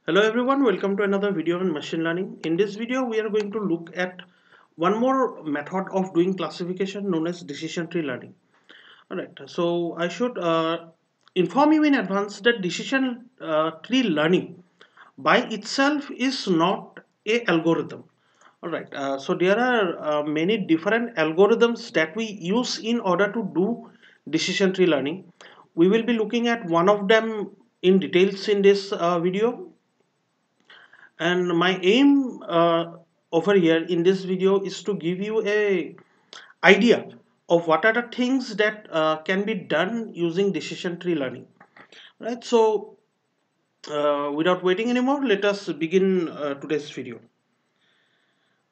Hello everyone, welcome to another video on machine learning. In this video, we are going to look at one more method of doing classification known as decision tree learning. Alright, so I should inform you in advance that decision tree learning by itself is not a algorithm. Alright, so there are many different algorithms that we use in order to do decision tree learning. We will be looking at one of them in details in this video, and my aim over here in this video is to give you a idea of what are the things that can be done using decision tree learning, right? So without waiting anymore, let us begin today's video.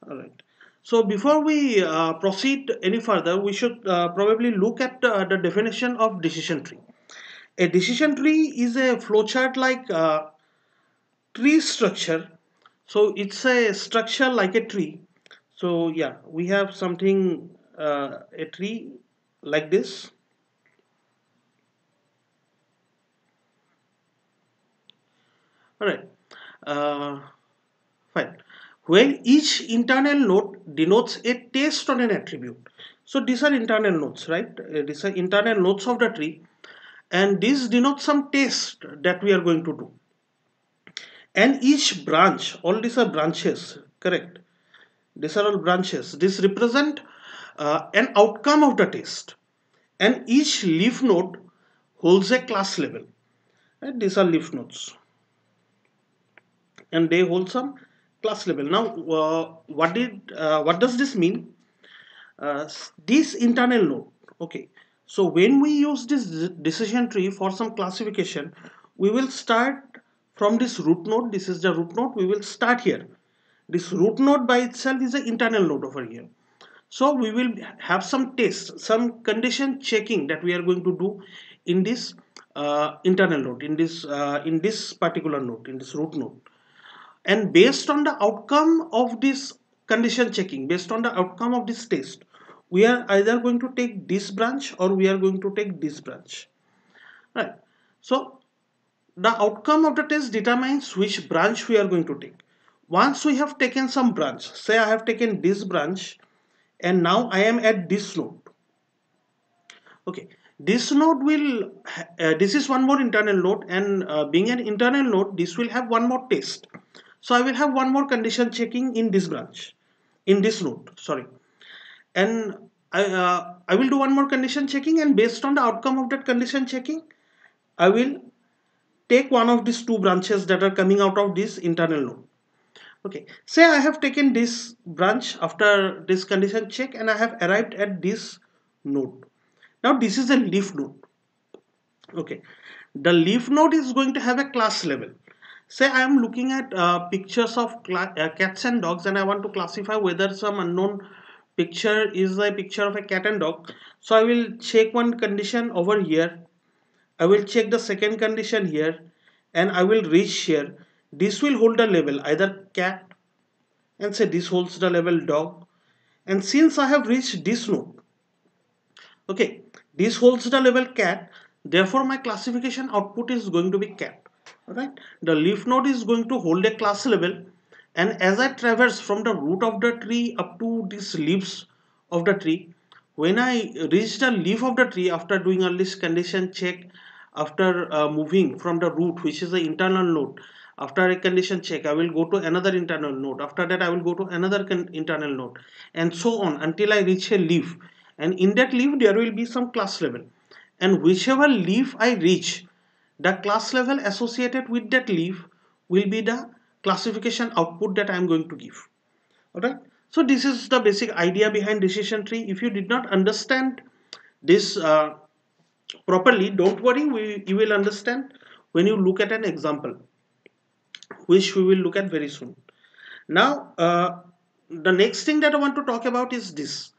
All right, so before we proceed any further, we should probably look at the definition of decision tree. A decision tree is a flowchart like tree structure. So it's a structure like a tree. So yeah, we have something, a tree like this. All right, uh, fine. Where each internal node denotes a test on an attribute. So these are internal nodes, right? These are internal nodes of the tree, and this denotes some test that we are going to do. And each branch, all these are branches, correct? These are all branches. This represent an outcome of the test, and each leaf node holds a class label. Right? These are leaf nodes, and they hold some class label. Now, what does this mean? This internal node. Okay. So when we use this decision tree for some classification, we will start from this root node. This is the root node. We will start here. This root node by itself is an internal node over here. So we will have some tests, some condition checking that we are going to do in this internal node, in this particular node, in this root node. And based on the outcome of this condition checking, based on the outcome of this test, we are either going to take this branch or we are going to take this branch. Right. So the outcome of the test determines which branch we are going to take. Once we have taken some branch, say I have taken this branch, and now I am at this node. Okay, this node will this is one more internal node, and being an internal node, this will have one more test. So I will have one more condition checking in this branch, in this node, sorry. And I will do one more condition checking, and based on the outcome of that condition checking, I will take one of these two branches that are coming out of this internal node. Okay, say I have taken this branch after this condition check, and I have arrived at this node. Now this is a leaf node. Okay, the leaf node is going to have a class level. Say I am looking at pictures of cats and dogs, and I want to classify whether some unknown picture is a picture of a cat and dog. So I will check one condition over here, I will check the second condition here, and I will reach here. This will hold a label either cat, and say this holds the label dog. And since I have reached this node, okay, this holds the label cat, therefore my classification output is going to be cat. Alright, the leaf node is going to hold a class label, and as I traverse from the root of the tree up to these leaves of the tree, when I reach the leaf of the tree after doing all this condition check, after moving from the root, which is the internal node, after a condition check, I will go to another internal node. After that, I will go to another internal node, and so on until I reach a leaf. And in that leaf, there will be some class level. And whichever leaf I reach, the class level associated with that leaf will be the classification output that I am going to give. Alright. So this is the basic idea behind decision tree. If you did not understand this properly, don't worry, you will understand when you look at an example, which we will look at very soon. Now, the next thing that I want to talk about is this.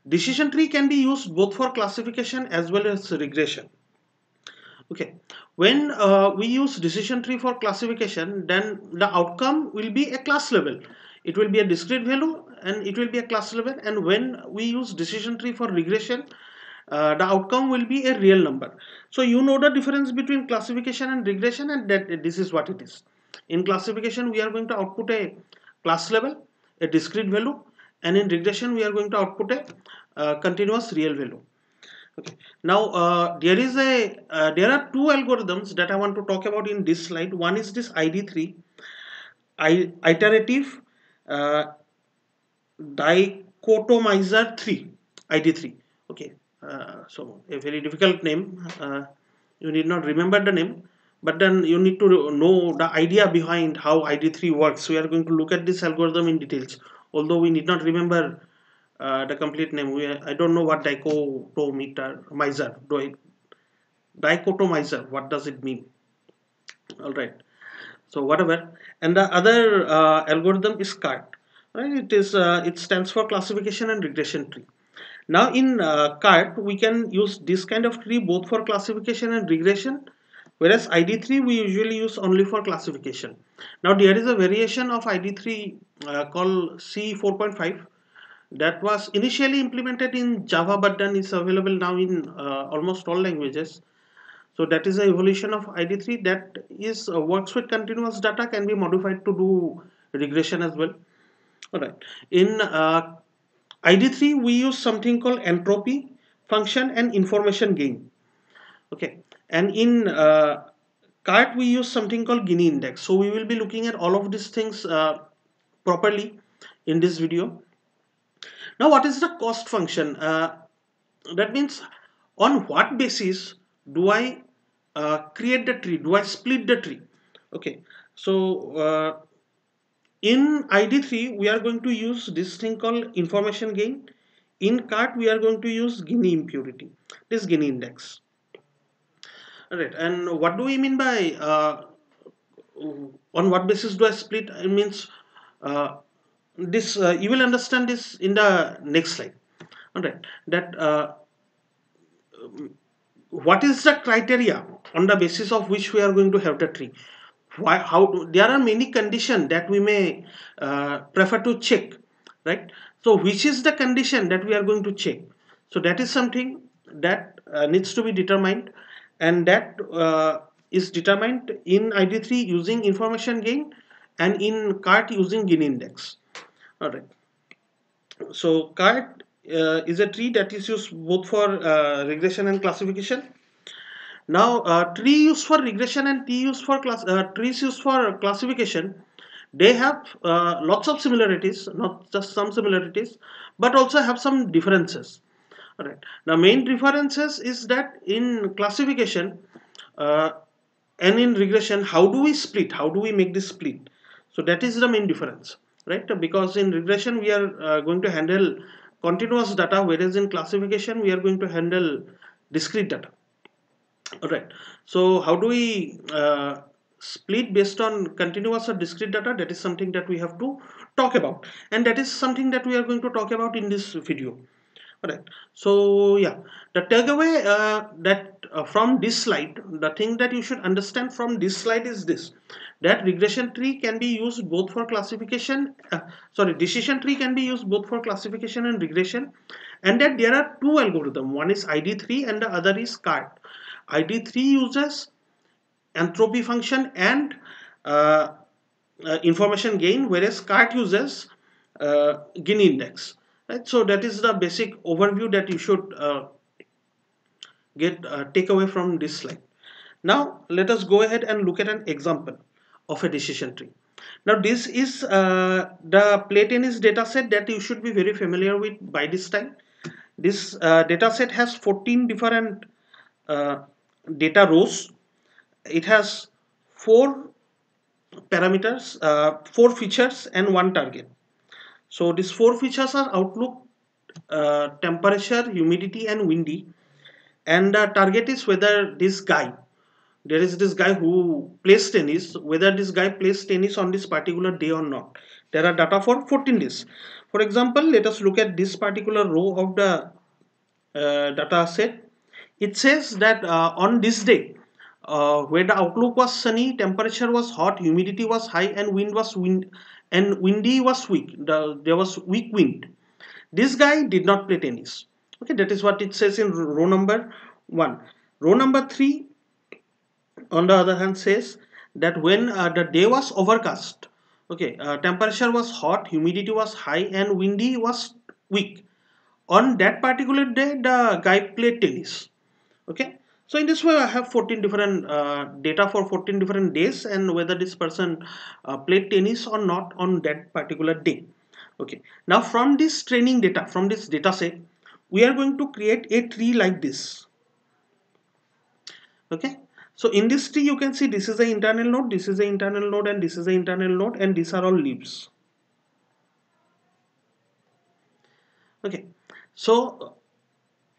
Decision tree can be used both for classification as well as regression. Okay, when we use decision tree for classification, then the outcome will be a class level. It will be a discrete value and it will be a class level. And when we use decision tree for regression, the outcome will be a real number. So you know the difference between classification and regression, and that this is what it is. In classification, we are going to output a class level, a discrete value, and in regression, we are going to output a continuous real value. Okay. Now there are two algorithms that I want to talk about in this slide. One is this ID3, iterative uh, dichotomizer 3, ID3. Okay, so a very difficult name. You need not remember the name, but then you need to know the idea behind how ID3 works. We are going to look at this algorithm in details, although we need not remember the complete name. I don't know what dichotomizer. What does it mean? All right. So whatever, and the other algorithm is CART. Right? It stands for classification and regression tree. Now in CART, we can use this kind of tree both for classification and regression, whereas ID3 we usually use only for classification. Now there is a variation of ID3 called C4.5 that was initially implemented in Java, but then is available now in almost all languages. So that is the evolution of ID3 that is works with continuous data, can be modified to do regression as well. All right. In ID3, we use something called entropy function and information gain. Okay. And in CART, we use something called Gini index. So we will be looking at all of these things properly in this video. Now, what is the cost function? That means on what basis do I create the tree? Do I split the tree? Okay, so in ID3 we are going to use this thing called information gain. In CART we are going to use Gini impurity, this Gini index. All right, and what do we mean by on what basis do I split? It means this you will understand this in the next slide. All right, that what is the criteria on the basis of which we are going to have the tree? Why, there are many conditions that we may prefer to check, right? So which is the condition that we are going to check? So that is something that needs to be determined, and that is determined in ID3 using information gain and in CART using Gini index. All right. So CART is a tree that is used both for regression and classification. Now, tree used for regression and trees used for classification, they have lots of similarities, not just some similarities, but also have some differences. All right. The main differences is that in classification uh, and in regression, how do we split? How do we make this split? So that is the main difference, right? Because in regression we are going to handle continuous data, whereas in classification we are going to handle discrete data. All right. So how do we split based on continuous or discrete data? That is something that we have to talk about, and that is something that we are going to talk about in this video. All right. So yeah, the takeaway from this slide, the thing that you should understand from this slide is this: that regression tree can be used both for classification. Decision tree can be used both for classification and regression, and that there are two algorithms. One is ID3 and the other is CART. ID3 uses entropy function and uh, information gain, whereas CART uses Gini index. Right? So that is the basic overview that you should take away from this slide. Now let us go ahead and look at an example of a decision tree. Now this is the play tennis data set that you should be very familiar with by this time. This data set has 14 different uh, data rows. It has four parameters, four features and one target. So these four features are outlook, temperature, humidity and windy, and the target is whether this guy, there is this guy who plays tennis, whether this guy plays tennis on this particular day or not. There are data for 14 days. For example, let us look at this particular row of the data set. It says that on this day, where the outlook was sunny, temperature was hot, humidity was high, and windy was weak. There was weak wind. This guy did not play tennis. Okay, that is what it says in row number 1. Row number 3, on the other hand, says that when the day was overcast, okay, temperature was hot, humidity was high, and windy was weak. On that particular day, the guy played tennis. Okay, so in this way, I have 14 different data for 14 different days, and whether this person played tennis or not on that particular day. Okay, now from this training data, from this data set, we are going to create a tree like this. Okay, so in this tree you can see this is the internal node, this is the internal node, and this is the internal node, and these are all leaves. Okay, so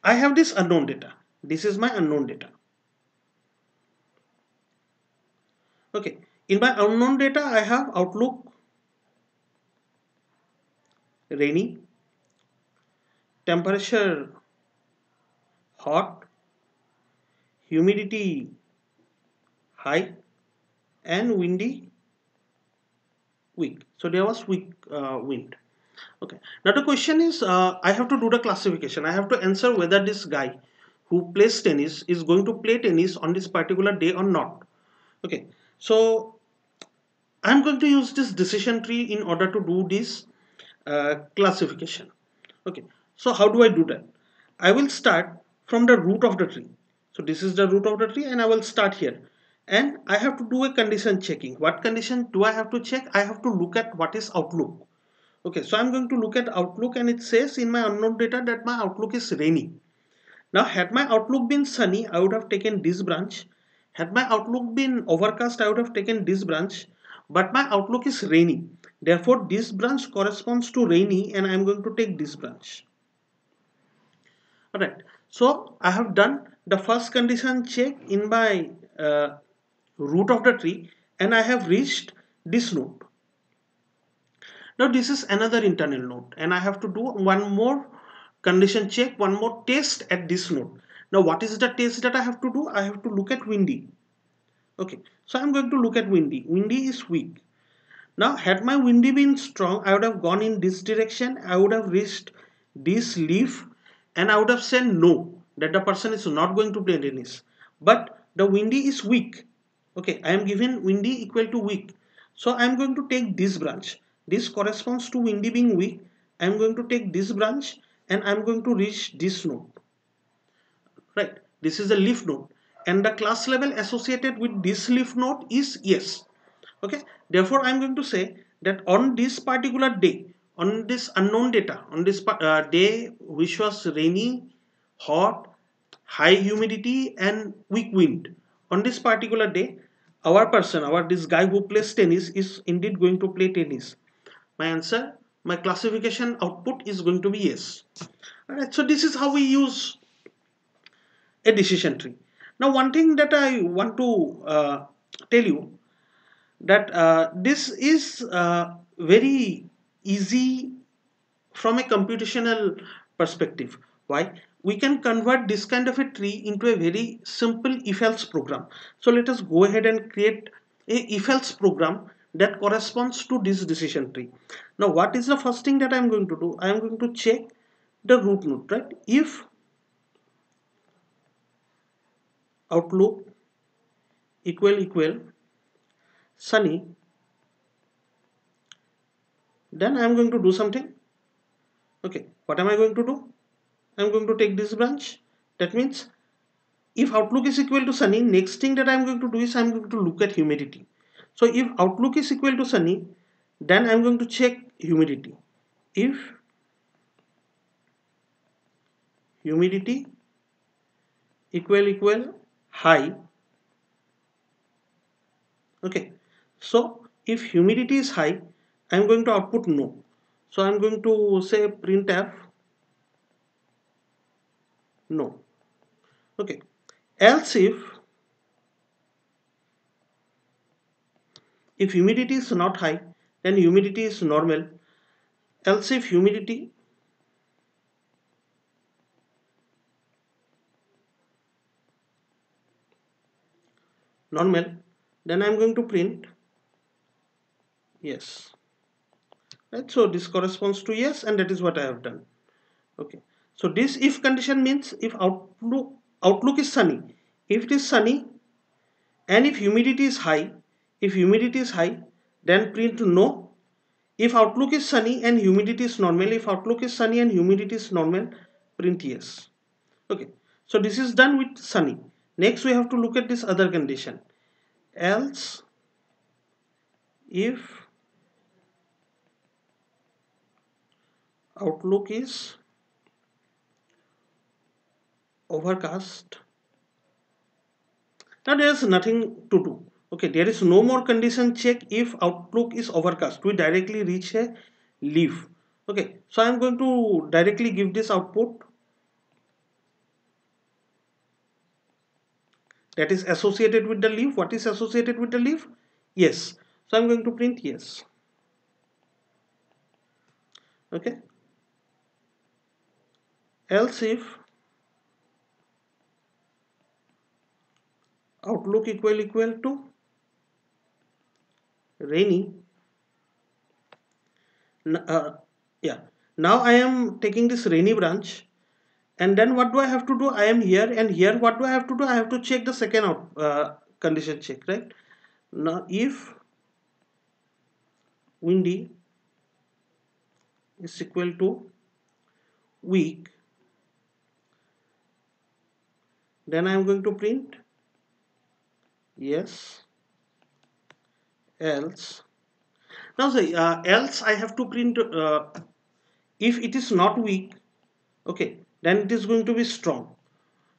I have this unknown data, this is my unknown data. Okay, in my unknown data I have outlook rainy, temperature hot, humidity high, and windy weak. So there was weak wind. Okay, now the question is, I have to do the classification. I have to answer whether this guy who plays tennis is going to play tennis on this particular day or not. Okay, so I'm going to use this decision tree in order to do this classification. Okay, so how do I do that? I will start from the root of the tree. So this is the root of the tree, and I will start here. And I have to do a condition checking. What condition do I have to check? I have to look at what is outlook. Okay, so I'm going to look at outlook, and it says in my unknown data that my outlook is rainy. Now, had my outlook been sunny, I would have taken this branch. Had my outlook been overcast, I would have taken this branch. But my outlook is rainy. Therefore, this branch corresponds to rainy, and I'm going to take this branch. Alright, so I have done the first condition check in my root of the tree, and I have reached this node. Now this is another internal node, and I have to do one more condition check, one more test at this node. Now what is the test that I have to do? I have to look at windy. Okay, so I'm going to look at windy. Windy is weak. Now had my windy been strong, I would have gone in this direction. I would have reached this leaf, and I would have said no, that the person is not going to play tennis. But the windy is weak. Okay, I am given windy equal to weak. So I am going to take this branch. This corresponds to windy being weak. I am going to take this branch, and I am going to reach this node. Right, this is a leaf node, and the class level associated with this leaf node is yes. Okay, therefore I'm going to say that on this particular day, on this unknown data, on this day which was rainy, hot, high humidity, and weak wind, on this particular day, our person, our this guy who plays tennis is indeed going to play tennis. My answer, my classification output is going to be yes. Alright, so this is how we use a decision tree. Now one thing that I want to tell you, that this is very easy from a computational perspective. Why? We can convert this kind of a tree into a very simple if-else program. So let us go ahead and create a if-else program that corresponds to this decision tree. Now what is the first thing that I am going to do? I am going to check the root node, right? If outlook equal sunny, then I am going to do something. Okay, what am I going to do? I am going to take this branch. That means if outlook is equal to sunny, next thing that I am going to do is I am going to look at humidity. So if outlook is equal to sunny, then I am going to check humidity. If humidity equal high, okay. So if humidity is high, I am going to output no. So I am going to say printf no. Okay. Else if humidity is not high, then humidity is normal. Else if humidity normal, then I'm going to print yes. Right, so this corresponds to yes, and that is what I have done. Okay, so this if condition means if outlook is sunny, if it is sunny and if humidity is high, If humidity is high, then print no. If outlook is sunny and humidity is normal, if outlook is sunny and humidity is normal, print yes. Okay, so this is done with sunny. Next we have to look at this other condition. Else if outlook is overcast. Now there is nothing to do. Okay, there is no more condition check. If outlook is overcast, we directly reach a leaf. Okay, so I am going to directly give this output that is associated with the leaf. What is associated with the leaf? Yes. So I'm going to print yes. Okay, else if outlook equal to rainy. Yeah, now I am taking this rainy branch, and then what do I have to do? I am here, and here what do I have to do? I have to check the second condition check, right? Now if windy is equal to weak, then I am going to print yes. Else, now say else I have to print if it is not weak. Okay, then it is going to be strong,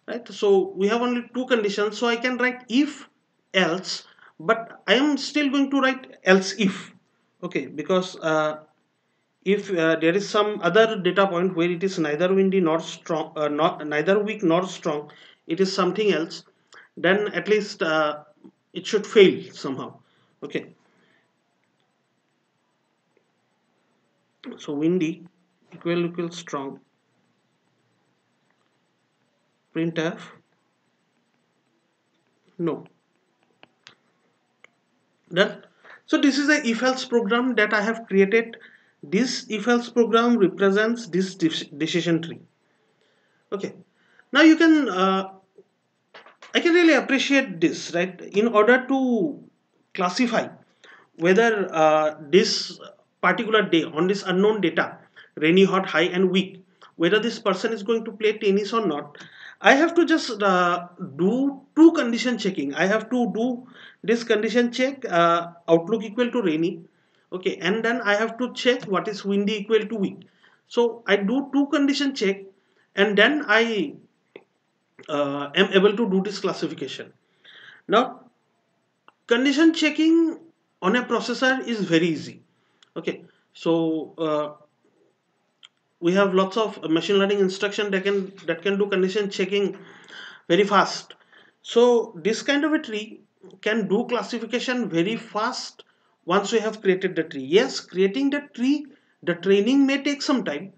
right? So we have only two conditions, so I can write if else, but I am still going to write else if. Okay, because if there is some other data point where it is neither windy nor strong, not neither weak nor strong, it is something else, then at least it should fail somehow. Okay, so windy equal strong, printf no. Done. So this is a if else program that I have created. This if else program represents this decision tree. Okay, now you can I can really appreciate this, right? In order to classify whether this particular day on this unknown data, rainy, hot, high, and weak, whether this person is going to play tennis or not, I have to just do two condition checking. I have to do this condition check outlook equal to rainy, okay, and then I have to check what is windy equal to weak. So I do two condition check, and then I am able to do this classification. Now condition checking on a processor is very easy. Okay, so we have lots of machine learning instruction that can do condition checking very fast. So this kind of a tree can do classification very fast once we have created the tree. Yes, creating the tree, the training may take some time,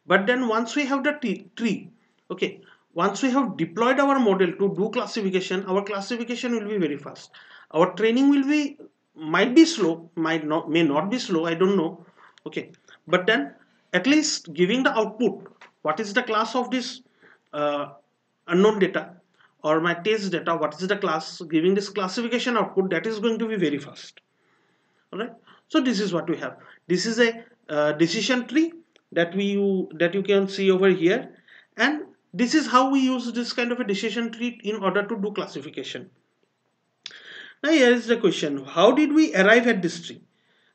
but then once we have the tree, okay, once we have deployed our model to do classification, our classification will be very fast. Our training will be, might be slow, might not, may not be slow, I don't know. Okay, but then at least giving the output, what is the class of this unknown data, or my test data, what is the class, giving this classification output, that is going to be very fast. All right, so this is what we have. This is a decision tree that you can see over here, and this is how we use this kind of a decision tree in order to do classification. Now here is the question, how did we arrive at this tree?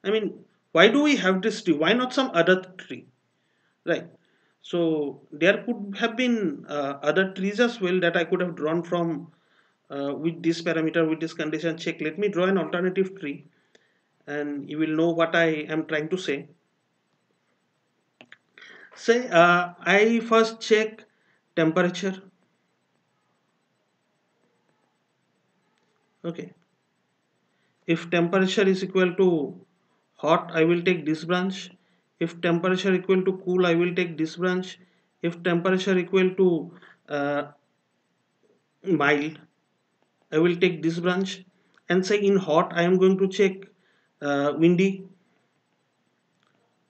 I mean, why do we have this tree? Why not some other tree? Right. So there could have been other trees as well that I could have drawn from with this parameter, with this condition check. Let me draw an alternative tree and you will know what I am trying to say. Say I first check temperature. Okay. If temperature is equal to hot, I will take this branch. If temperature equal to cool, I will take this branch. If temperature equal to mild, I will take this branch. And say in hot I am going to check windy.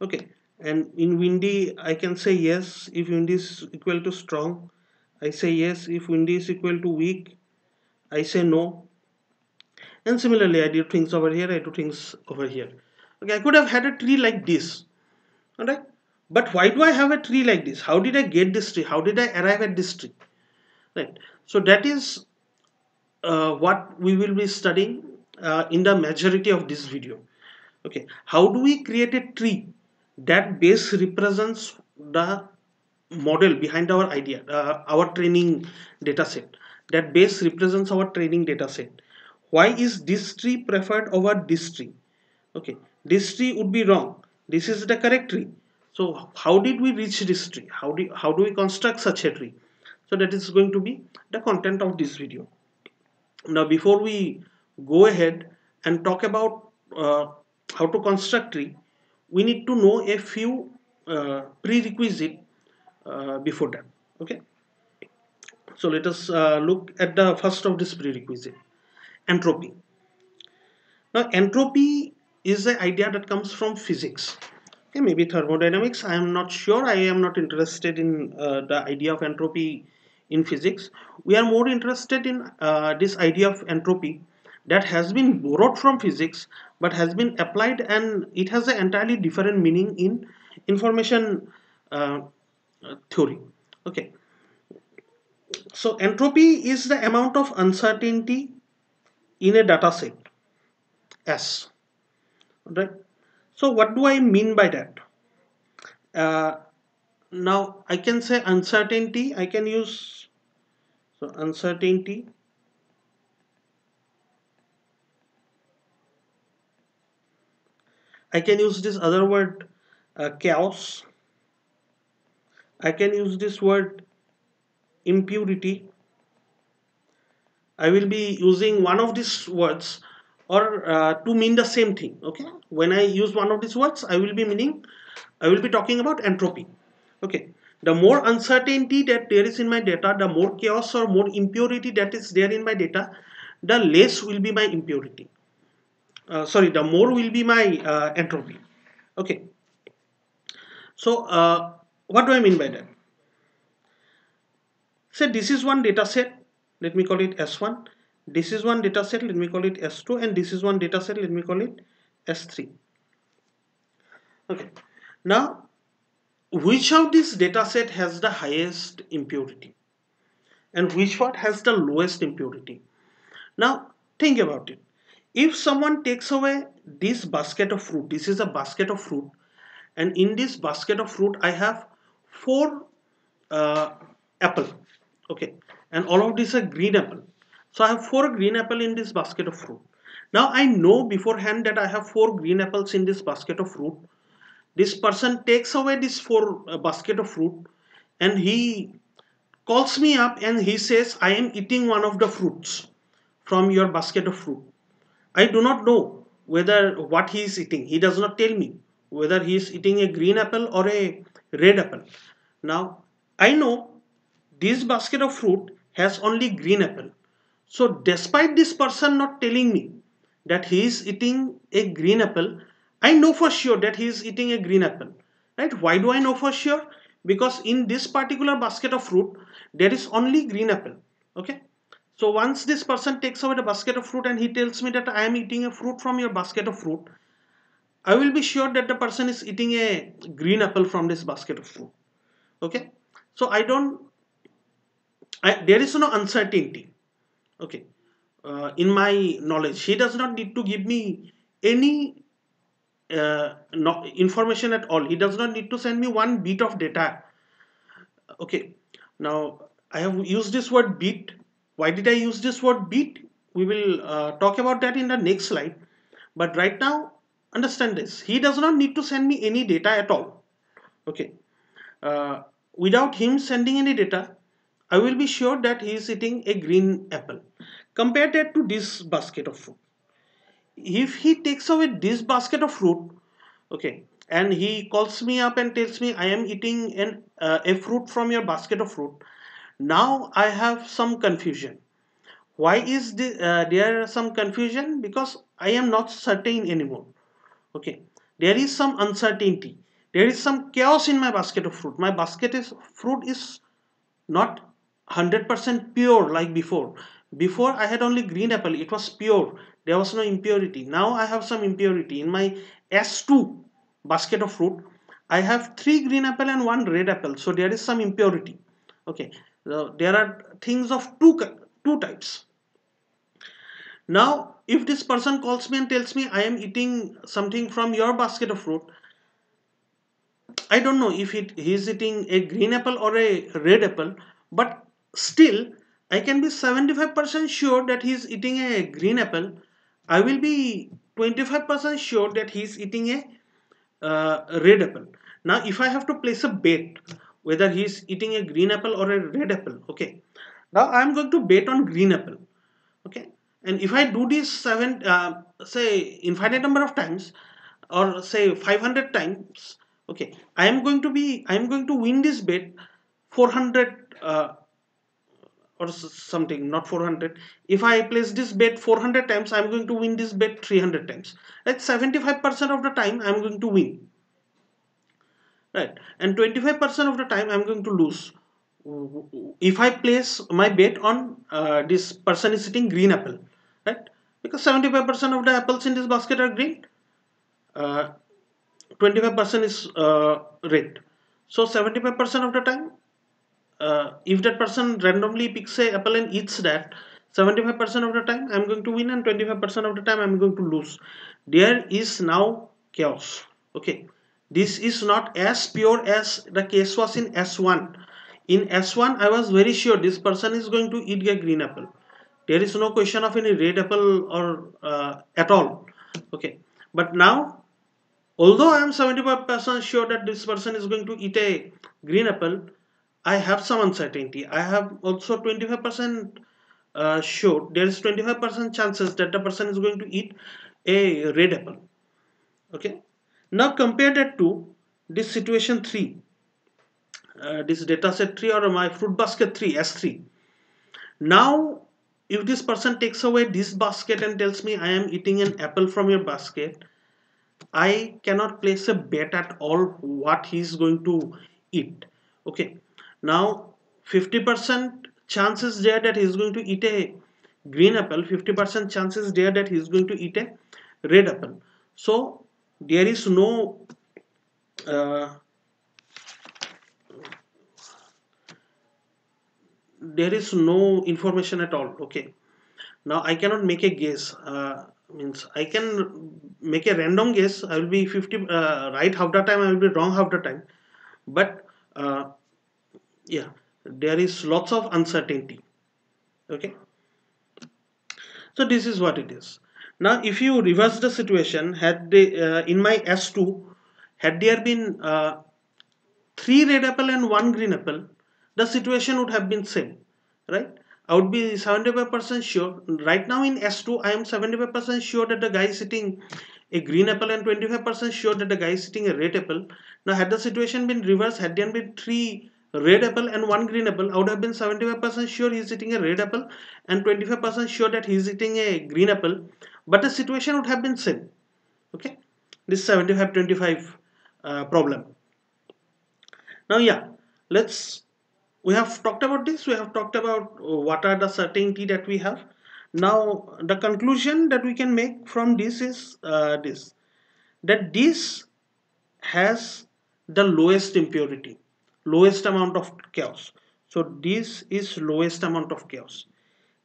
Okay, and in windy I can say yes if windy is equal to strong. I say yes if windy is equal to weak. I say no. And similarly, I do things over here, I do things over here. Okay, I could have had a tree like this. Alright, but why do I have a tree like this? How did I get this tree? How did I arrive at this tree? Right. So that is what we will be studying in the majority of this video. Okay, how do we create a tree that base represents the model behind our idea, our training data set, that base represents our training data set. Why is this tree preferred over this tree? Okay, this tree would be wrong, this is the correct tree. So how did we reach this tree? How do we construct such a tree? So that is going to be the content of this video. Now before we go ahead and talk about how to construct tree, we need to know a few prerequisite before that. Okay, so let us look at the first of this prerequisite, entropy. Now entropy is an idea that comes from physics. Okay, maybe thermodynamics, I am not sure, I am not interested in the idea of entropy in physics. We are more interested in this idea of entropy that has been borrowed from physics but has been applied, and it has an entirely different meaning in information theory. Okay, so entropy is the amount of uncertainty in a data set S. Right. So what do I mean by that? Uh, Now I can say uncertainty, I can use, so uncertainty, I can use this other word, chaos, I can use this word impurity. I will be using one of these words or to mean the same thing. Okay, when I use one of these words, I will be talking about entropy. Okay, the more uncertainty that there is in my data, the more chaos or more impurity that is there in my data, the less will be my impurity. Sorry, the more will be my entropy. Okay, so what do I mean by that? Say this is one data set, let me call it S1. This is one data set, let me call it S2, and this is one data set, let me call it S3. Okay, now which of this data set has the highest impurity and which one has the lowest impurity? Now think about it. If someone takes away this basket of fruit, this is a basket of fruit, and in this basket of fruit I have four uh, apple. Okay, and all of these are green apple. So I have four green apple in this basket of fruit. Now I know beforehand that I have four green apples in this basket of fruit. This person takes away this four basket of fruit, and he calls me up and he says, I am eating one of the fruits from your basket of fruit. I do not know whether what he is eating. He does not tell me whether he is eating a green apple or a red apple. Now I know this basket of fruit has only green apple. So despite this person not telling me that he is eating a green apple, I know for sure that he is eating a green apple. Right? Why do I know for sure? Because in this particular basket of fruit, there is only green apple. Okay. So once this person takes away the basket of fruit and he tells me that I am eating a fruit from your basket of fruit, I will be sure that the person is eating a green apple from this basket of fruit. Okay. So there is no uncertainty. Okay, in my knowledge, he does not need to give me any no, information at all. He does not need to send me one bit of data. Okay, now I have used this word bit. Why did I use this word bit? We will talk about that in the next slide. But right now, understand this. He does not need to send me any data at all. Okay, uh, without him sending any data, I will be sure that he is eating a green apple. Compare that to this basket of fruit. If he takes away this basket of fruit, okay, and he calls me up and tells me I am eating a fruit from your basket of fruit, now I have some confusion. Why is there some confusion? Because I am not certain anymore. Okay, there is some uncertainty, there is some chaos in my basket of fruit. My basket is fruit is not 100% pure like before, Before I had only green apple, it was pure, there was no impurity. Now I have some impurity in my S2 basket of fruit. I have 3 green apple and 1 red apple, so there is some impurity. Okay, there are things of two types. Now if this person calls me and tells me I am eating something from your basket of fruit, I don't know if he's eating a green apple or a red apple, but still I can be 75% sure that he's eating a green apple. I will be 25% sure that he's eating a red apple. Now if I have to place a bet whether he's eating a green apple or a red apple, okay, now I'm going to bet on green apple. Okay, and if I do this say infinite number of times, or say 500 times, okay, I am going to win this bet 400 or something, not 400. If I place this bet 400 times, I'm going to win this bet 300 times. Like 75% of the time I'm going to win, right? And 25% of the time I'm going to lose if I place my bet on this person is eating green apple, right? Because 75% of the apples in this basket are green, uh, 25% is red. So 75% of the time, if that person randomly picks a apple and eats that, 75% of the time I'm going to win and 25% of the time I'm going to lose. There is now chaos. Okay, this is not as pure as the case was in S1. In S1 I was very sure this person is going to eat a green apple. There is no question of any red apple or at all. Okay, but now, although I am 75% sure that this person is going to eat a green apple, I have some uncertainty. I have also 25% sure, there is 25% chances that the person is going to eat a red apple. Okay. Now compare that to this situation 3, this data set 3 or my fruit basket 3, S3. Now, if this person takes away this basket and tells me I am eating an apple from your basket, I cannot place a bet at all what he's going to eat. Okay. Now 50% chances there that he's going to eat a green apple, 50% chances there that he's going to eat a red apple. So there is no uh, there is no information at all. Okay. Now I cannot make a guess. Means I can make a random guess. I will be 50 right half the time. I will be wrong half the time. But yeah, there is lots of uncertainty. Okay, so this is what it is. Now if you reverse the situation, had they in my S2, had there been 3 red apple and 1 green apple, the situation would have been same, right? I would be 75% sure. Right now in S2 I am 75% sure that the guy is eating a green apple and 25% sure that the guy is eating a red apple. Now had the situation been reversed, had there been 3 red apple and 1 green apple, I would have been 75% sure he is eating a red apple and 25% sure that he is eating a green apple, but the situation would have been same. Okay, this 75-25 problem. Now yeah, let's, we have talked about this, we have talked about what are the certainty that we have. Now the conclusion that we can make from this is this, that this has the lowest impurity, lowest amount of chaos. So this is lowest amount of chaos.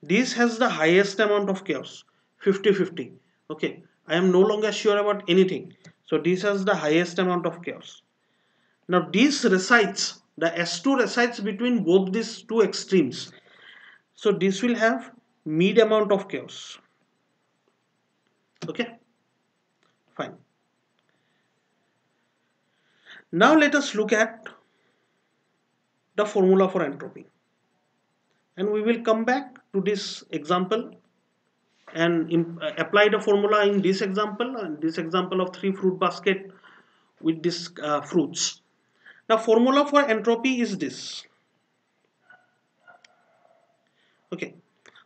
This has the highest amount of chaos, 50-50. Okay, I am no longer sure about anything, so this has the highest amount of chaos. Now this resides, the S2 resides between both these two extremes. So this will have mid amount of chaos. Okay, fine. Now let us look at the formula for entropy. And we will come back to this example and apply the formula in this example, and this example of 3 fruit basket with these fruits. Now formula for entropy is this. Okay,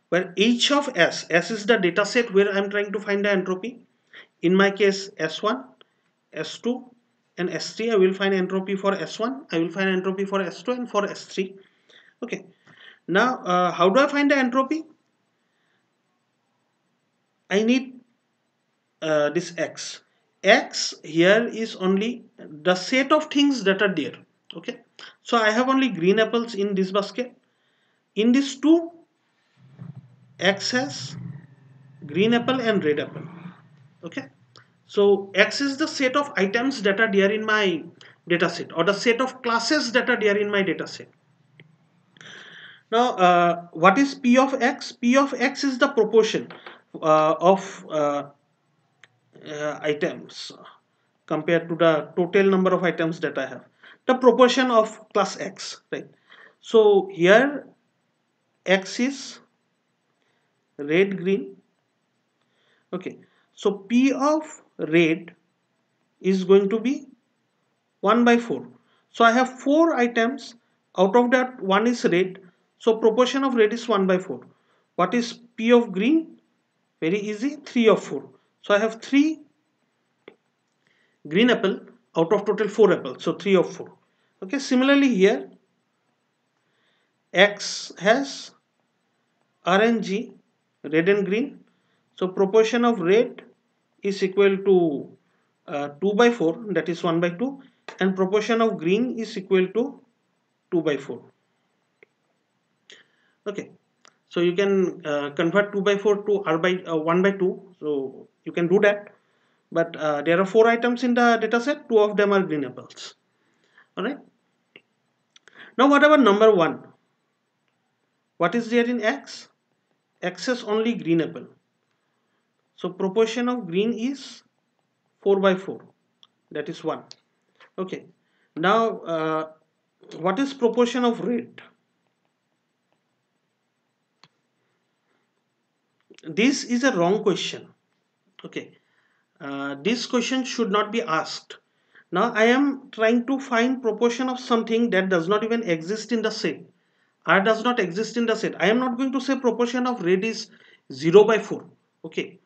where h of s is the data set where I'm trying to find the entropy. In my case S1, S2 and S3, I will find entropy for S1, I will find entropy for S2 and for S3. Okay, now how do I find the entropy? I need this x. X here is only the set of things that are there. Okay, so I have only green apples in this basket. In this two, x has green apple and red apple. Okay, so x is the set of items that are there in my data set, or the set of classes that are there in my data set. Now, what is P of x? P of x is the proportion of items compared to the total number of items that I have. The proportion of class x, right? So here x is red, green. Okay. So P of red is going to be 1 by 4. So I have 4 items. Out of that, one is red. So proportion of red is 1 by 4. What is P of green? Very easy, 3 of 4. So I have 3 green apple out of total 4 apples. So 3 of 4. Okay, similarly here, X has R and G, red and green. So proportion of red is equal to 2 by 4, that is 1 by 2, and proportion of green is equal to 2 by 4. Okay, so you can convert 2 by 4 to R by 1 by 2, so you can do that. But there are 4 items in the data set, 2 of them are green apples. Alright, now what about number 1? What is there in X? X has only green apple. So proportion of green is 4 by 4, that is 1. Okay, now what is proportion of red? This is a wrong question. Okay, this question should not be asked. Now I am trying to find proportion of something that does not even exist in the set. R does not exist in the set. I am not going to say proportion of red is 0 by 4. Okay,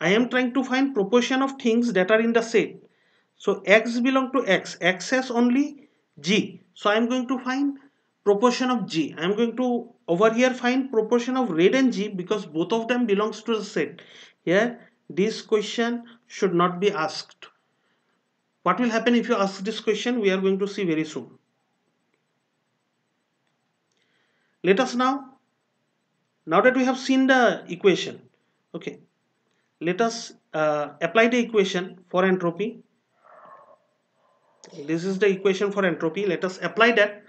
I am trying to find proportion of things that are in the set. So x belong to x. X has only g. So I am going to find proportion of g. I am going to over here find proportion of red and g because both of them belongs to the set. Here this question should not be asked. What will happen if you ask this question? We are going to see very soon. Let us now that we have seen the equation, okay, let us apply the equation for entropy. This is the equation for entropy. Let us apply that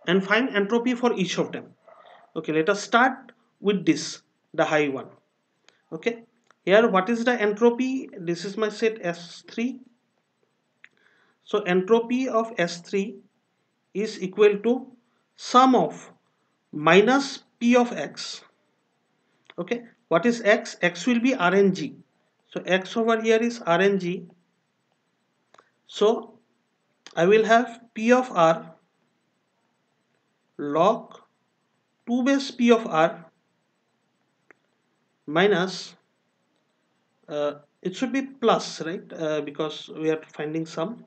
and find entropy for each of them. Okay, let us start with this, the high one. Okay, here what is the entropy? This is my set S3. So entropy of S3 is equal to sum of minus P of X. Okay, what is X? X will be RNG. So X over here is RNG. So I will have P of R log 2 base P of R minus, it should be plus, right? Because we are finding sum,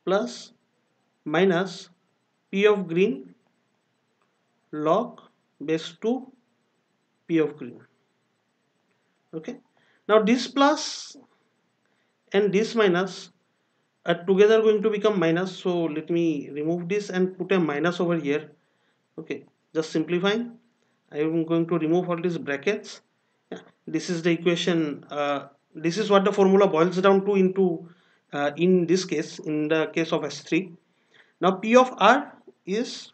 plus minus P of green log base 2 P of green. Okay, now this plus and this minus are together going to become minus, so let me remove this and put a minus over here. Okay, just simplifying, I am going to remove all these brackets. Yeah, this is the equation. This is what the formula boils down to into in this case, in the case of S3. Now P of R is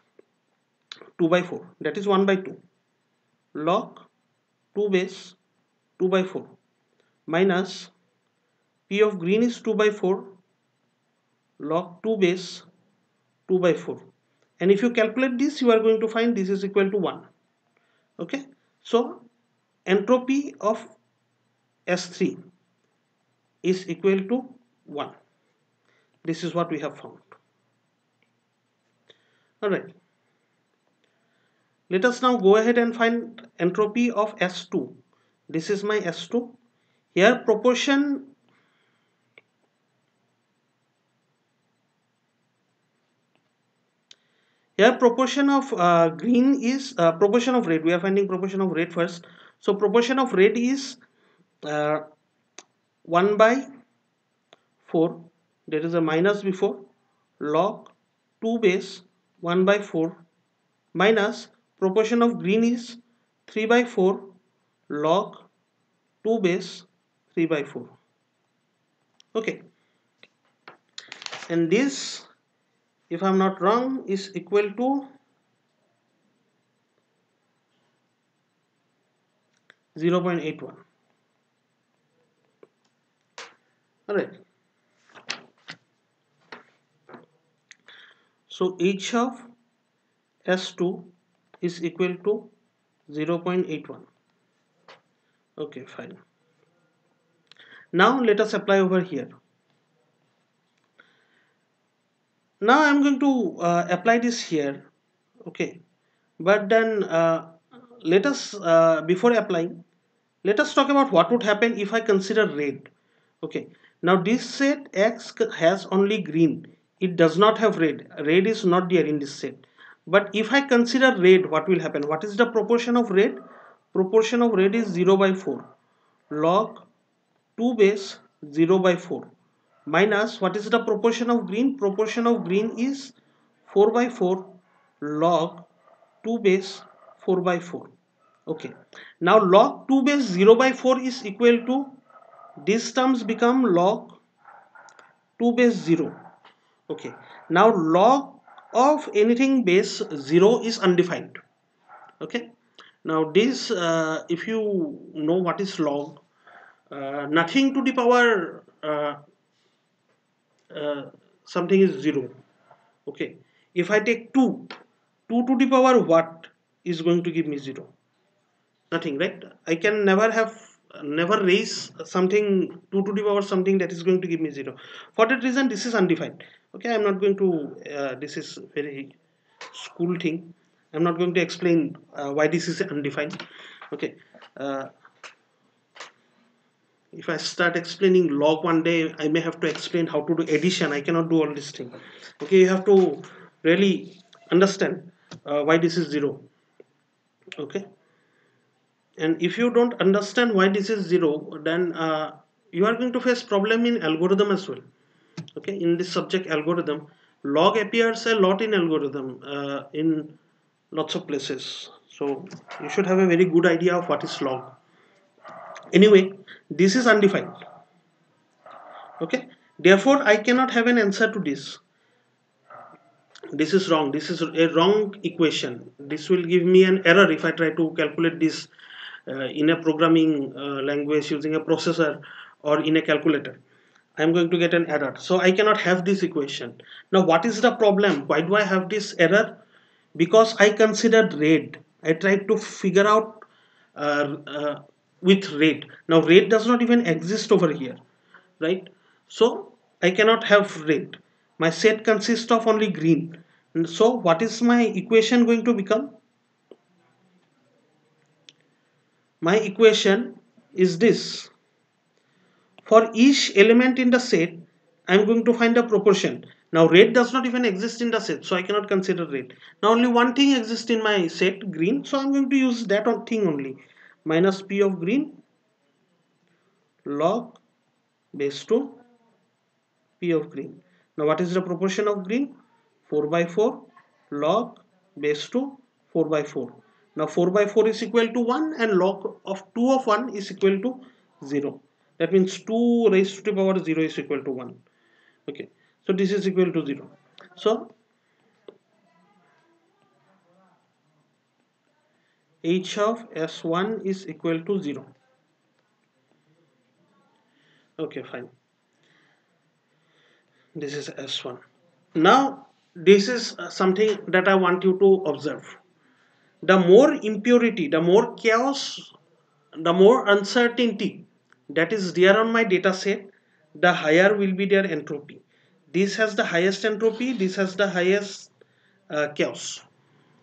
2 by 4, that is 1 by 2 log 2 base 2 by 4 minus P of green is 2 by 4 log 2 base 2 by 4, and if you calculate this you are going to find this is equal to 1. Okay, so entropy of S3 is equal to 1. This is what we have found. Alright, let us now go ahead and find entropy of S2. This is my S2. Here proportion of green is proportion of red. We are finding proportion of red first. So proportion of rate is uh, 1 by 4, there is a minus before, log 2 base 1 by 4 minus proportion of green is 3 by 4 log 2 base 3 by 4. Okay, and this, if I'm not wrong, is equal to 0.81. Alright, so H of S2 is equal to 0.81. Okay, fine. Now let us apply over here. Now I'm going to apply this here. Okay, but then let us before applying, let us talk about what would happen if I consider red. Okay, now this set X has only green, it does not have red. Red is not there in this set. But if I consider red, what will happen? What is the proportion of red? Proportion of red is 0 by 4 log 2 base 0 by 4 minus what is the proportion of green? Proportion of green is 4 by 4 log 2 base 4 by 4. Okay, now log 2 base 0 by 4 is equal to, these terms become log 2 base 0. Okay, now log of anything base 0 is undefined. Okay, now this if you know what is log, nothing to the power uh, something is 0. Okay, if I take 2, 2 to the power what is going to give me 0? Nothing, right? I can never raise something 2 to the power something that is going to give me 0. For that reason this is undefined. Okay, I'm not going to this is very school thing. I'm not going to explain why this is undefined. Okay, uh, if I start explaining log one day, I may have to explain how to do addition. I cannot do all this thing. Okay, you have to really understand why this is 0. Okay, and if you don't understand why this is 0, then you are going to face problem in algorithm as well. Okay, in this subject algorithm, log appears a lot in algorithm in lots of places. So you should have a very good idea of what is log. Anyway, this is undefined. Okay, therefore I cannot have an answer to this. This is wrong, this is a wrong equation. This will give me an error if I try to calculate this in a programming language using a processor or in a calculator. I'm going to get an error, so I cannot have this equation. Now what is the problem? Why do I have this error? Because I considered red. I tried to figure out uh, uh, with red. Now red does not even exist over here, right? So I cannot have red. My set consists of only green. So what is my equation going to become? My equation is this. For each element in the set, I'm going to find a proportion. Now red does not even exist in the set, so I cannot consider red. Now only one thing exists in my set, green, so I'm going to use that thing only. Minus p of green log base 2 p of green. Now what is the proportion of green? 4 by 4 log base 2 4 by 4. Now 4 by 4 is equal to 1 and log of 2 of 1 is equal to 0. That means 2 raised to the power 0 is equal to 1. Okay, so this is equal to 0. So h of s1 is equal to 0. Okay, fine. This is s1. Now this is something that I want you to observe. The more impurity, the more chaos, the more uncertainty that is there on my data set, the higher will be their entropy. This has the highest entropy, this has the highest chaos,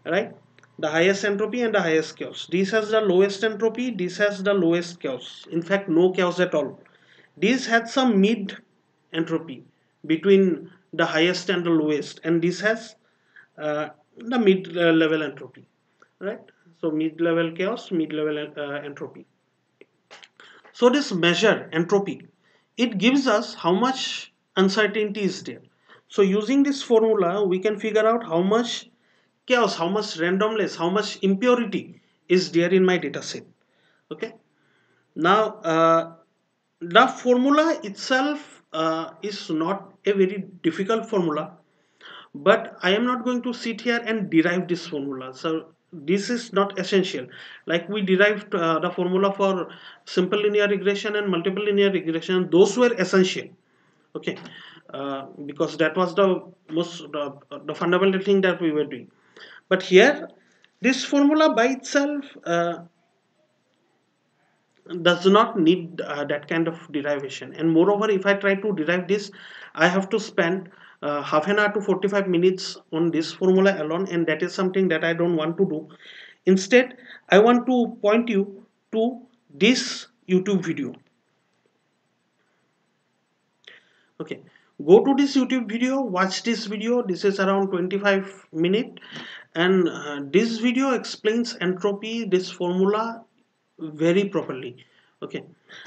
right? The highest entropy and the highest chaos. This has the lowest entropy, this has the lowest chaos. In fact, no chaos at all. This had some mid entropy between the highest and the lowest, and this has the mid level entropy. right? So mid-level chaos, mid-level entropy. So this measure entropy, it gives us how much uncertainty is there. So using this formula, we can figure out how much chaos, how much randomness, how much impurity is there in my data set. Okay. Now, the formula itself is not a very difficult formula, but I am not going to sit here and derive this formula. So this is not essential. Like we derived the formula for simple linear regression and multiple linear regression, those were essential. Okay, because that was the the fundamental thing that we were doing. But here, this formula by itself does not need that kind of derivation, and moreover if I try to derive this, I have to spend half an hour to 45 minutes on this formula alone, and that is something that I don't want to do. Instead, I want to point you to this YouTube video. Okay, go to this YouTube video, watch this video. This is around 25 minutes, and this video explains entropy, this formula, very properly. Okay,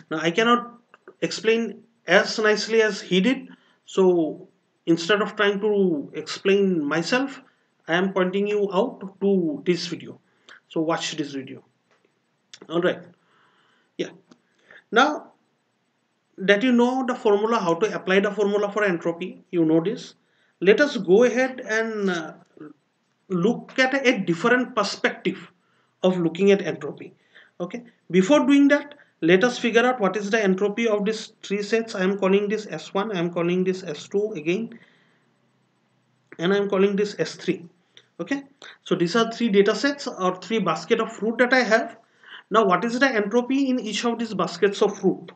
now I cannot explain as nicely as he did, so instead of trying to explain myself, I am pointing you out to this video. So watch this video. All right, yeah. Now that you know the formula, how to apply the formula for entropy, you know this. Let us go ahead and look at a different perspective of looking at entropy. Okay, before doing that, let us figure out what is the entropy of these three sets. I am calling this S1, I am calling this S2 again, and I am calling this S3. Okay, so these are three data sets or three basket of fruit that I have. Now what is the entropy in each of these baskets of fruit?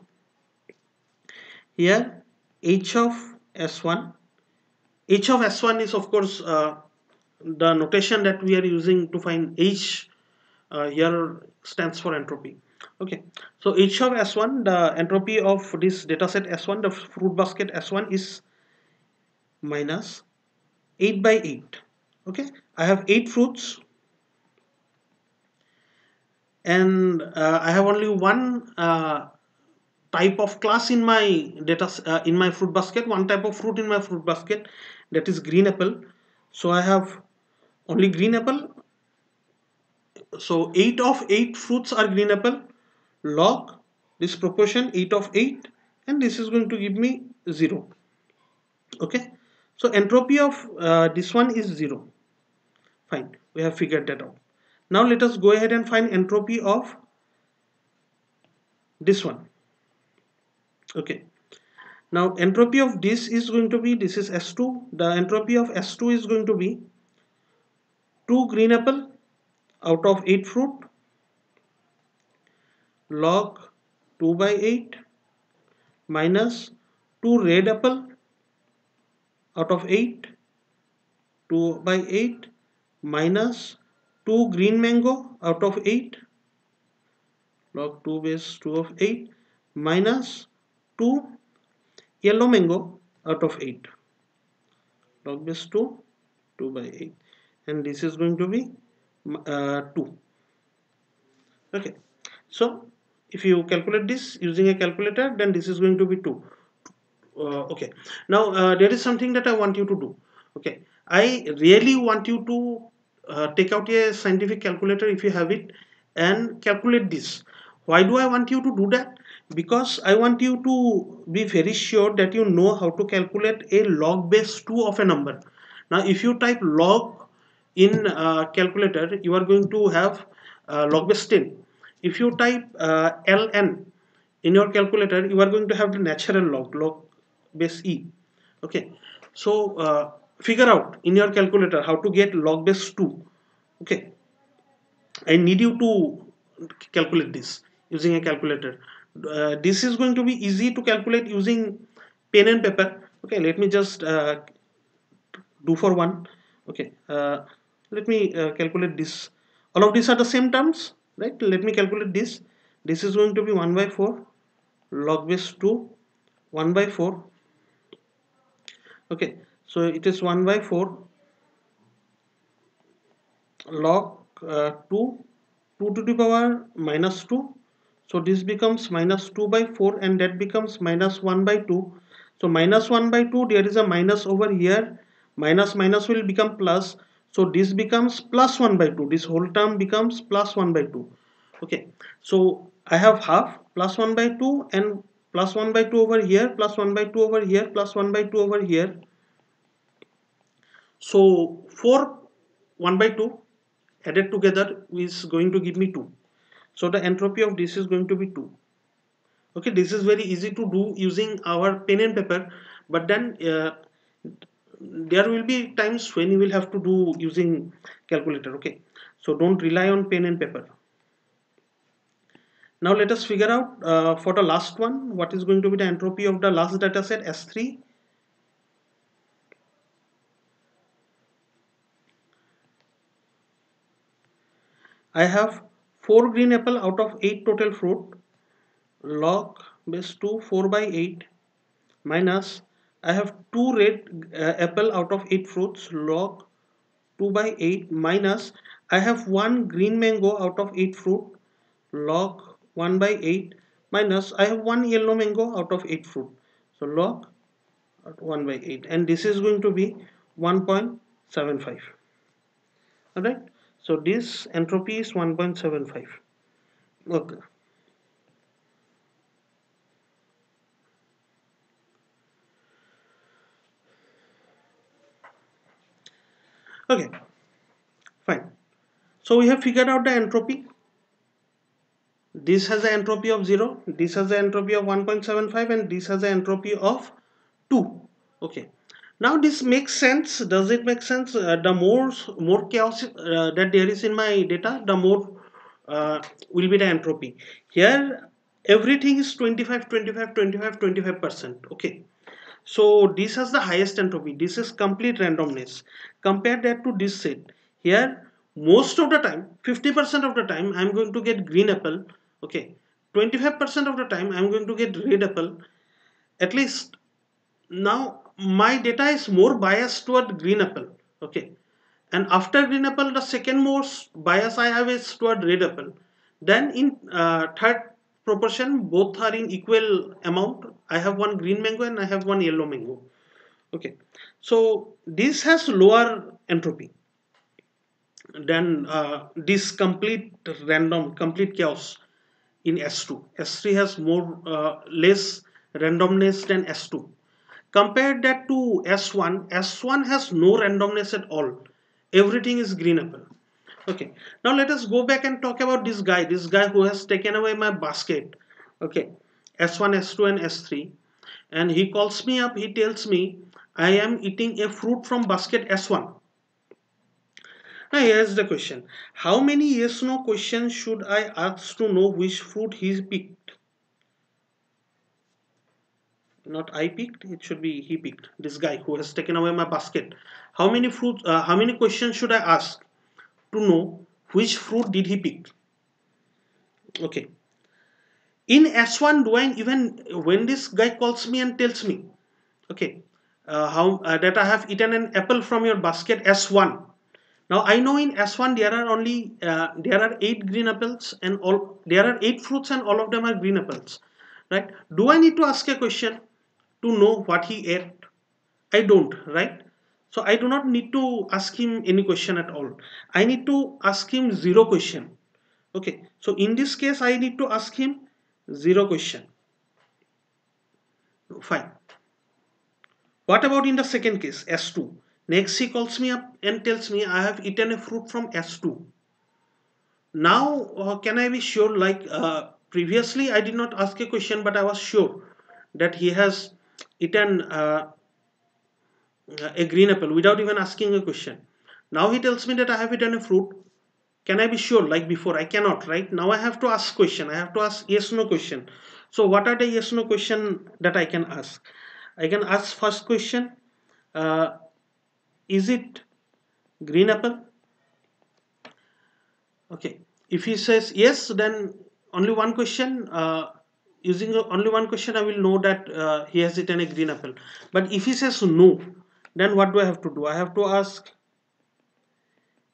Here h of S1, h of S1 is of course the notation that we are using to find h here stands for entropy. Okay, so h of S1, the entropy of this dataset S1, the fruit basket S1 is minus 8 by 8. Okay, I have 8 fruits, and I have only one type of class in my data in my fruit basket, one type of fruit in my fruit basket, that is green apple. So I have only green apple. So 8 of 8 fruits are green apple, log this proportion 8 of 8, and this is going to give me 0. Okay, so entropy of this one is 0. Fine, we have figured that out. Now let us go ahead and find entropy of this one. Okay, now entropy of this is going to be, this is S2, the entropy of S2 is going to be 2 green apple out of 8 fruit log 2 by 8 minus 2 red apple out of 8, 2 by 8 minus 2 green mango out of 8 log 2 base 2 of 8 minus 2 yellow mango out of 8 log base 2 2 by 8, and this is going to be 2. Okay, so if you calculate this using a calculator, then this is going to be 2. Okay, now there is something that I want you to do. Okay, I really want you to take out a scientific calculator if you have it and calculate this. Why do I want you to do that? Because I want you to be very sure that you know how to calculate a log base 2 of a number. Now if you type log in calculator, you are going to have log base 10. If you type ln in your calculator, you are going to have the natural log base e. Okay, so figure out in your calculator how to get log base 2. Okay, I need you to calculate this using a calculator. This is going to be easy to calculate using pen and paper. Okay, let me just do for one. Okay, let me calculate this. All of these are the same terms, right? Let me calculate this. This is going to be 1 by 4 log base 2 1 by 4. Okay, so it is 1 by 4 log 2, 2 to the power minus 2. So this becomes minus 2 by 4 and that becomes minus 1 by 2. So minus 1 by 2, there is a minus over here. Minus minus will become plus. So this becomes plus 1 by 2. This whole term becomes plus 1 by 2. Okay. So I have half plus 1 by 2 and plus 1 by 2 over here, plus 1 by 2 over here, plus 1 by 2 over here. So 4 1 by 2 added together is going to give me 2. So the entropy of this is going to be 2. Okay, this is very easy to do using our pen and paper, but then there will be times when you will have to do using calculator. Okay, so don't rely on pen and paper. Now let us figure out for the last one what is going to be the entropy of the last data set S3. I have 4 green apple out of 8 total fruit, log base 2 4 by 8 minus I have 2 red apple out of 8 fruits, log 2 by 8 minus I have 1 green mango out of 8 fruit, log 1 by 8 minus I have 1 yellow mango out of 8 fruit, so log 1 by 8, and this is going to be 1.75. Alright, so this entropy is 1.75. Okay. Okay, fine. So we have figured out the entropy. This has an entropy of 0, this has an entropy of 1.75, and this has an entropy of 2. Okay. Now this makes sense. Does it make sense? The more chaos that there is in my data, the more will be the entropy. Here everything is 25, 25, 25, 25%. Okay. So this has the highest entropy. This is complete randomness. Compare that to this set. Here, most of the time, 50% of the time, I'm going to get green apple. Okay. 25% of the time, I'm going to get red apple. At least now my data is more biased toward green apple. Okay. And after green apple, the second most bias I have is toward red apple. Then in third proportion, both are in equal amount. I have one green mango and I have one yellow mango. Okay, so this has lower entropy than this complete chaos in S2. S3 has more less randomness than S2. Compare that to S1. S1 has no randomness at all. Everything is green apple. Okay, now let us go back and talk about this guy who has taken away my basket. Okay, S1, S2 and S3, and he calls me up, he tells me I am eating a fruit from basket S1. Now here's the question, how many yes no questions should I ask to know which fruit he picked? Not I picked, it should be he picked, this guy who has taken away my basket. How many questions should I ask to know which fruit did he pick? Okay, in S1, do I even, when this guy calls me and tells me, okay, how that I have eaten an apple from your basket S1. Now I know in S1 there are only there are 8 green apples and all, there are 8 fruits and all of them are green apples, right? Do I need to ask a question to know what he ate? I don't, right? So I do not need to ask him any question at all. I need to ask him zero question. Okay, so in this case I need to ask him zero question. Fine. What about in the second case, S2? Next he calls me up and tells me I have eaten a fruit from S2. Now can I be sure, like previously I did not ask a question but I was sure that he has eaten a green apple without even asking a question. Now he tells me that I have eaten a fruit. Can I be sure like before? I cannot, right? Now I have to ask question. I have to ask yes no question. So what are the yes no question that I can ask? I can ask first question, uh, is it green apple? Okay, if he says yes, then only one question, using only one question I will know that he has eaten a green apple. But if he says no, then what do I have to do? I have to ask,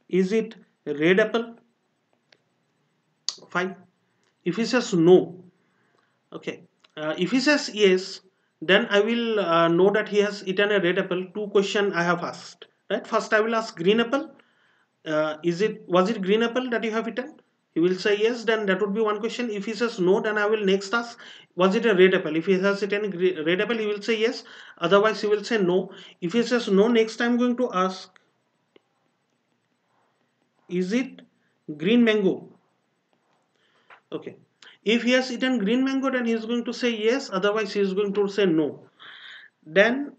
is it red apple, fine. If he says no, okay, if he says yes, then I will know that he has eaten a red apple. Two question I have asked, right? First I will ask green apple. Was it green apple that you have eaten? He will say yes, then that would be one question. If he says no, then I will next ask, was it a red apple? If he has eaten red apple, he will say yes, otherwise he will say no. If he says no, next I'm going to ask, is it green mango? Okay, if he has eaten green mango, then he is going to say yes, otherwise he is going to say no. Then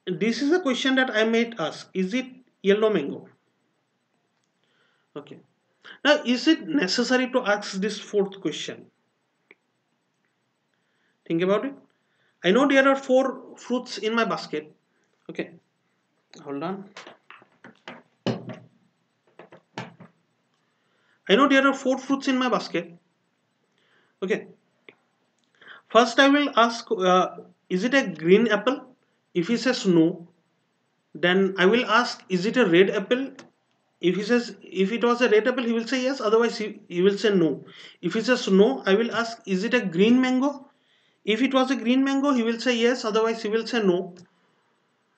this is a question that I might ask, is it yellow mango? Okay, now is it necessary to ask this fourth question? Think about it. I know there are four fruits in my basket. Okay, hold on. I know there are four fruits in my basket. Okay, first I will ask, is it a green apple? If he says no, then I will ask, is it a red apple? If he says, if it was a red apple, he will say yes, otherwise he will say no. If he says no, I will ask, is it a green mango? If it was a green mango, he will say yes, otherwise he will say no.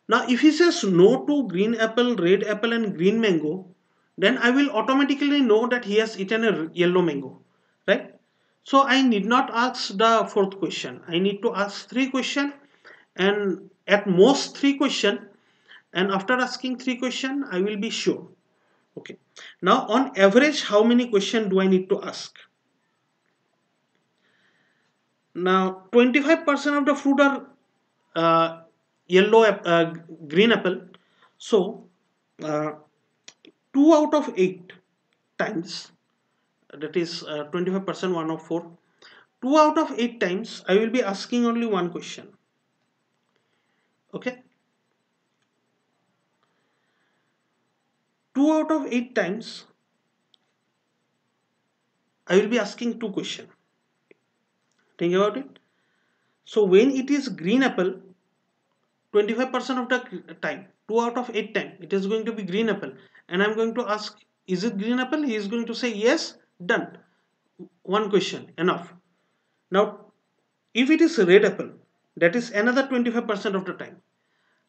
Now, if he says no to green apple, red apple, and green mango, then I will automatically know that he has eaten a yellow mango, right? So I need not ask the fourth question. I need to ask three questions, and at most three questions. And after asking three questions, I will be sure. Okay. Now, on average, how many questions do I need to ask? Now, 25% of the fruit are uh, yellow, green apple. So, uh, 2 out of 8 times, that is 25%, 1 of 4. 2 out of 8 times, I will be asking only one question. Okay. 2 out of 8 times, I will be asking two questions. Think about it. So, when it is green apple, 25% of the time, 2 out of 8 time, it is going to be green apple, and I'm going to ask, is it green apple? He is going to say yes, done. One question, enough. Now, if it is red apple, that is another 25% of the time,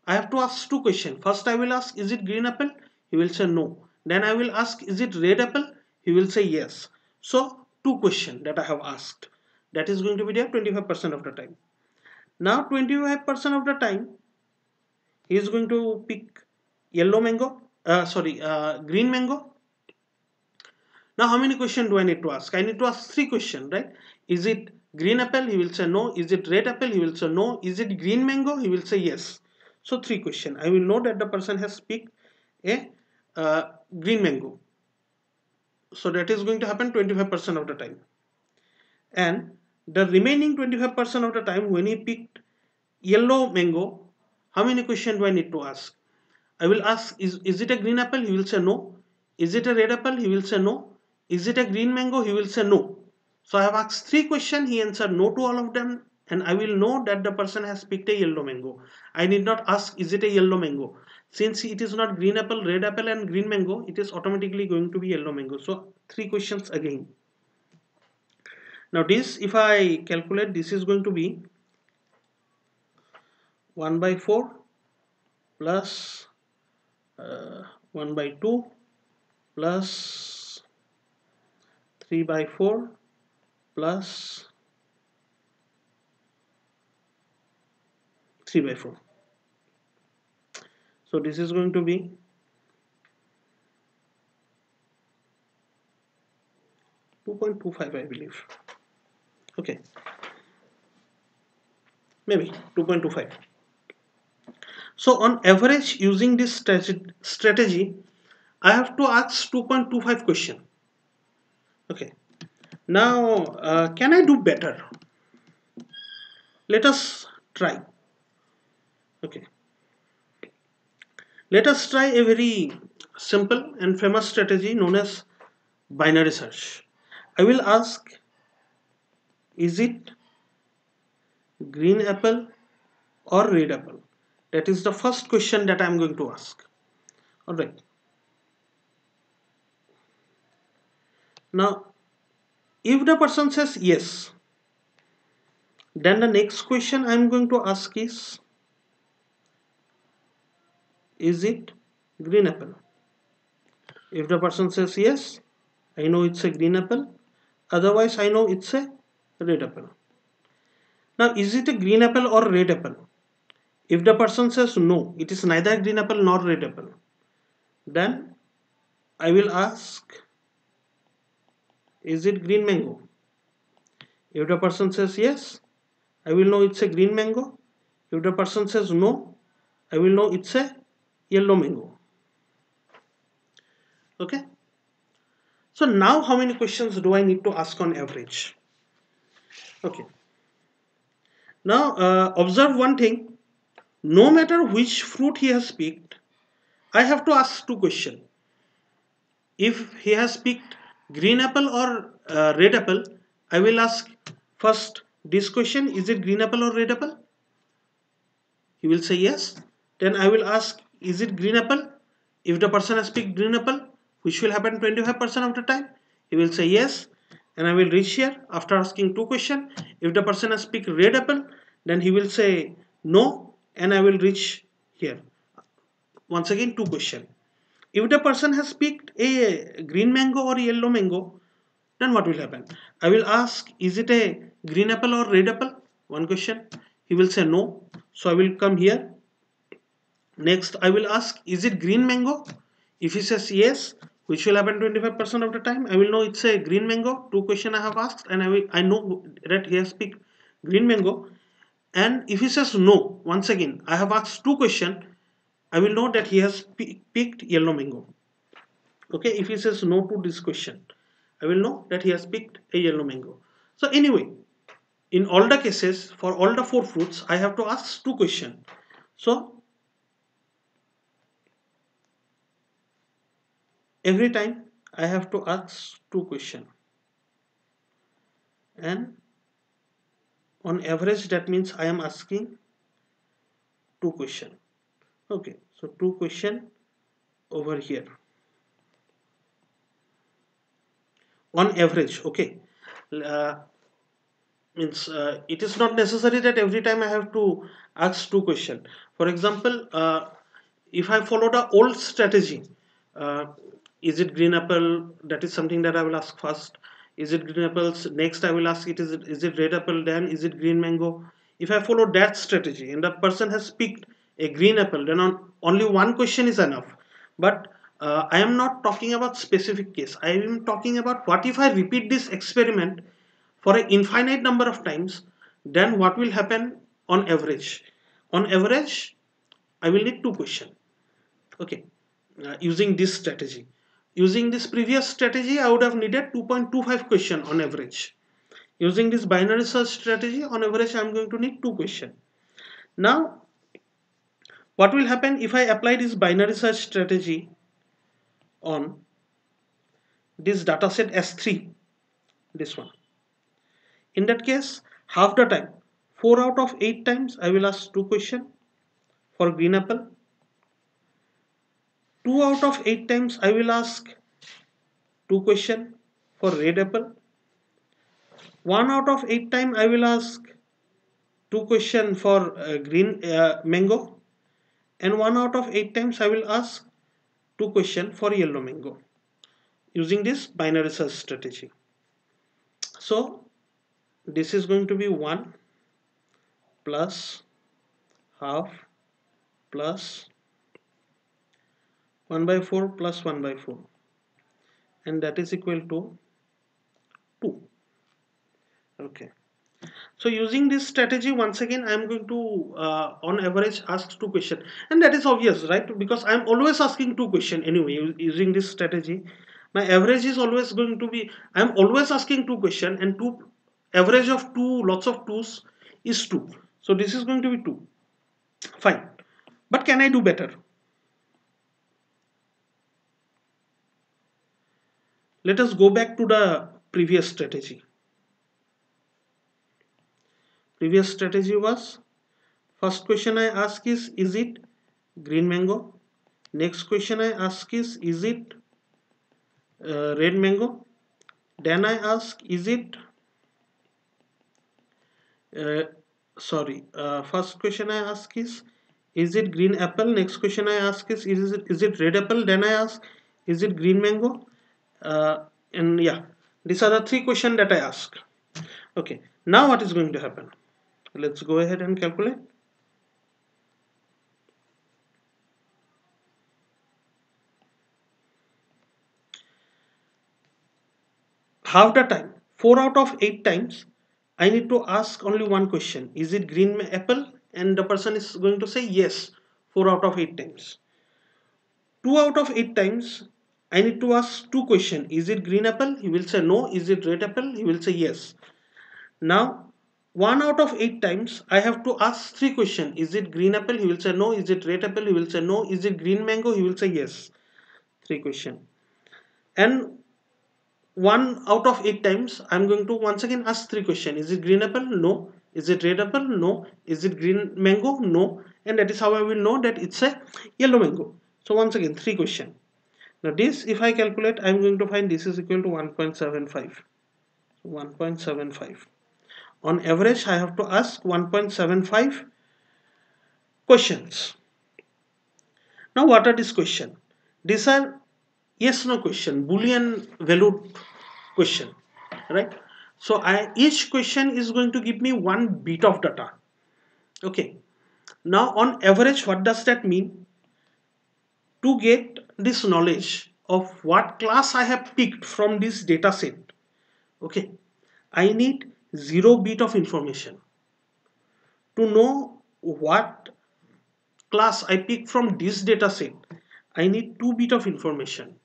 I have to ask two questions. First I will ask, is it green apple? He will say no. Then I will ask, is it red apple? He will say yes. So two questions that I have asked, that is going to be there 25% of the time. Now 25% of the time, he is going to pick yellow mango, green mango. Now how many questions do I need to ask? I need to ask three questions, right? Is it green apple? He will say no. Is it red apple? He will say no. Is it green mango? He will say yes. So three questions. I will know that the person has picked a green mango. So that is going to happen 25% of the time. And the remaining 25% of the time, when he picked yellow mango, how many questions do I need to ask? I will ask, is it a green apple? He will say no. Is it a red apple? He will say no. Is it a green mango? He will say no. So I have asked three questions. He answered no to all of them. And I will know that the person has picked a yellow mango. I need not ask, is it a yellow mango? Since it is not green apple, red apple, and green mango, it is automatically going to be yellow mango. So three questions again. Now this, if I calculate, this is going to be 1 by 4 plus 1 by 2 plus 3 by 4 plus 3 by 4. So this is going to be 2.25, I believe. Okay, maybe 2.25. So on average, using this strategy, I have to ask 2.25 question. Okay, now can I do better? Let us try. Okay, let us try a very simple and famous strategy known as binary search. I will ask, is it green apple or red apple? That is the first question that I am going to ask. Alright. Now if the person says yes, then the next question I'm going to ask is it green apple? If the person says yes, I know it's a green apple. Otherwise, I know it's a red apple. Now, is it a green apple or red apple? If the person says no, it is neither green apple nor red apple, then I will ask, is it green mango? If the person says yes, I will know it's a green mango. If the person says no, I will know it's a yellow mango. Okay. So now how many questions do I need to ask on average? Okay. Now observe one thing. No matter which fruit he has picked, I have to ask two questions. If he has picked green apple or red apple, I will ask first this question, is it green apple or red apple? He will say yes. Then I will ask, is it green apple? If the person has picked green apple, which will happen 25% of the time, he will say yes. And I will reach here after asking two questions. If the person has picked red apple, then he will say no, and I will reach here. Once again, two questions. If the person has picked a green mango or yellow mango, then what will happen? I will ask, is it a green apple or red apple? One question. He will say no. So I will come here. Next, I will ask, is it green mango? If he says yes, which will happen 25% of the time, I will know it's a green mango. Two questions I have asked, and I know that he has picked green mango. And if he says no, once again, I have asked two questions, I will know that he has picked yellow mango. Okay, if he says no to this question, I will know that he has picked a yellow mango. So anyway, in all the cases, for all the four fruits, I have to ask two questions. So every time I have to ask two questions, and on average that means I am asking two questions. Okay, so two questions over here on average. Okay, uh, means it is not necessary that every time I have to ask two questions. For example, if I follow the old strategy, uh, is it green apple? That is something that I will ask first. Is it green apples? Next, I will ask is it red apple? Then is it green mango? If I follow that strategy and the person has picked a green apple, then only one question is enough. But I am not talking about specific case. I am talking about what if I repeat this experiment for an infinite number of times, then what will happen on average? On average, I will need two questions. Okay, using this strategy. Using this previous strategy, I would have needed 2.25 question on average. Using this binary search strategy, on average, I am going to need two questions. Now, what will happen if I apply this binary search strategy on this dataset S3, this one? In that case, half the time, 4 out of 8 times, I will ask two questions for green apple. 2 out of 8 times, I will ask two questions for red apple. 1 out of 8 times, I will ask two questions for green mango. And 1 out of 8 times, I will ask two questions for yellow mango using this binary search strategy. So this is going to be 1 plus half plus 1 by 4 plus 1 by 4, and that is equal to 2. Okay, so using this strategy, once again I am going to on average ask two questions, and that is obvious, right? Because I am always asking two questions anyway. Using this strategy, my average is always going to be, I am always asking two questions, and two average of two, lots of twos is 2. So this is going to be 2. Fine, but can I do better? Let us go back to the previous strategy. Previous strategy was, first question I ask is it green mango? Next question I ask is it red mango? Then I ask, is it uh, first question I ask is it green apple? Next question I ask is it red apple? Then I ask, is it green mango? And yeah, these are the three questions that I ask. Okay, now what is going to happen? Let's go ahead and calculate. Half the time, 4 out of 8 times, I need to ask only one question, is it green apple? And the person is going to say yes, 4 out of 8 times. 2 out of 8 times, I need to ask two questions, is it green apple? He will say no. Is it red apple? He will say yes. Now 1 out of 8 times, I have to ask three questions, is it green apple? He will say no. Is it red apple? He will say no. Is it green mango? He will say yes. Three questions. And 1 out of 8 times, I'm going to once again ask three questions. Is it green apple? No. Is it red apple? No. Is it green mango? No. And that is how I will know that it's a yellow mango. So once again, three questions. Now this, if I calculate, I'm going to find this is equal to 1.75. 1.75. On average, I have to ask 1.75 questions. Now what are these questions? These are yes no question, boolean valued question, right? So each question is going to give me one bit of data. Okay, now on average, what does that mean? To get this knowledge of what class I have picked from this data set, okay, I need 0 bit of information. To know what class I pick from this data set, I need 2 bit of information.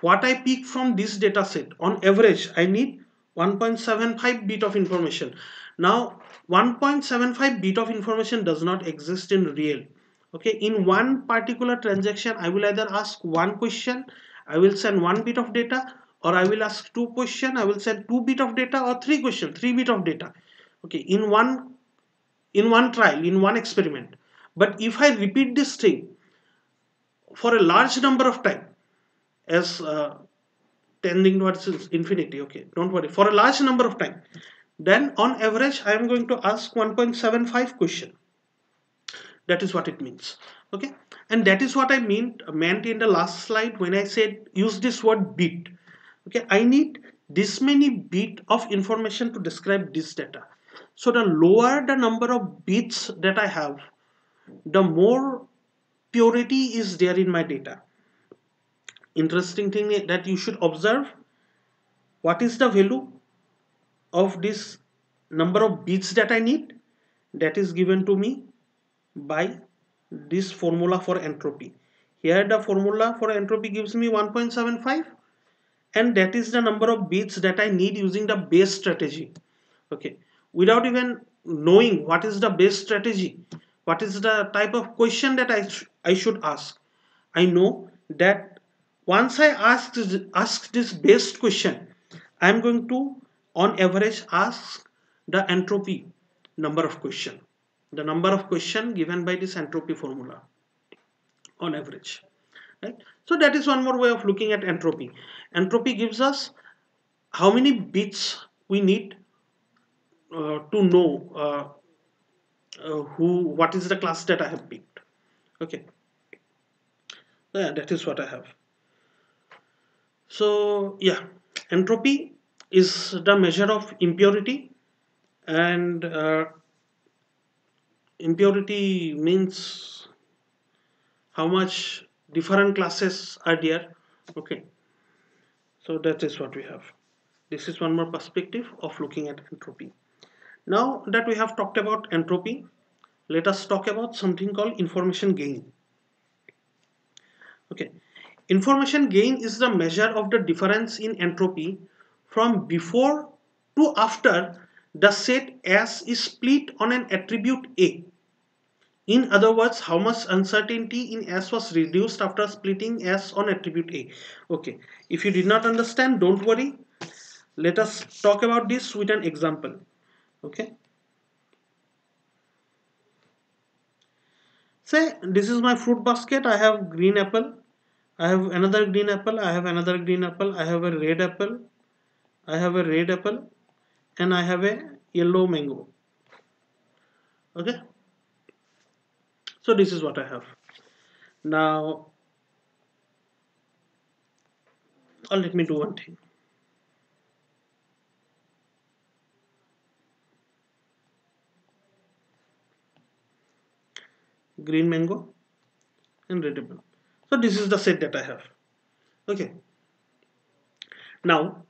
What I pick from this data set, on average, I need 1.75 bit of information. Now, 1.75 bit of information does not exist in real. Okay, in one particular transaction, I will either ask one question, I will send 1 bit of data, or I will ask two questions, I will send 2 bit of data, or three questions, 3 bit of data. Okay, in one trial, in one experiment. But if I repeat this thing for a large number of time, as tending towards infinity, okay, don't worry, for a large number of time, then on average I am going to ask 1.75 question. That is what it means. Okay, and that is what I meant in the last slide when I said use this word bit. Okay, I need this many bit of information to describe this data. So the lower the number of bits that I have, the more purity is there in my data. Interesting thing that you should observe, what is the value of this number of bits that I need? That is given to me by this formula for entropy. Here the formula for entropy gives me 1.75, and that is the number of bits that I need using the Bayes strategy. Okay, without even knowing what is the Bayes strategy, what is the type of question that I should ask, I know that once I ask this Bayes question, I am going to on average ask the entropy number of question, the number of question given by this entropy formula on average, right? So that is one more way of looking at entropy. Entropy gives us how many bits we need to know what is the class that I have picked. Okay, yeah, that is what I have. So yeah, entropy is the measure of impurity, and impurity means how much different classes are there. Okay, so that is what we have. This is one more perspective of looking at entropy. Now that we have talked about entropy, let us talk about something called information gain. Okay, information gain is the measure of the difference in entropy from before to after the set S is split on an attribute A. In other words, how much uncertainty in S was reduced after splitting S on attribute A. Okay, if you did not understand, don't worry. Let us talk about this with an example. Okay, say this is my fruit basket. I have green apple, I have another green apple, I have another green apple, I have a red apple, I have a red apple, and I have a yellow mango. Okay, so this is what I have. Now, let me do one thing. Green mango and red apple. So this is the set that I have. Okay, now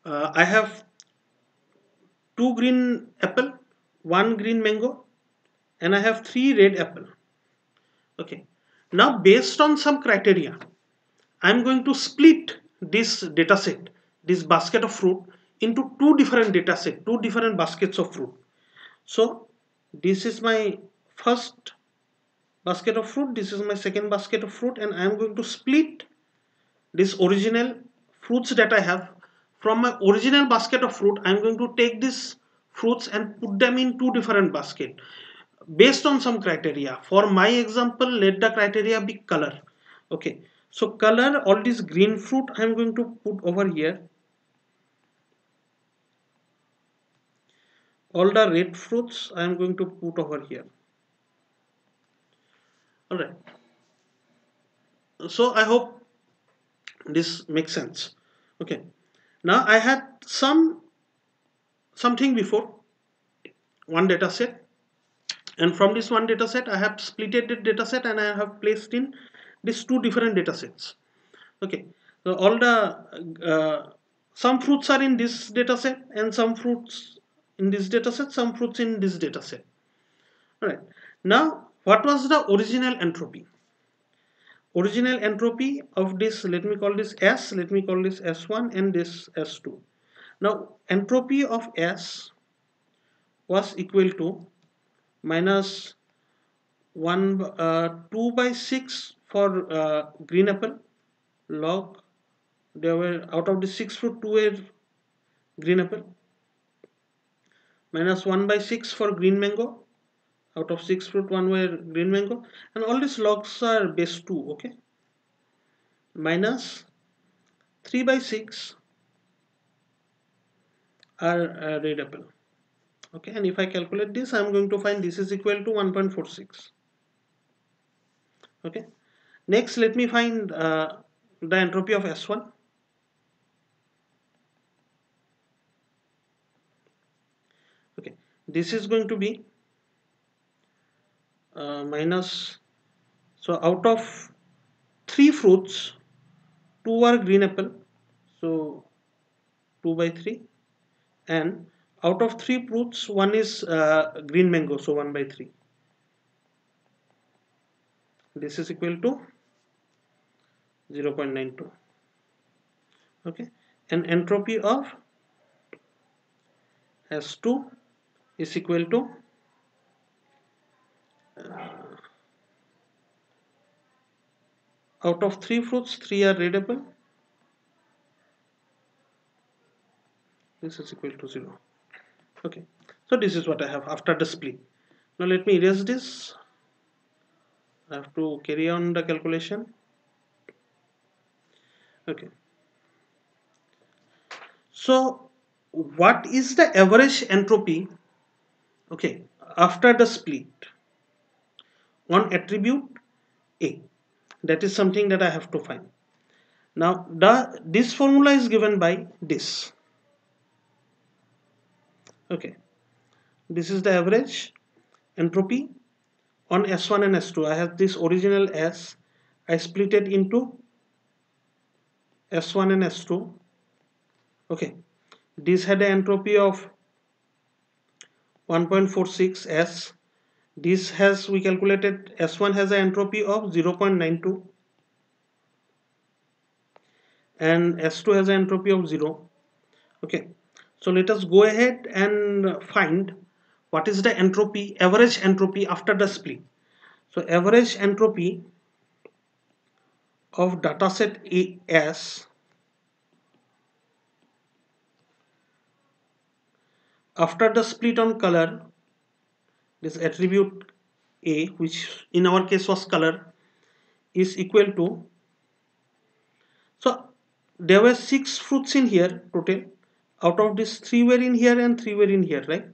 I have two green apple, one green mango, and I have three red apple. Okay, now based on some criteria, I'm going to split this data set, this basket of fruit, into two different data set, two different baskets of fruit. So this is my first basket of fruit, this is my second basket of fruit, and I'm going to split this original fruits that I have from my original basket of fruit. I'm going to take these fruits and put them in two different baskets based on some criteria. For my example, let the criteria be color. Okay, so color, all this green fruit I'm going to put over here, all the red fruits I'm going to put over here. All right, so I hope this makes sense. Okay, now I had something before, one data set, and from this one data set I have splitted the data set and I have placed in these two different data sets. Okay, so all the some fruits are in this data set and some fruits in this data set, some fruits in this data set. All right, now what was the original entropy? Original entropy of this, let me call this S, let me call this S1 and this S2. Now entropy of S was equal to minus 2 by 6 for green apple, log, there were out of the 6 fruit 2 were green apple, minus 1 by 6 for green mango, out of 6 fruit 1 were green mango, and all these logs are base 2. Okay, minus 3 by 6 are red apple. Okay, and if I calculate this, I'm going to find this is equal to 1.46. Okay, next let me find the entropy of S1. Okay, this is going to be minus, so out of 3 fruits 2 are green apple, so 2 by 3, and out of 3 fruits 1 is green mango, so 1 by 3. This is equal to 0.92. Okay, and entropy of S2 is equal to out of 3 fruits 3 are red apple, this is equal to 0. Okay, so this is what I have after the split. Now let me erase this, I have to carry on the calculation. Okay, so what is the average entropy, okay, after the split on attribute A? That is something that I have to find. Now this formula is given by this. Okay, this is the average entropy on S1 and S2. I have this original S, I split it into S1 and S2. Okay, this had an entropy of 1.46 S. This has, we calculated, S1 has an entropy of 0.92 and S2 has an entropy of 0. Okay, so let us go ahead and find what is the entropy, average entropy after the split. So average entropy of dataset AS after the split on color, this attribute A, which in our case was color, is equal to there were 6 fruits in here total. Out of this, 3 were in here and 3 were in here, right?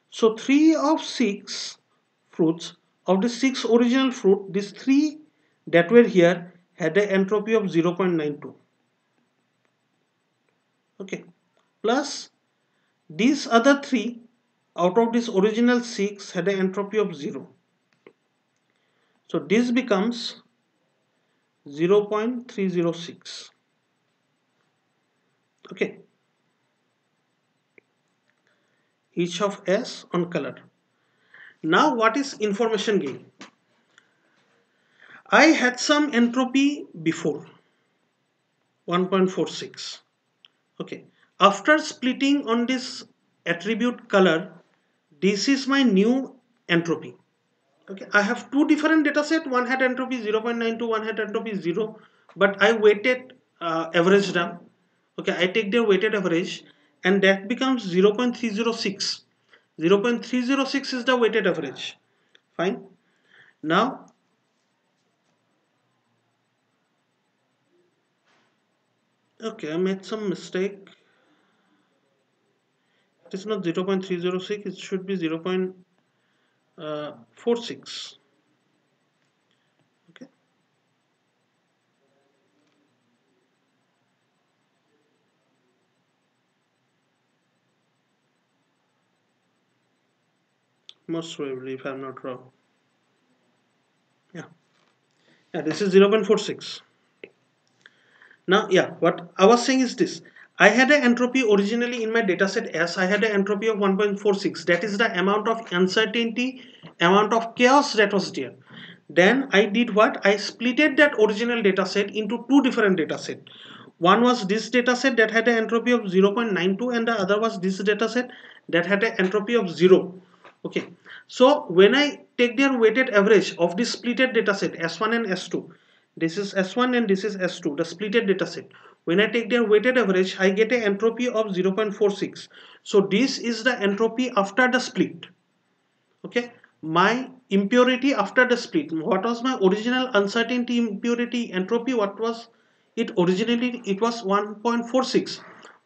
So 3 of 6 fruits, of the 6 original fruit, these 3 that were here had an entropy of 0.92. Okay, plus these other 3 out of this original 6 had an entropy of 0. So this becomes 0.306. Okay, each of S on color. Now what is information gain? I had some entropy before 1.46. Okay, after splitting on this attribute color, this is my new entropy. Okay, I have two different data set. One had entropy 0.92, one had entropy 0, but I weighted average them. Okay, I take their weighted average and that becomes 0.306. 0.306 is the weighted average. Fine. Now, okay, I made some mistake. It is not 0.306, it should be 0.46. Okay. Most probably, if I'm not wrong. Yeah. Yeah, this is 0.46. Now, yeah, what I was saying is this. I had an entropy originally in my dataset S. I had an entropy of 1.46. That is the amount of uncertainty, amount of chaos that was there. Then I did what? I splitted that original dataset into two different datasets. One was this dataset that had an entropy of 0.92 and the other was this dataset that had an entropy of 0. Okay. So when I take their weighted average of this splitted dataset S1 and S2, this is S1 and this is S2, the splitted dataset. When I take their weighted average, I get an entropy of 0.46. So this is the entropy after the split. Okay, my impurity after the split. What was my original uncertainty impurity entropy? What was it originally? It was 1.46.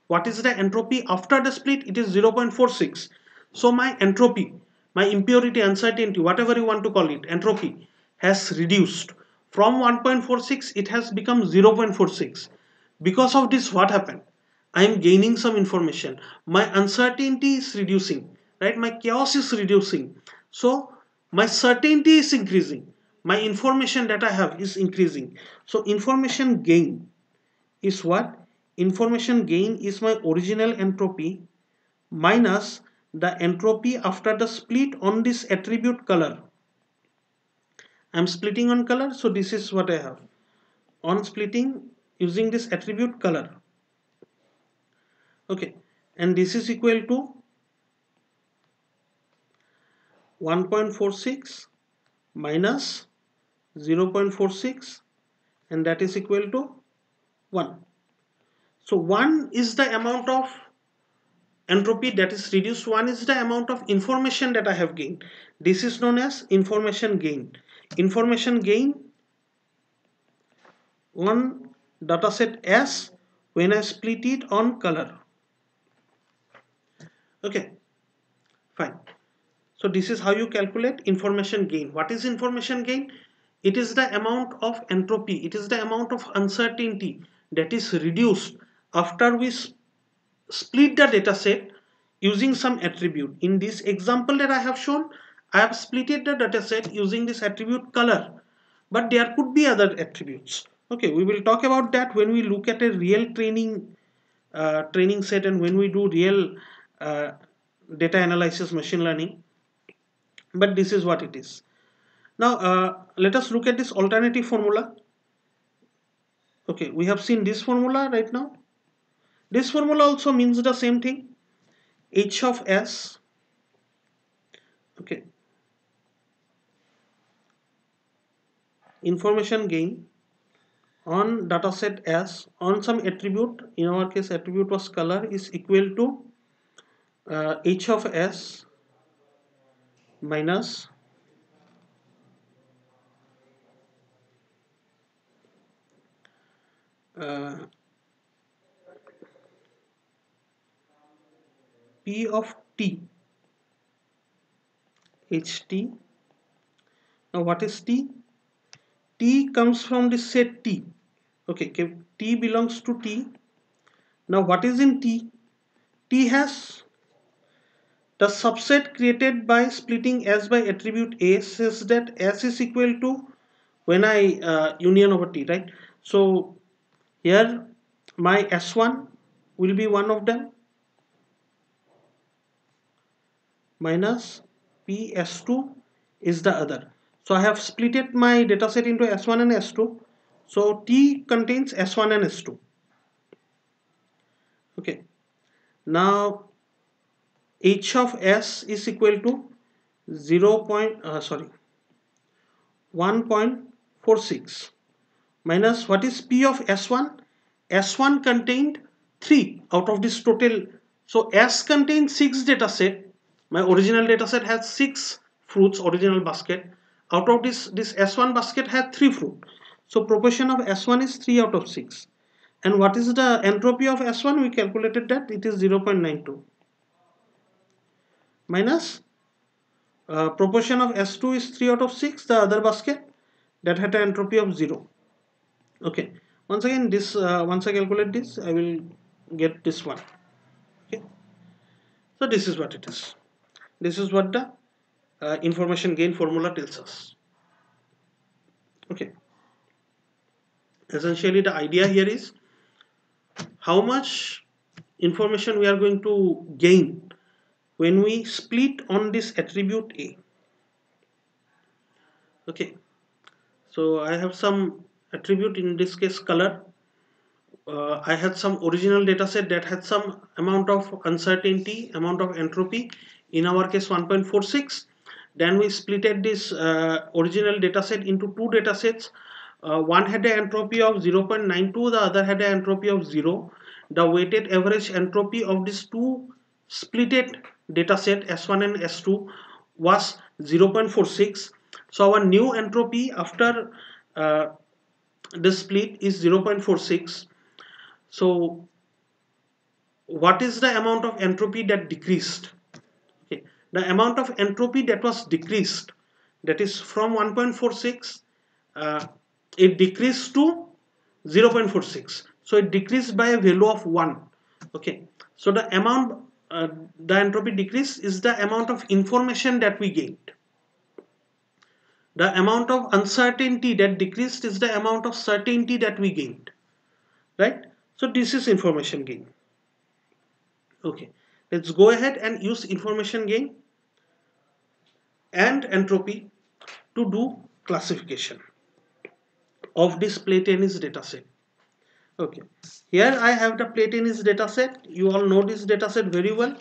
What is the entropy after the split? It is 0.46. So my entropy, my impurity, uncertainty, whatever you want to call it, entropy has reduced from 1.46. It has become 0.46. Because of this, what happened? I am gaining some information. My uncertainty is reducing, right? My chaos is reducing. So my certainty is increasing. My information that I have is increasing. So information gain is what? Information gain is my original entropy minus the entropy after the split on this attribute color. I'm splitting on color, so this is what I have. On splitting using this attribute color. Okay, and this is equal to 1.46 minus 0.46 and that is equal to 1. So 1 is the amount of entropy that is reduced, 1 is the amount of information that I have gained. This is known as information gain. Information gain on dataset S when I split it on color. Okay, fine. So this is how you calculate information gain. What is information gain? It is the amount of entropy, it is the amount of uncertainty that is reduced after we split the data set using some attribute. In this example that I have shown, I have splitted the data set using this attribute color, but there could be other attributes. Okay, we will talk about that when we look at a real training set and when we do real uh, data analysis machine learning, but this is what it is. Now let us look at this alternative formula. Okay, we have seen this formula right now. This formula also means the same thing. H of S, okay, information gain on dataset S on some attribute, in our case attribute was color, is equal to H of S minus uh, P of T, HT. Now what is T? T comes from the set T. Okay, T belongs to T. Now what is in T? T has the subset created by splitting S by attribute A says that S is equal to when I union over T, right? So here my S1 will be one of them minus PS2 is the other. So I have splitted my dataset into S1 and S2. So T contains S1 and S2. Okay. Now H of S is equal to 1.46 minus what is P of S1? S1 contained 3 out of this total. So S contains 6 data set. My original data set has 6 fruits, original basket. Out of this S1 basket had 3 fruit. So proportion of S1 is 3 out of 6. And what is the entropy of S1? We calculated that it is 0.92 minus proportion of S2 is 3 out of 6, the other basket that had an entropy of 0. Okay, once again this once I calculate this, I will get this one. Okay, so this is what it is. This is what the information gain formula tells us. Okay, essentially the idea here is how much information we are going to gain when we split on this attribute A. Okay, so I have some attribute, in this case color. I had some original data set that had some amount of uncertainty, amount of entropy, in our case 1.46. Then we splitted this original data set into two data sets. One had an entropy of 0.92, the other had an entropy of 0. The weighted average entropy of these two splitted data set S1 and S2 was 0.46. So our new entropy after the split is 0.46. So what is the amount of entropy that decreased? Okay, the amount of entropy that was decreased, that is from 1.46, it decreased to 0.46. So it decreased by a value of 1. Okay, so the amount, the entropy decrease is the amount of information that we gained. The amount of uncertainty that decreased is the amount of certainty that we gained, right? So this is information gain. Okay, let's go ahead and use information gain and entropy to do classification of this play tennis dataset. Okay, here I have the play tennis dataset. You all know this dataset very well.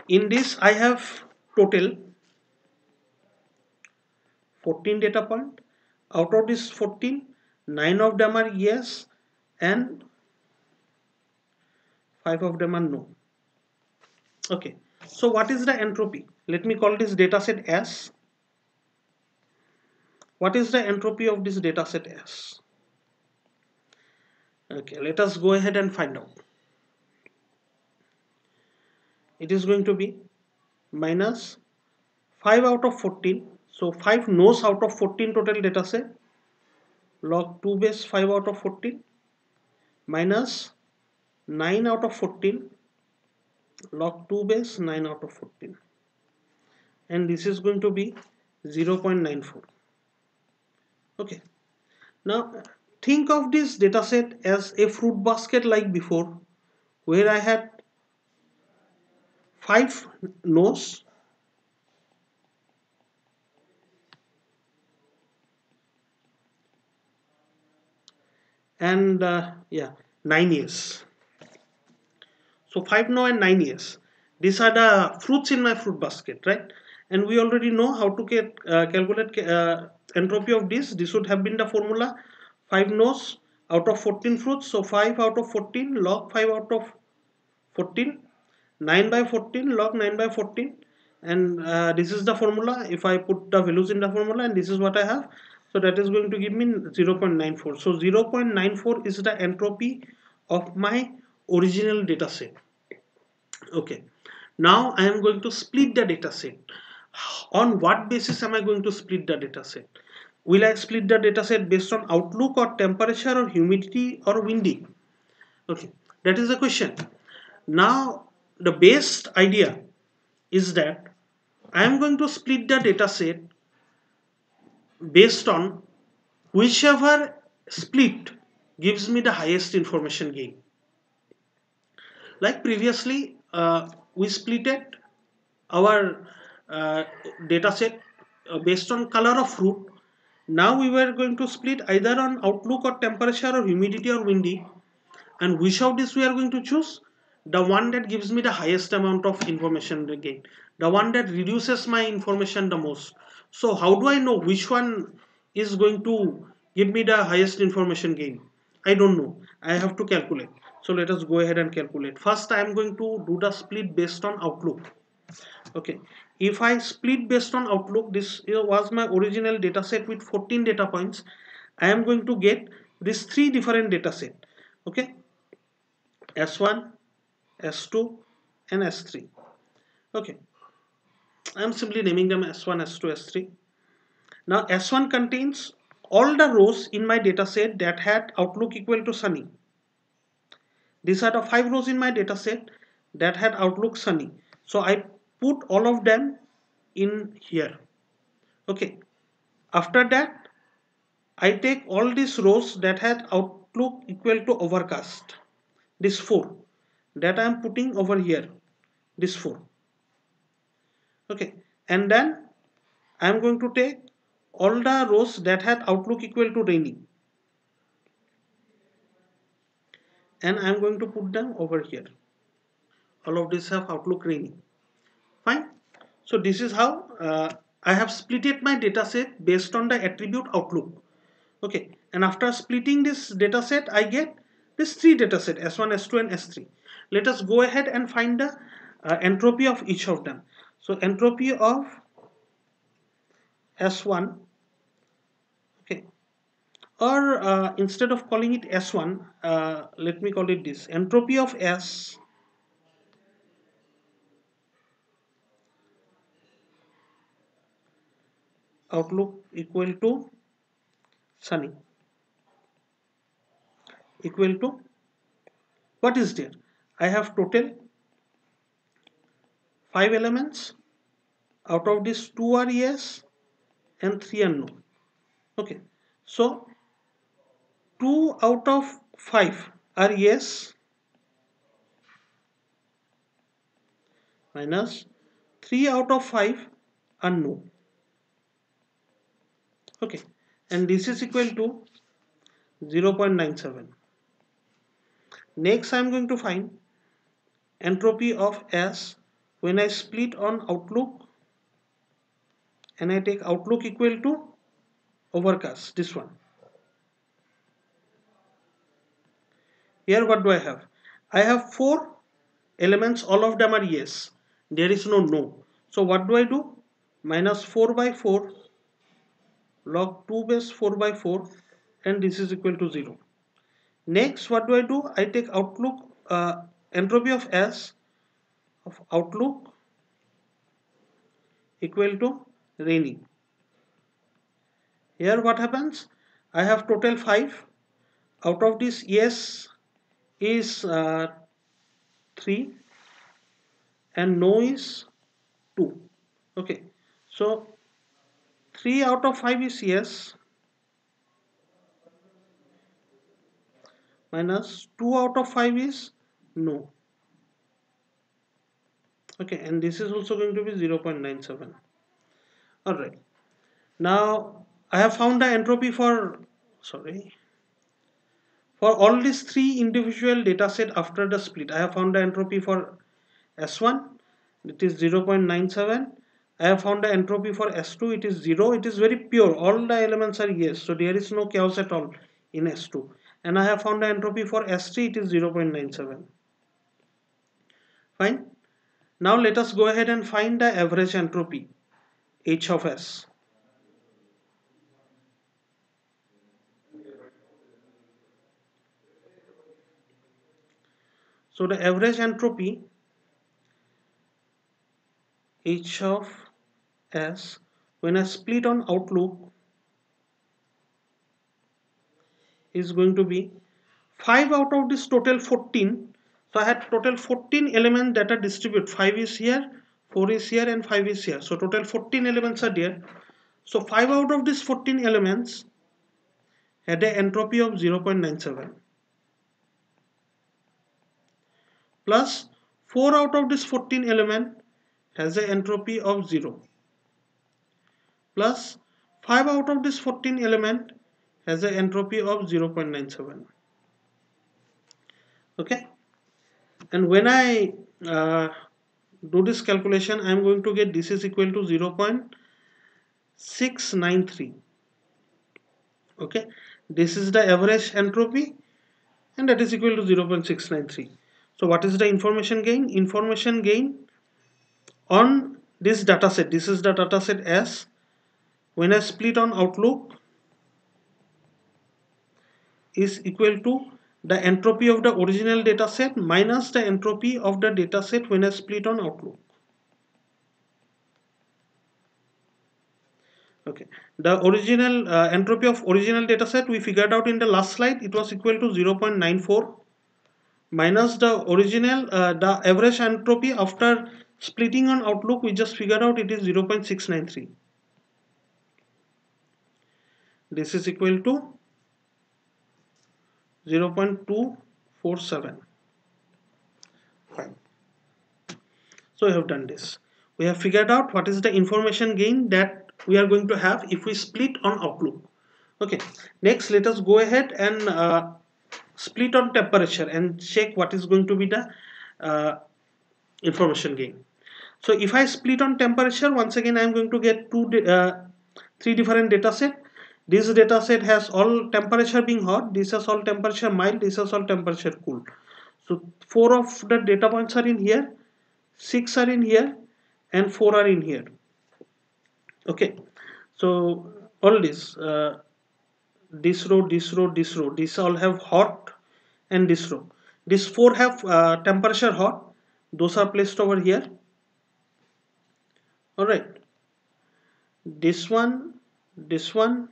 In this I have total 14 data point. Out of this 14, 9 of them are yes and 5 of them are no. Okay, so what is the entropy? Let me call this dataset S. What is the entropy of this dataset S? Okay, let us go ahead and find out. It is going to be minus 5 out of 14. So 5 no's out of 14 total dataset, log 2 base 5 out of 14 minus 9 out of 14 log 2 base 9 out of 14, and this is going to be 0.94. Okay, now think of this dataset as a fruit basket like before, where I had 5 no's and 9 years. So 5 no and 9 years. These are the fruits in my fruit basket, right? And we already know how to calculate entropy of this. This would have been the formula: 5 no's out of 14 fruits. So 5 out of 14 log 5 out of 14, 9 by 14 log 9 by 14. And this is the formula. If I put the values in the formula, and this is what I have. So that is going to give me 0.94. So 0.94 is the entropy of my original data set. Okay, now I am going to split the data set. On what basis am I going to split the data set? Will I split the data set based on outlook or temperature or humidity or windy? Okay, that is the question. Now the best idea is that I am going to split the data set based on whichever split gives me the highest information gain. Like previously, we splitted our data set based on color of fruit. Now we were going to split either on outlook or temperature or humidity or windy. And which of these we are going to choose? The one that gives me the highest amount of information gain, the one that reduces my information the most. So how do I know which one is going to give me the highest information gain? I don't know. I have to calculate. So let us go ahead and calculate. First I am going to do the split based on outlook. Okay, if I split based on outlook, this was my original data set with 14 data points. I am going to get these three different data set. Okay, S1, S2 and S3. Okay, I am simply naming them S1, S2, S3. Now S1 contains all the rows in my data set that had outlook equal to sunny. These are the 5 rows in my data set that had outlook sunny. So I put all of them in here. Okay, after that I take all these rows that had outlook equal to overcast. This 4 that I am putting over here. This 4. Okay, and then I am going to take all the rows that had outlook equal to rainy, and I am going to put them over here. All of these have outlook rainy. Fine. So this is how I have splitted my data set based on the attribute outlook. Okay, and after splitting this data set I get this three data set, S1, S2 and S3. Let us go ahead and find the entropy of each of them. So entropy of S1, okay, or instead of calling it S1, let me call it this, entropy of S outlook equal to sunny, equal to, what is there? I have total 5 elements. Out of these 2 are yes and 3 are no. Okay, so 2 out of 5 are yes minus 3 out of 5 are no. Okay, and this is equal to 0.97. Next I am going to find entropy of S when I split on outlook and I take outlook equal to overcast, this one. Here what do I have? I have 4 elements, all of them are yes. There is no no. So what do I do? Minus 4 by 4 log 2 base 4 by 4, and this is equal to 0. Next what do I do? I take outlook entropy of S of outlook equal to rainy. Here what happens? I have total 5. Out of this yes is 3 and no is 2. Okay, so 3 out of 5 is yes minus 2 out of 5 is no. Okay, and this is also going to be 0.97. Alright, now I have found the entropy for, for all these 3 individual data set after the split. I have found the entropy for S1, it is 0.97. I have found the entropy for S2, it is 0. It is very pure, all the elements are yes, so there is no chaos at all in S2. And I have found the entropy for S3, it is 0.97. Fine. Now let us go ahead and find the average entropy H of S. So the average entropy H of S when I split on outlook is going to be 5 out of this total 14. So I had total 14 elements that are distributed. 5 is here, 4 is here, and 5 is here. So total 14 elements are there. So 5 out of these 14 elements had an entropy of 0.97 plus 4 out of this 14 element has an entropy of 0 plus 5 out of this 14 element has an entropy of 0.97. Okay, and when I do this calculation, I am going to get this is equal to 0.693. Okay, this is the average entropy and that is equal to 0.693. So what is the information gain? Information gain on this data set, this is the data set S, when I split on outlook is equal to the entropy of the original data set minus the entropy of the data set when I split on outlook. Okay, the original entropy of original data set we figured out in the last slide, it was equal to 0.94 minus the original the average entropy after splitting on outlook we just figured out it is 0.693. This is equal to 0.247. Fine. So we have done this. We have figured out what is the information gain that we are going to have if we split on outlook. Okay, next let us go ahead and split on temperature and check what is going to be the information gain. So if I split on temperature, once again I am going to get three different data set. This data set has all temperature being hot, this has all temperature mild, this has all temperature cool. So 4 of the data points are in here, 6 are in here, and 4 are in here. Okay, so all this this row, this row, this row, these all have hot, and this row, these 4 have temperature hot, those are placed over here. All right, this one, this one,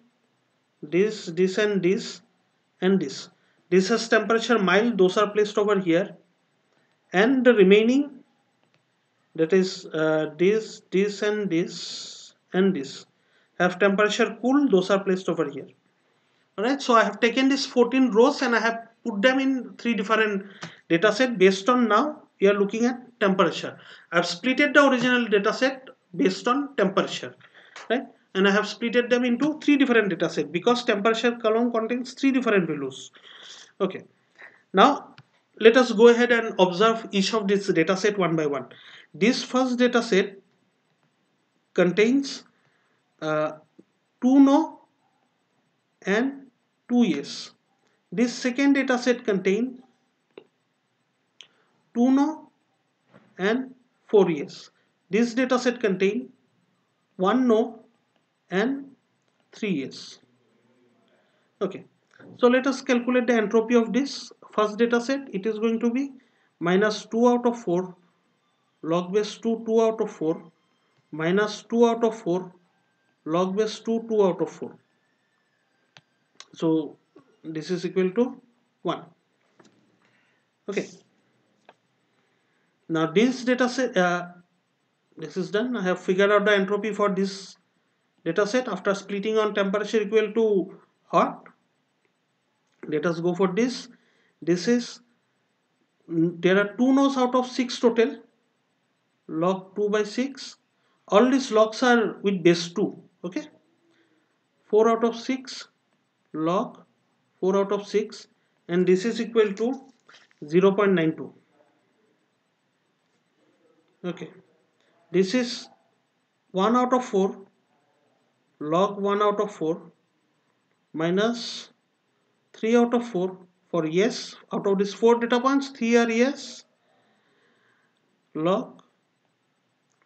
this and this and this has temperature mild, those are placed over here, and the remaining, that is this and this have temperature cool, those are placed over here. All right, so I have taken these 14 rows and I have put them in 3 different data set based on, now we are looking at temperature. I have splitted the original data set based on temperature, right? And I have splitted them into 3 different data set because temperature column contains 3 different values. Okay, now let us go ahead and observe each of these data set one by one. This first data set contains 2 no and 2 yes. This second data set contains 2 no and 4 yes. This data set contains 1 no and 3 yes. Okay, so let us calculate the entropy of this first data set. It is going to be minus 2 out of 4 log base 2 2 out of 4 minus 2 out of 4 log base 2 2 out of 4. So this is equal to 1. Okay, now this data set this is done. I have figured out the entropy for this data set after splitting on temperature equal to hot. Let us go for this. This is, there are 2 no's out of 6 total, log 2 by 6. All these logs are with base 2. Okay, 4 out of 6 log 4 out of 6, and this is equal to 0.92. Okay, this is 1 out of 4 log 1 out of 4 minus 3 out of 4 for yes. Out of these 4 data points, 3 are yes, log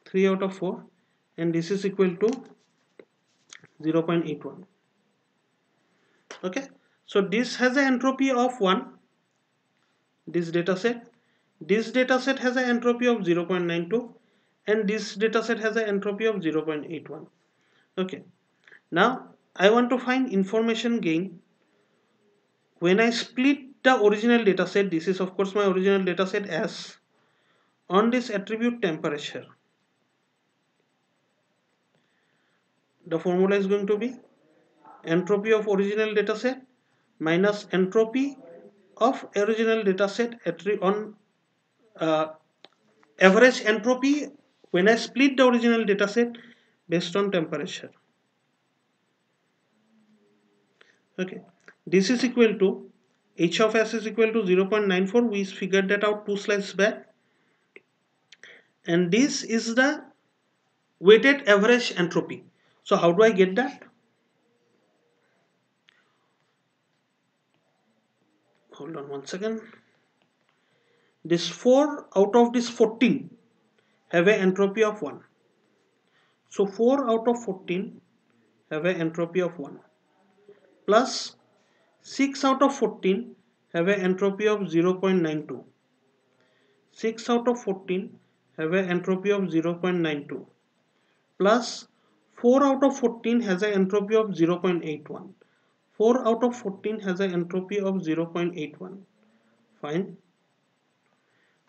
3 out of 4, and this is equal to 0.81. Okay, so this has an entropy of 1, this data set, This data set has an entropy of 0.92 and this data set has an entropy of 0.81. Okay, now I want to find information gain when I split the original data set. This is of course my original data set S on this attribute temperature. The formula is going to be entropy of original data set minus entropy of original data set on uh, average entropy when I split the original data set based on temperature. Okay, this is equal to h of s is equal to 0.94. We figured that out 2 slides back, and this is the weighted average entropy. So how do I get that? Hold on one second. This 4 out of this 14 have an entropy of 1. So 4 out of 14 have an entropy of 1 plus 6 out of 14 have an entropy of 0.92. 6 out of 14 have an entropy of 0.92 plus 4 out of 14 has an entropy of 0.81. 4 out of 14 has an entropy of 0.81. Fine.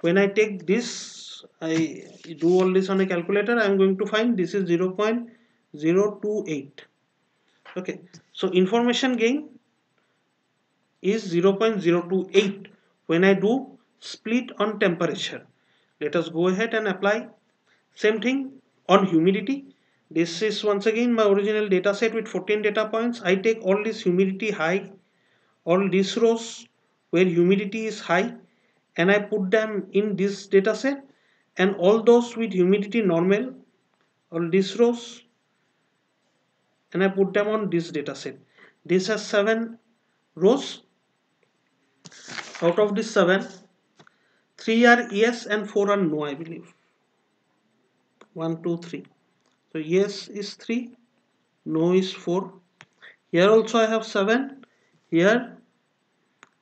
When I take this, I do all this on a calculator, I am going to find this is 0.028. Okay, so information gain is 0.028 when I do split on temperature. Let us go ahead and apply same thing on humidity. This is once again my original data set with 14 data points. I take all this humidity high, all these rows where humidity is high, and I put them in this data set, and all those with humidity normal, all these rows, and I put them on this data set. This has 7 rows. Out of these 7, 3 are yes and 4 are no, I believe. 1, 2, 3. So yes is 3, no is 4. Here also I have 7. Here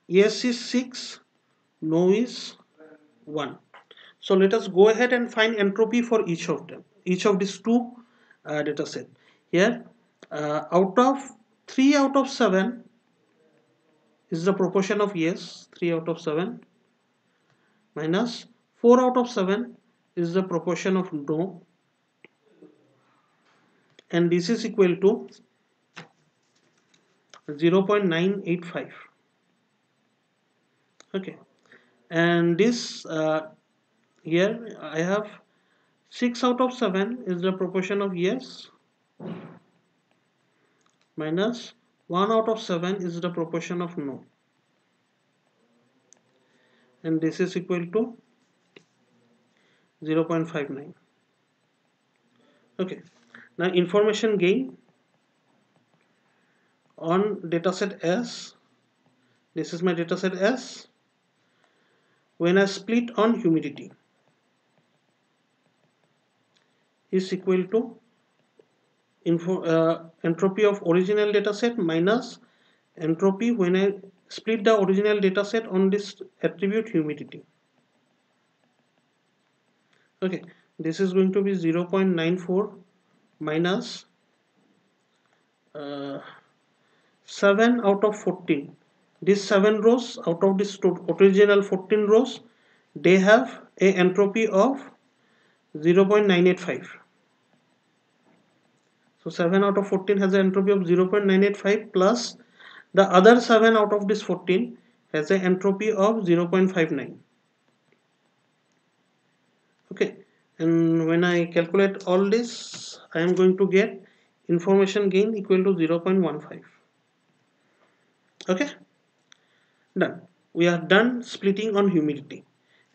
yes is 6, no is 1. So let us go ahead and find entropy for each of them, each of these two data set. Here out of 3 out of 7 is the proportion of yes, 3 out of 7 minus 4 out of 7 is the proportion of no, and this is equal to 0.985. Okay, and this here I have 6 out of 7 is the proportion of yes minus 1 out of 7 is the proportion of no, and this is equal to 0.59. Okay, now information gain on dataset S. This is my dataset S when I split on humidity is equal to entropy of original dataset minus entropy when I split the original dataset on this attribute humidity. Okay, this is going to be 0.94 minus 7 out of 14. These 7 rows out of this original 14 rows, they have a entropy of 0.985. So 7 out of 14 has an entropy of 0.985 plus the other 7 out of this 14 has an entropy of 0.59. Okay, and when I calculate all this, I am going to get information gain equal to 0.15. Okay, done. We are done splitting on humidity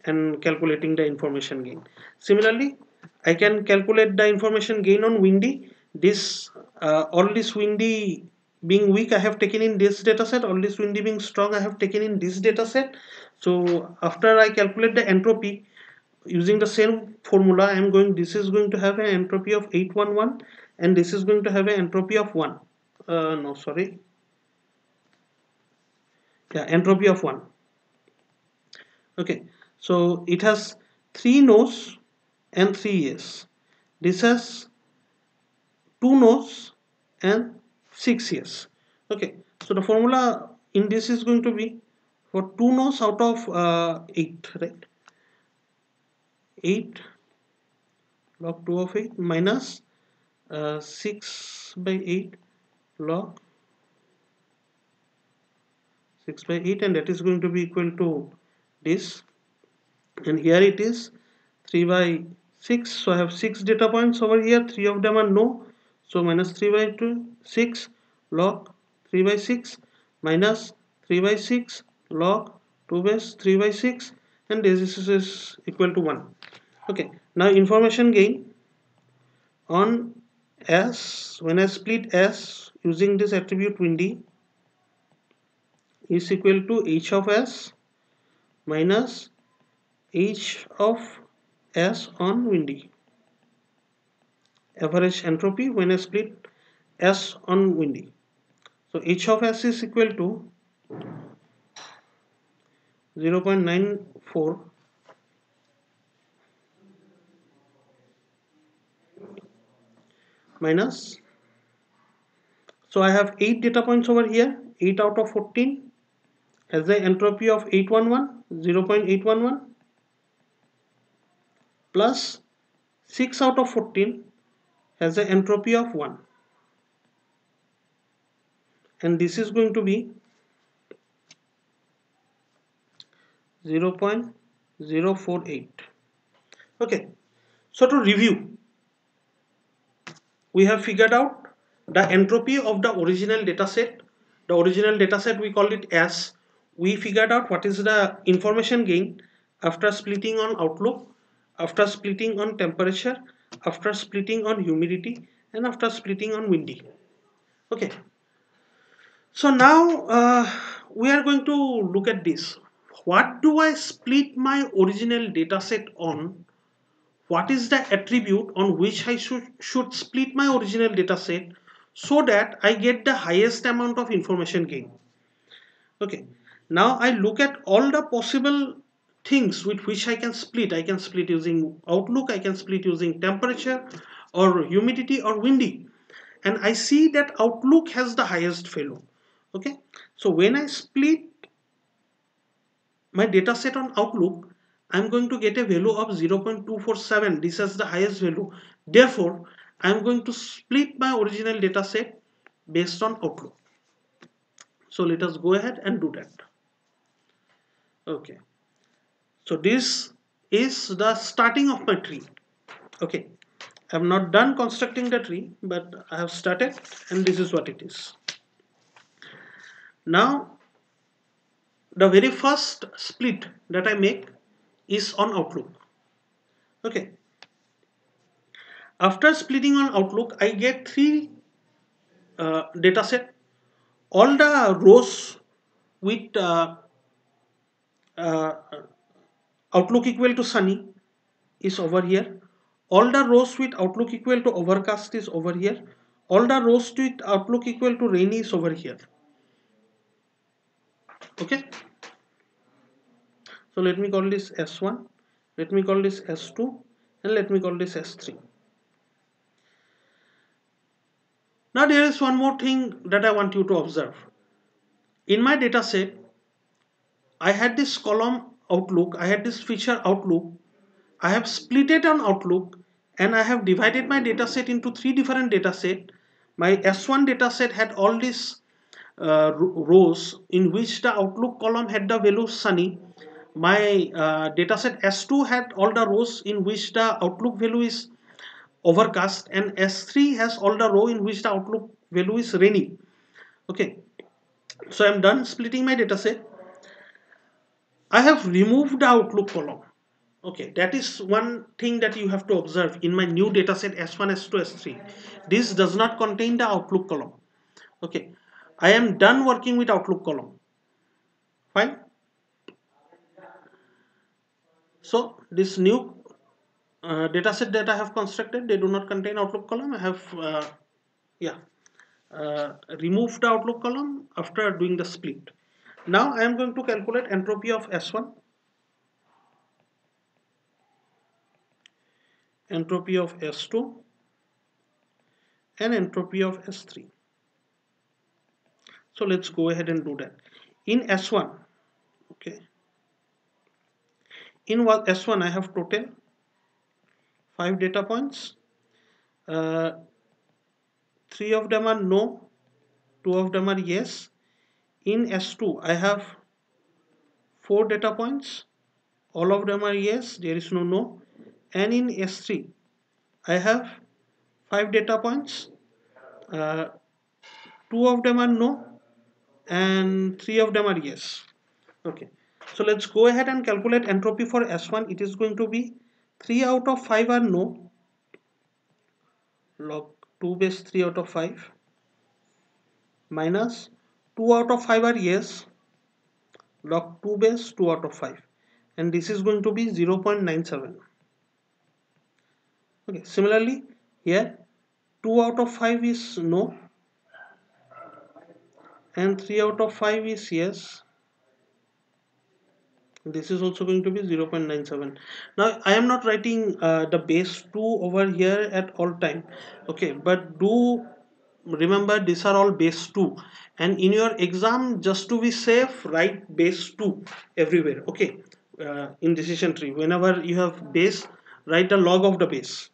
and calculating the information gain. Similarly, I can calculate the information gain on windy. This all this windy being weak I have taken in this data set, all this windy being strong I have taken in this data set. So after I calculate the entropy using the same formula, I am going, this is going to have an entropy of 811 and this is going to have an entropy of 1. No, sorry. Yeah, entropy of 1. Okay, So it has 3 no's and 3 yes. This has 2 no's and 6 yes. Okay, so the formula in this is going to be for 2 no's out of 8, right? 8 log 2 of 8 minus 6 by 8 log 6 by 8, and that is going to be equal to this, and here it is 3 by 6. So I have 6 data points over here, 3 of them are no, so minus 3 by 2 6 log 3 by 6 minus 3 by 6 log 2 base 3 by 6, and this is equal to 1. Okay, now information gain on S, when I split S using this attribute windy, is equal to h of S minus h of S on windy. Average entropy when I split S on windy. So h of S is equal to 0.94 minus, so I have 8 data points over here, 8 out of 14 has the entropy of 811, 0.811 plus 6 out of 14 has the entropy of 1, and this is going to be 0.048. Okay, so to review, we have figured out the entropy of the original data set. The original data set, we called it S. We figured out what is the information gain after splitting on outlook, after splitting on temperature, after splitting on humidity, and after splitting on windy. Okay, so now we are going to look at this. What do I split my original data set on? What is the attribute on which I should split my original data set so that I get the highest amount of information gain? Okay, now I look at all the possible things with which I can split. I can split using outlook, I can split using temperature or humidity or windy, and I see that outlook has the highest value. Okay, so when I split my data set on outlook, I'm going to get a value of 0.247. This is the highest value. Therefore, I'm going to split my original data set based on outlook. So let us go ahead and do that. Okay, so this is the starting of my tree. Okay, I have not done constructing the tree, but I have started, and this is what it is. Now the very first split that I make is on outlook. Okay, after splitting on outlook, I get 3 data set. All the rows with uh, outlook equal to sunny is over here. All the rows with outlook equal to overcast is over here. All the rows with outlook equal to rainy is over here. Okay, so let me call this S1, let me call this S2, and let me call this S3. Now there is one more thing that I want you to observe. In my data set, I had this column outlook, I had this feature outlook, I have split it on outlook, and I have divided my data set into 3 different data set. My S1 data set had all these rows in which the outlook column had the value sunny. My dataset S2 had all the rows in which the outlook value is overcast, and S3 has all the row in which the outlook value is rainy. Okay, so I'm done splitting my dataset. I have removed the outlook column. Okay, that is one thing that you have to observe in my new dataset S1, S2, S3. This does not contain the outlook column. Okay, I am done working with outlook column. Fine. So this new dataset that I have constructed, they do not contain outlook column. I have yeah removed the outlook column after doing the split. Now I am going to calculate entropy of S1. entropy of S2 and entropy of S3. So let's go ahead and do that. In S1, okay, in S1 I have total 5 data points. 3 of them are no, 2 of them are yes. In S2 I have 4 data points, all of them are yes, there is no. And in S3 I have 5 data points, 2 of them are no and 3 of them are yes. Okay, so let's go ahead and calculate entropy for S1. It is going to be 3 out of 5 are no, log 2 base 3 out of 5, minus 2 out of 5 are yes, log 2 base 2 out of 5, and this is going to be 0.97. Okay, similarly here 2 out of 5 is no and 3 out of 5 is yes. This is also going to be 0.97. Now I am not writing the base 2 over here at all time, okay, but do remember these are all base 2, and in your exam, just to be safe, write base 2 everywhere, okay. In decision tree, whenever you have base, write a log of the base.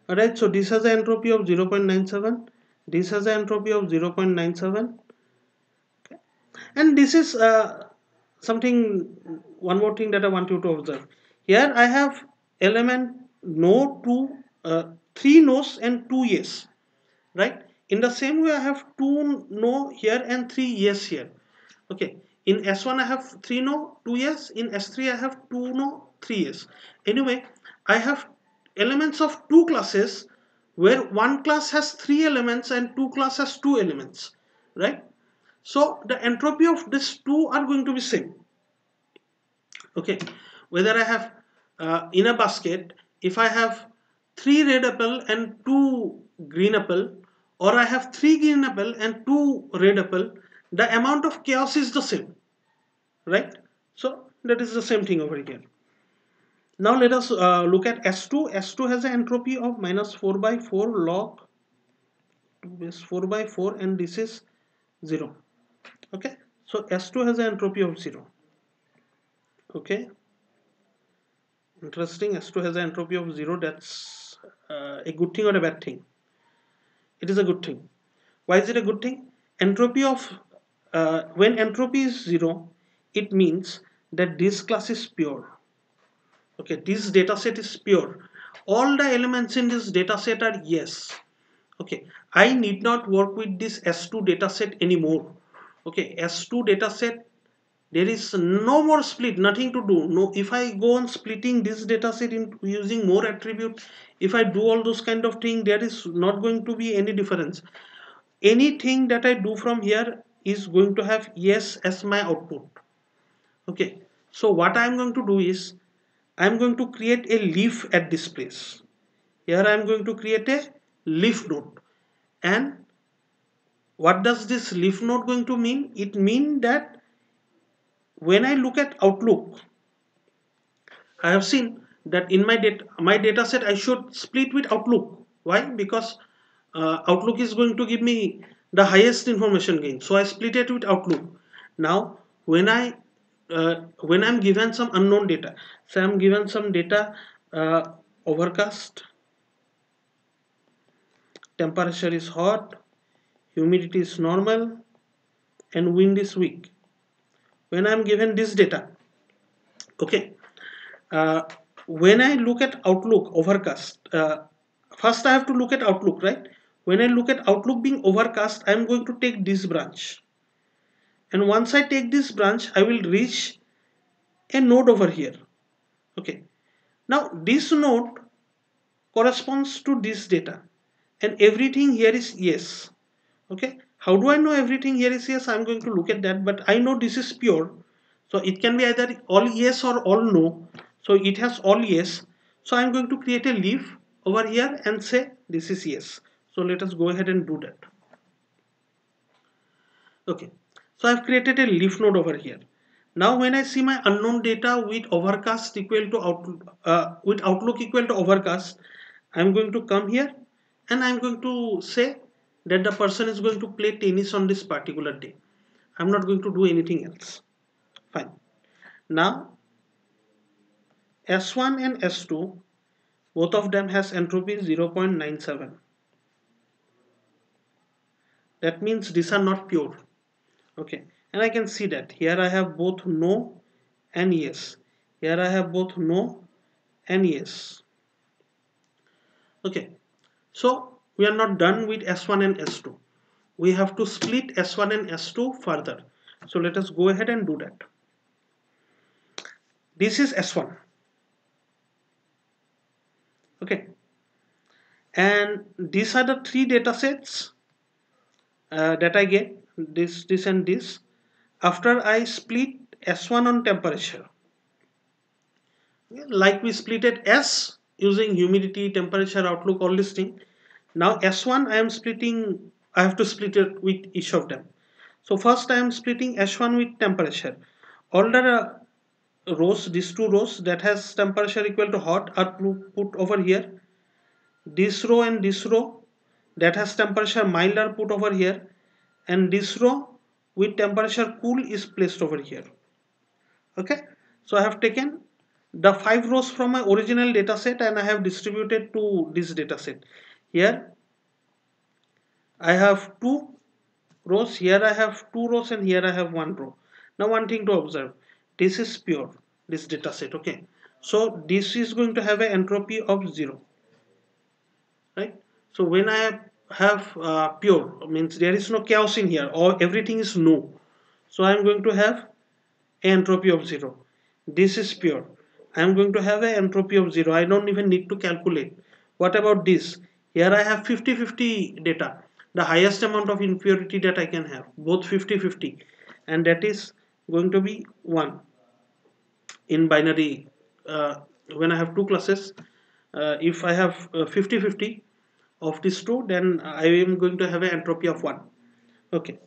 Alright, so this has an entropy of 0.97, this has an entropy of 0.97, and this is something, one more thing that I want you to observe. Here I have element no, 2, 3 no's and 2 yes, right? In the same way I have 2 no here and 3 yes here. Okay, in S1 I have 3 no, 2 yes. In S3 I have 2 no, 3 yes. Anyway, I have elements of 2 classes where one class has 3 elements and 2 class has 2 elements, right? So the entropy of these two are going to be same. Okay, whether I have in a basket, if I have 3 red apple and 2 green apple, or I have 3 green apple and 2 red apple, the amount of chaos is the same, right? So that is the same thing over here. Now let us look at S2. S2 has an entropy of minus 4 by 4 log 2 base 4 by 4, and this is 0. Okay, so S2 has an entropy of 0. Okay, interesting. S2 has an entropy of 0. That's a good thing or a bad thing? It is a good thing. Why is it a good thing? Entropy of when entropy is 0, it means that this class is pure. Okay, this data set is pure. All the elements in this data set are yes. Okay, I need not work with this S2 data set anymore. Okay, S2 data set, there is no more split, nothing to do. No, if I go on splitting this data set in using more attribute, if I do all those kind of thing, there is not going to be any difference. Anything that I do from here is going to have yes as my output. Okay, so what I am going to do is I am going to create a leaf at this place. Here I am going to create a leaf node. And what does this leaf node going to mean? It means that when I look at Outlook, I have seen that in my data set I should split with Outlook. Why? Because Outlook is going to give me the highest information gain. So I split it with Outlook. Now when I'm given some unknown data, so I'm given some data, overcast, temperature is hot, humidity is normal, and wind is weak. When I'm given this data, okay, uh, when I look at Outlook overcast, first I have to look at Outlook, right? When I look at Outlook being overcast, I'm going to take this branch, and once I take this branch, I will reach a node over here. Okay, now this node corresponds to this data, and everything here is yes. Okay, how do I know everything here is yes? I'm going to look at that, but I know this is pure, so it can be either all yes or all no. So it has all yes, so I'm going to create a leaf over here and say this is yes. So let us go ahead and do that. Okay, so I've created a leaf node over here. Now when I see my unknown data with overcast equal to with outlook equal to overcast, I'm going to come here and I'm going to say that the person is going to play tennis on this particular day. I'm not going to do anything else. Fine. Now S1 and S2, both of them has entropy 0.97. That means these are not pure. Okay, and I can see that here I have both no and yes. Here I have both no and yes. Okay, so we are not done with S1 and S2. We have to split S1 and S2 further. So let us go ahead and do that. This is S1. Okay, and these are the three data sets that I get, this and this, after I split S1 on temperature. Like we splitted S using humidity, temperature, outlook, all this thing. Now S1 I have to split it with each of them. So first I am splitting S1 with temperature. All the rows, these two rows that has temperature equal to hot are put over here. This row and this row that has temperature mild are put over here, and this row with temperature cool is placed over here. Okay, so I have taken the 5 rows from my original data set and I have distributed to this data set. Here I have 2 rows, here I have 2 rows, and here I have 1 row. Now one thing to observe, this is pure, this data set. Okay, so this is going to have an entropy of 0, right? So when I have pure, means there is no chaos in here or everything is no, so I am going to have entropy of 0. This is pure, I am going to have an entropy of 0. I don't even need to calculate. What about this? Here I have 50-50 data, the highest amount of impurity that I can have, both 50-50, and that is going to be 1 in binary. When I have two classes, if I have 50-50 of these two, then I am going to have an entropy of 1. Okay,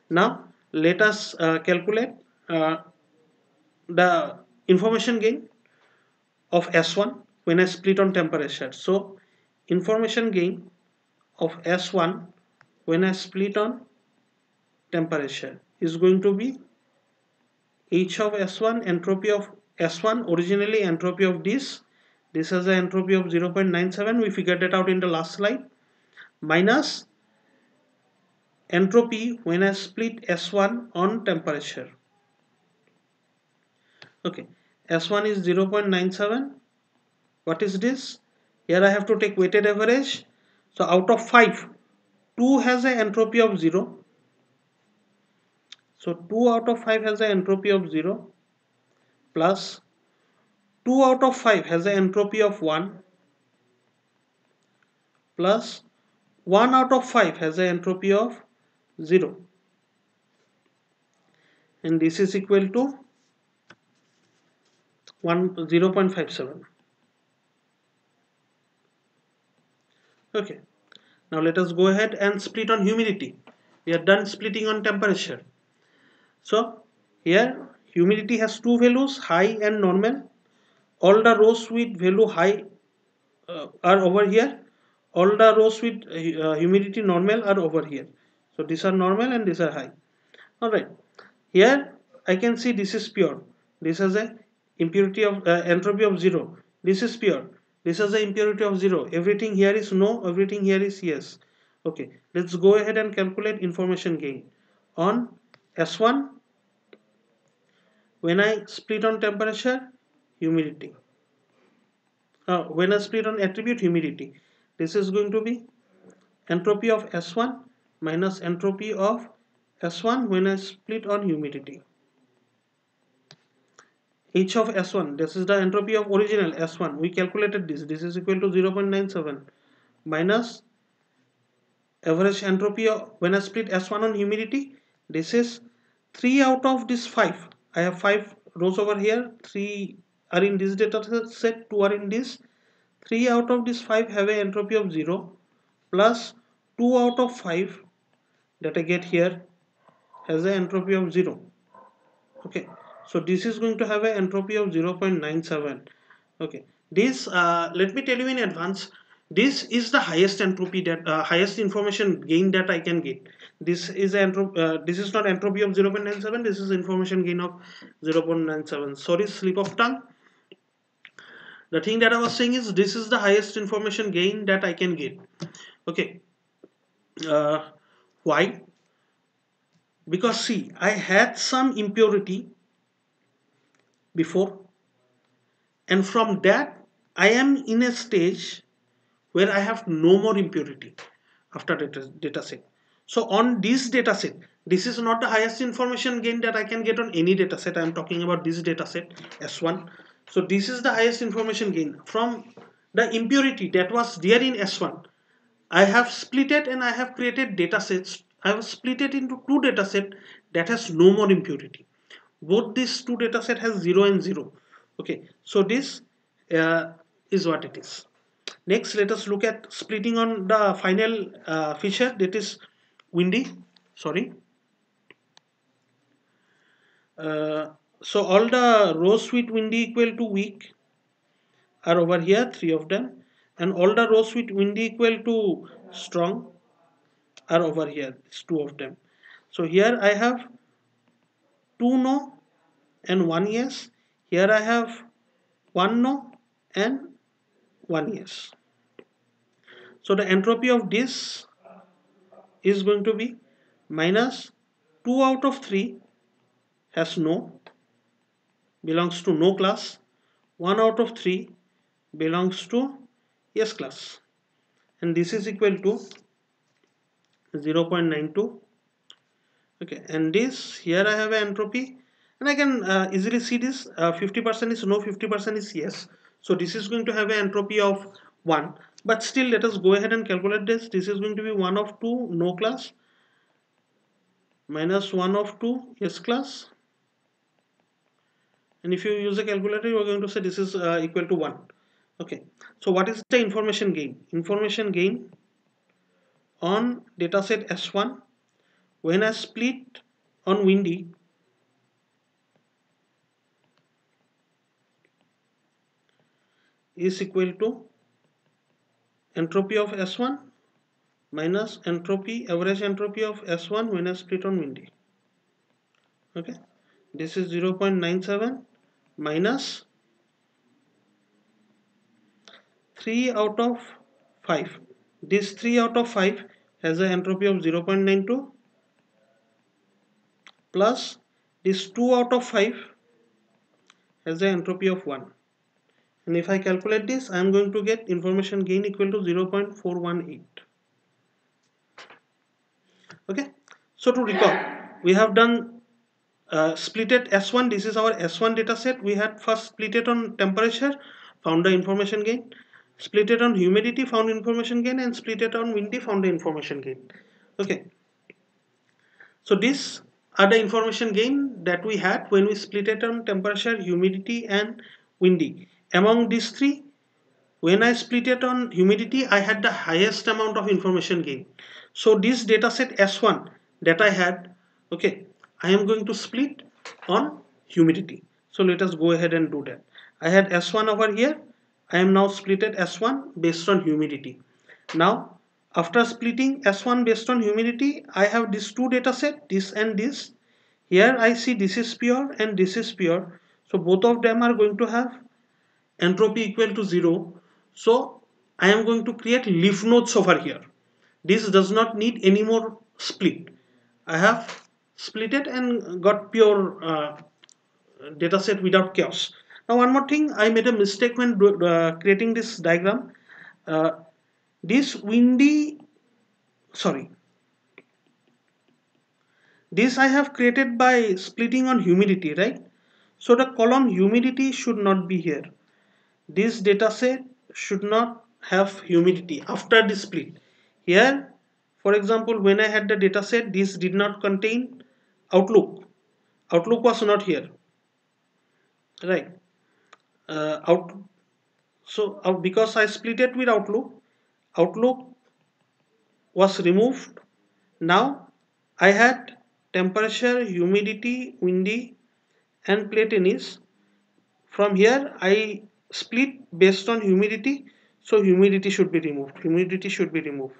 now let us calculate uh, the information gain of S1 when I split on temperature. So information gain of S1 when I split on temperature is going to be H of S1, entropy of S1, originally entropy of this has an entropy of 0.97, we figured that out in the last slide, minus entropy when I split S1 on temperature. Okay, S1 is 0.97. What is this? Here I have to take weighted average. So out of 5, 2 has an entropy of 0. So 2 out of 5 has an entropy of 0, plus 2 out of 5 has an entropy of 1, plus 1 out of 5 has an entropy of 0, and this is equal to 0.57. Okay, now let us go ahead and split on humidity. We are done splitting on temperature. So here humidity has two values, high and normal. All the rows with value high are over here. All the rows with humidity normal are over here. So these are normal and these are high. Alright, here I can see this is pure. This has a impurity of entropy of 0. This is pure. This has a impurity of 0. Everything here is no, everything here is yes. Okay, let's go ahead and calculate information gain on S1 when I split on temperature, humidity. When I split on attribute, humidity. This is going to be entropy of S1 minus entropy of S1 when I split on humidity. H of S1, this is the entropy of original S1. We calculated this is equal to 0.97 minus average entropy of when I split S1 on humidity. This is 3 out of this 5. I have 5 rows over here. 3 are in this data set, 2 are in this. 3 out of this 5 have an entropy of 0, plus 2 out of 5 that I get here has an entropy of 0. Okay, So this is going to have an entropy of 0.97. Okay, this let me tell you in advance, this is the highest entropy that highest information gain that I can get. This is this is not entropy of 0.97, this is information gain of 0.97. Sorry, slip of tongue. The thing that I was saying is this is the highest information gain that I can get. Okay, uh, why? Because see, I had some impurity before, and from that I am in a stage where I have no more impurity after data set. So on this data set, this is not the highest information gain that I can get on any data set. I am talking about this data set S1. So this is the highest information gain from the impurity that was there in S1. I have split it and I have created data sets. I have split it into two data set that has no more impurity. Both these two data set has 0 and 0. Okay, so this uh, is what it is. Next, let us look at splitting on the final feature, that is windy. Sorry. Uh, so all the rows with windy equal to weak are over here, three of them, and all the rows with windy equal to strong are over here, it's two of them. So here I have two no and one yes. Here I have one no and one yes. So the entropy of this is going to be minus 2 out of 3 has no, belongs to no class. 1 out of 3 belongs to yes class. And this is equal to 0.92. Okay, and this here I have an entropy, and I can easily see this 50% is no, 50% is yes. So this is going to have an entropy of 1. But still, let us go ahead and calculate this. This is going to be 1 of 2 no class minus 1 of 2 yes class, and if you use a calculator you are going to say this is equal to 1. Okay, so what is the information gain? Information gain on dataset S1 when I split on windy is equal to entropy of S1 minus entropy, average entropy of S1 when I split on windy. Okay, this is 0.97 minus 3 out of 5. This 3 out of 5 has an entropy of 0.92 plus this 2 out of 5 has an entropy of 1. And if I calculate this, I am going to get information gain equal to 0.418. Okay, so to recall, we have done split it S1. This is our S1 data set. We had first split it on temperature, found the information gain, split it on humidity, found information gain, and split it on windy, found the information gain. Okay, so these are the information gain that we had when we split it on temperature, humidity, and windy. Among these three, when I split it on humidity, I had the highest amount of information gain. So this dataset S1 that I had, okay, I am going to split on humidity. So let us go ahead and do that. I had S1 over here. I am now split at S1 based on humidity. Now, after splitting S1 based on humidity, I have these two dataset, this and this. Here I see this is pure and this is pure. So both of them are going to have entropy equal to 0. So I am going to create leaf nodes over here. This does not need any more split. I have split it and got pure data set without chaos. Now one more thing, I made a mistake when creating this diagram. Uh, this windy, sorry, this I have created by splitting on humidity, right? So the column humidity should not be here. This dataset should not have humidity after the split. Here, for example, when I had the dataset, this did not contain Outlook. Outlook was not here, right? Out so because I split it with Outlook, Outlook was removed. Now I had temperature, humidity, windy, and platen is, from here I split based on humidity, so humidity should be removed. Humidity should be removed.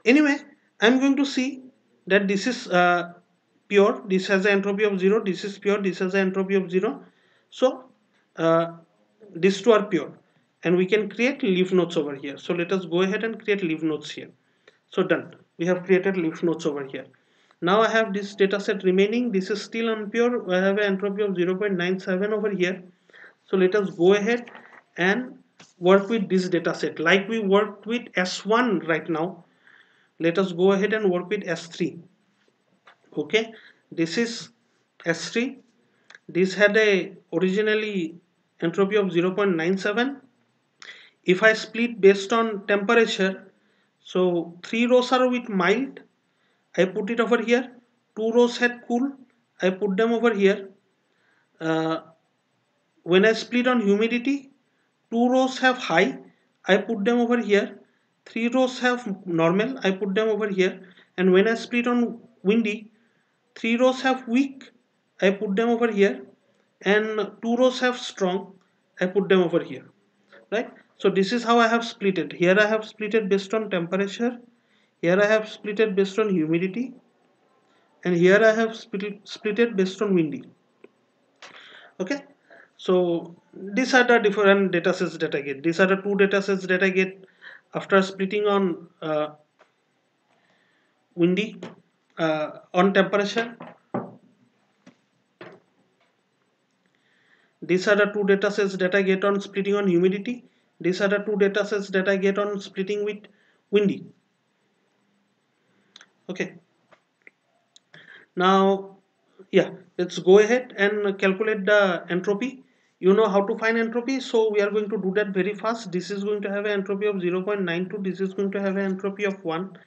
Anyway, I'm going to see that this is pure. This has an entropy of 0. This is pure. This has an entropy of 0. So uh, these two are pure, and we can create leaf nodes over here. So let us go ahead and create leaf nodes here. So done. We have created leaf nodes over here. Now I have this data set remaining. This is still unpure. I have an entropy of 0.97 over here. So let us go ahead and work with this data set like we worked with S1 right now. Let us go ahead and work with S3. Okay, this is S3. This had a originally entropy of 0.97. If I split based on temperature, so 3 rows are with mild, I put it over here. 2 rows had cool, I put them over here. Uh, when I split on humidity, 2 rows have high, I put them over here. 3 rows have normal, I put them over here. And when I split on windy, 3 rows have weak, I put them over here. And 2 rows have strong, I put them over here. Right? So this is how I have split it. Here I have split it based on temperature. Here I have split it based on humidity. And here I have split it based on windy. Okay, so these are the different data sets that I get. These are the two data sets that I get after splitting on windy, on temperature. These are the two data sets that I get on splitting on humidity. These are the two data sets that I get on splitting with windy. Okay, now yeah, let's go ahead and calculate the entropy. You know how to find entropy, so we are going to do that very fast. This is going to have an entropy of 0.92. This is going to have an entropy of 1.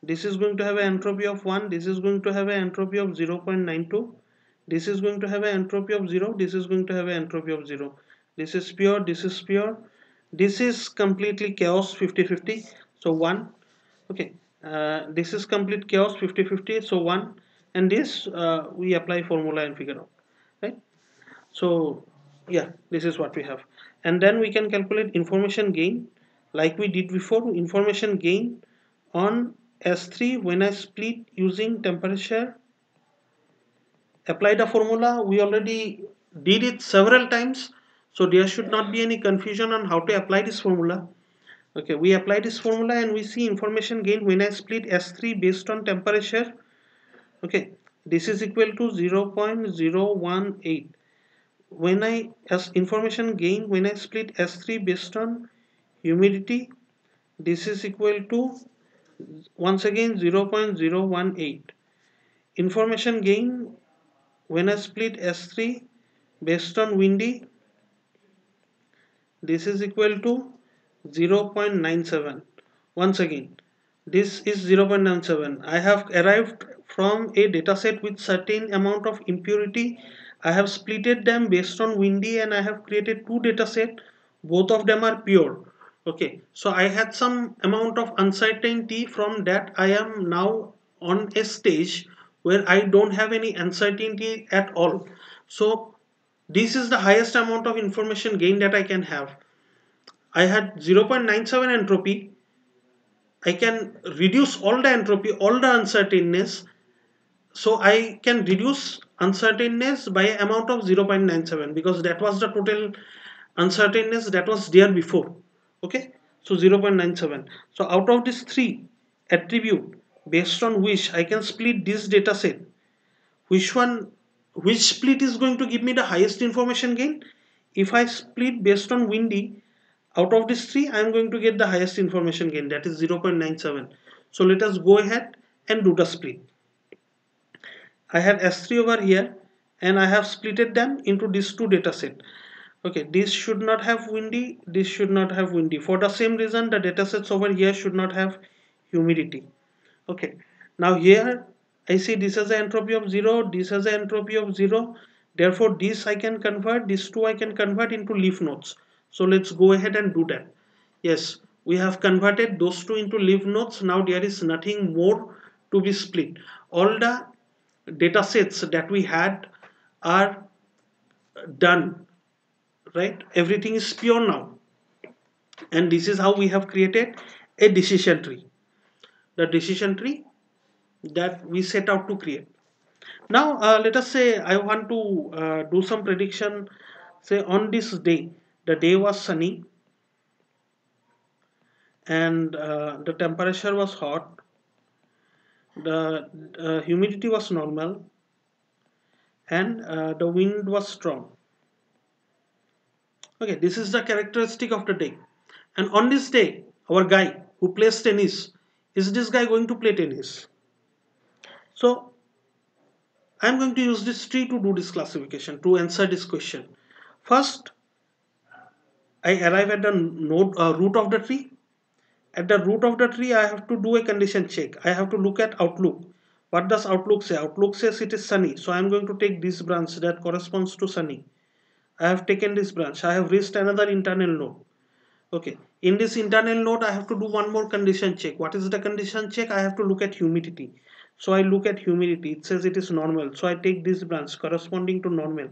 This is going to have an entropy of 1. This is going to have an entropy of 0.92. This is going to have an entropy of 0. This is going to have an entropy of 0. This is pure. This is pure. This is completely chaos 50-50. So 1. Okay. This is complete chaos 50-50. So 1. And this we apply formula and figure out. Right. So yeah, this is what we have. And then we can calculate information gain like we did before. Information gain on S3 when I split using temperature, apply the formula. We already did it several times, so there should not be any confusion on how to apply this formula. Okay, we apply this formula and we see information gain when I split S3 based on temperature. Okay, this is equal to 0.018. When I, as information gain when I split S3 based on humidity, this is equal to once again 0.018. Information gain when I split S3 based on windy, this is equal to 0.97. Once again, this is 0.97. I have arrived from a dataset with certain amount of impurity. I have splitted them based on windy and I have created two dataset. Both of them are pure. Okay, so I had some amount of uncertainty. From that I am now on a stage where I don't have any uncertainty at all. So this is the highest amount of information gain that I can have. I had 0.97 entropy. I can reduce all the entropy, all the uncertainness. So I can reduce uncertainness by amount of 0.97 because that was the total uncertainness that was there before. Okay, so 0.97. So out of these three attribute based on which I can split this data set, which one, which split is going to give me the highest information gain? If I split based on windy, out of these three I am going to get the highest information gain, that is 0.97. So let us go ahead and do the split. I have S3 over here and I have splitted them into these two data set. Okay, this should not have windy, this should not have windy. For the same reason the data sets over here should not have humidity. Okay, now here I see this has an entropy of 0, this has an entropy of 0. Therefore this I can convert, these two I can convert into leaf nodes. So let's go ahead and do that. Yes, we have converted those two into leaf nodes. Now there is nothing more to be split. All the data sets that we had are done, right? Everything is pure now, and this is how we have created a decision tree, the decision tree that we set out to create. Now let us say I want to do some prediction. Say on this day, the day was sunny, and the temperature was hot, the humidity was normal, and the wind was strong. Okay, this is the characteristic of the day. And on this day, our guy who plays tennis, is this guy going to play tennis? So I'm going to use this tree to do this classification to answer this question. First, I arrive at the root of the tree. At the root of the tree, I have to do a condition check. I have to look at outlook. What does outlook say? Outlook says it is sunny. So I am going to take this branch that corresponds to sunny. I have taken this branch. I have reached another internal node. Okay. In this internal node, I have to do one more condition check. What is the condition check? I have to look at humidity. So I look at humidity. It says it is normal. So I take this branch corresponding to normal,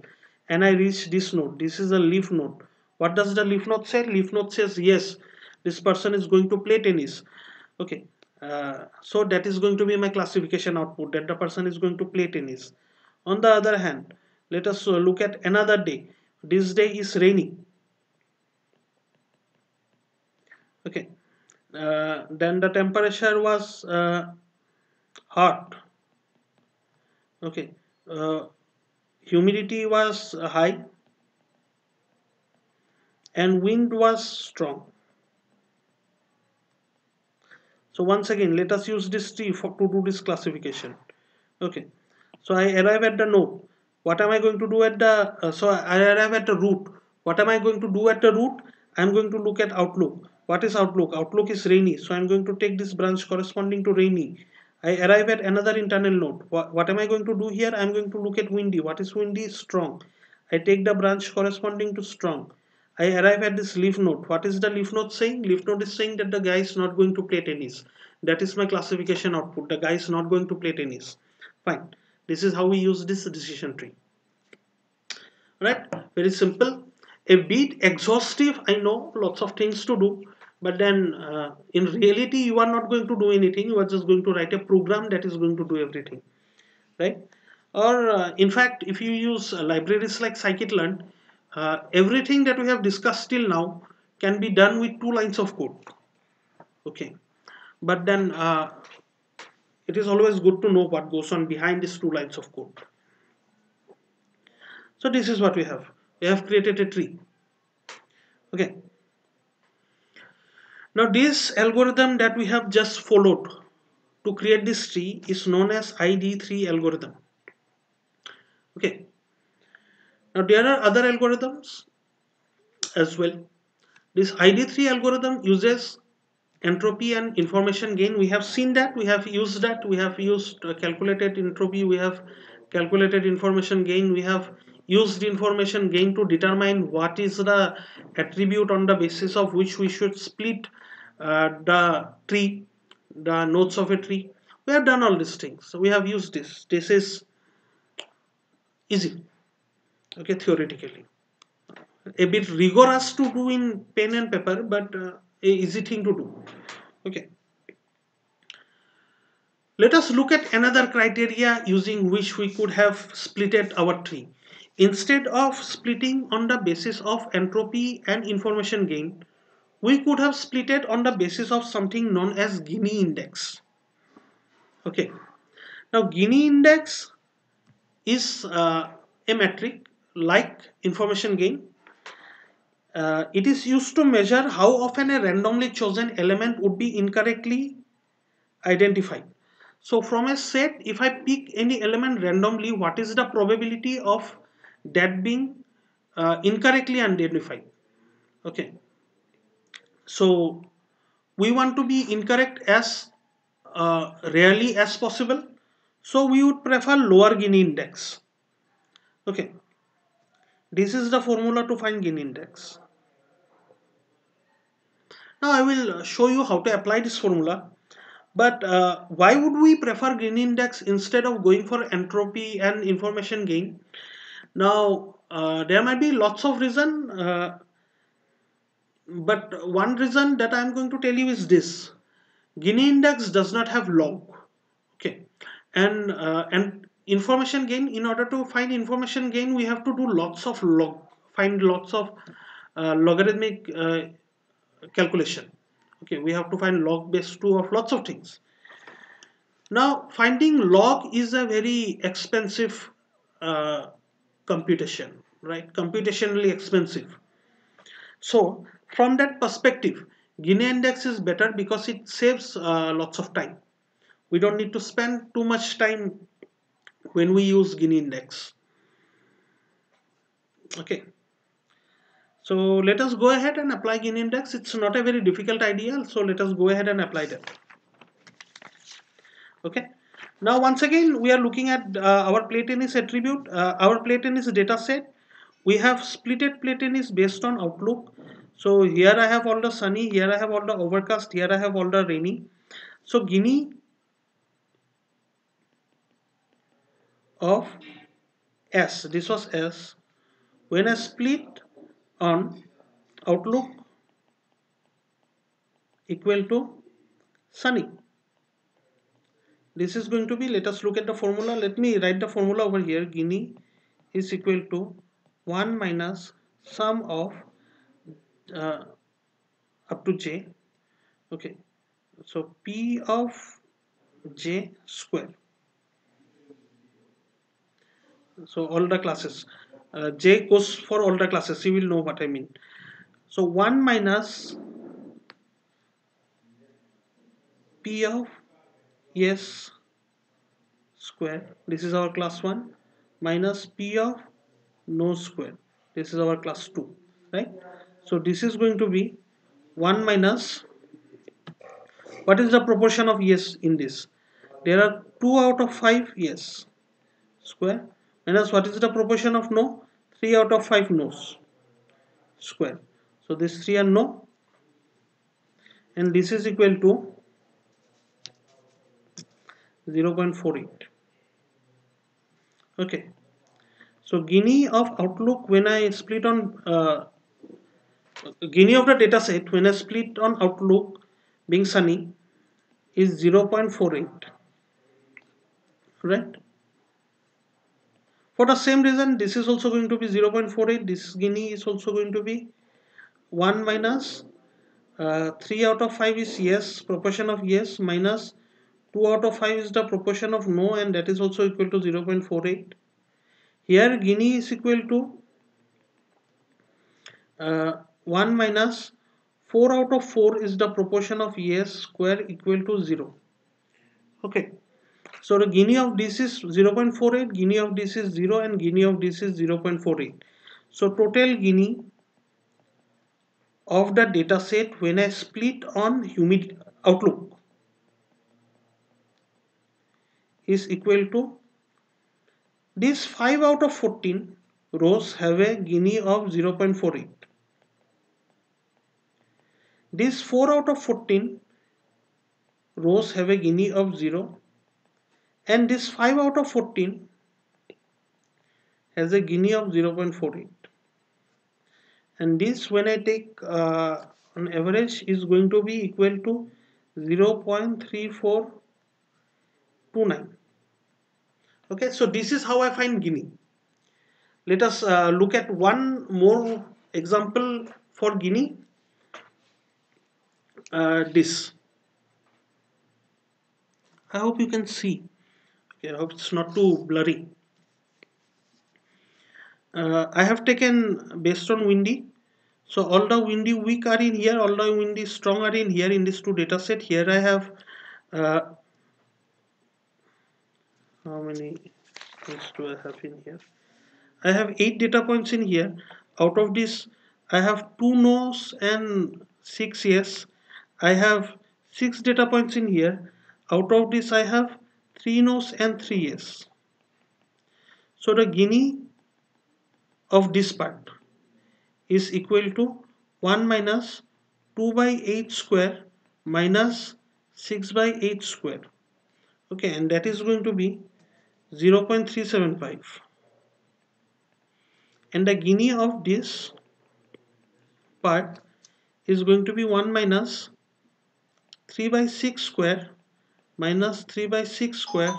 and I reach this node. This is a leaf node. What does the leaf node say? Leaf node says yes, this person is going to play tennis. Okay. So that is going to be my classification output, that the person is going to play tennis. On the other hand, let us look at another day. This day is rainy. Okay. Then the temperature was hot. Okay. uh, Humidity was high, and wind was strong. So once again, let us use this tree to do this classification. Okay. So I arrive at the node. What am I going to do at the so I arrive at the root. What am I going to do at the root? I'm going to look at outlook. What is outlook? Outlook is rainy. So I'm going to take this branch corresponding to rainy. I arrive at another internal node. What am I going to do here? I'm going to look at windy. What is windy? Strong. I take the branch corresponding to strong. I arrive at this leaf node. What is the leaf node saying? Leaf node is saying that the guy is not going to play tennis. That is my classification output. The guy is not going to play tennis. Fine. This is how we use this decision tree. Right? Very simple. A bit exhaustive. I know lots of things to do, but then in reality, you are not going to do anything. You are just going to write a program that is going to do everything. Right? Or in fact, if you use libraries like scikit-learn, everything that we have discussed till now can be done with 2 lines of code. Okay, but then it is always good to know what goes on behind these 2 lines of code. So this is what we have. We have created a tree. Okay. Now this algorithm that we have just followed to create this tree is known as ID3 algorithm. Okay. Now there are other algorithms as well. This ID3 algorithm uses entropy and information gain. We have seen that, we have used that, we have used calculated entropy, we have calculated information gain, we have used information gain to determine what is the attribute on the basis of which we should split the tree, the nodes of a tree. We have done all these things, so we have used this is easy. Okay, theoretically a bit rigorous to do in pen and paper, but a easy thing to do. Okay. Let us look at another criteria using which we could have splitted our tree. Instead of splitting on the basis of entropy and information gain, we could have splitted on the basis of something known as Gini index. Okay. Now Gini index is a metric like information gain. It is used to measure how often a randomly chosen element would be incorrectly identified. So from a set, if I pick any element randomly, what is the probability of that being incorrectly identified? Okay. So we want to be incorrect as rarely as possible. So we would prefer lower Gini index. Okay. This is the formula to find Gini index. Now I will show you how to apply this formula. But why would we prefer Gini index instead of going for entropy and information gain? Now, there might be lots of reason, but one reason that I'm going to tell you is this: Gini index does not have log. Okay, and information gain. In order to find information gain, we have to do lots of find lots of logarithmic calculation. Okay, we have to find log base 2 of lots of things. Now, finding log is a very expensive uh, computation, right? Computationally expensive. So, from that perspective, Gini index is better because it saves lots of time. We don't need to spend too much time when we use Gini index. Okay, so let us go ahead and apply Gini index. It's not a very difficult idea, so let us go ahead and apply that. Okay, now once again we are looking at our play tennis attribute, our play tennis data set. We have splitted play tennis based on outlook. So here I have all the sunny, here I have all the overcast, here I have all the rainy. So Gini of S, this was S, when I split on outlook equal to sunny. This is going to be, let us look at the formula. Let me write the formula over here. Gini is equal to 1 minus sum of uh, up to j. Okay, so p of j square. So all the classes, j goes for all the classes. You will know what I mean. So 1 minus p of s square. This is our class 1 minus p of no square. This is our class 2, right? So this is going to be 1 minus, what is the proportion of yes in this? There are 2 out of 5 yes square minus what is the proportion of no? 3 out of 5 no's square. So this 3 are no, and this is equal to 0.48. Okay, so Gini of outlook when I split on Gini of the data set when I split on outlook being sunny is 0.48, right? For the same reason, this is also going to be 0.48. This Gini is also going to be 1 minus 3 out of 5 is yes, proportion of yes, minus 2 out of 5 is the proportion of no, and that is also equal to 0.48. Here Gini is equal to 1 minus 4 out of 4 is the proportion of yes square equal to 0. Okay, so the Gini of this is 0.48, Gini of this is 0, and Gini of this is 0.48. So total Gini of the data set when I split on humidity outlook is equal to this 5 out of 14 rows have a Gini of 0.48. This 4 out of 14 rows have a Gini of 0, and this 5 out of 14 has a Gini of 0.48. And this when I take on average is going to be equal to 0.3429. Okay, so this is how I find Gini. Let us look at one more example for Gini. This, I hope you can see. Okay, I hope it's not too blurry. I have taken based on windy. So all the windy weak are in here, all the windy strong are in here in this two data set. Here I have uh, how many things do I have in here? I have 8 data points in here. Out of this, I have 2 no's and 6 yes. I have 6 data points in here. Out of this, I have 3 no's and 3 yes. So the Gini of this part is equal to 1 minus 2 by 8 square minus 6 by 8 square. Okay, and that is going to be 0.375, and the Gini of this part is going to be 1 minus 3 by 6 square minus 3 by 6 square,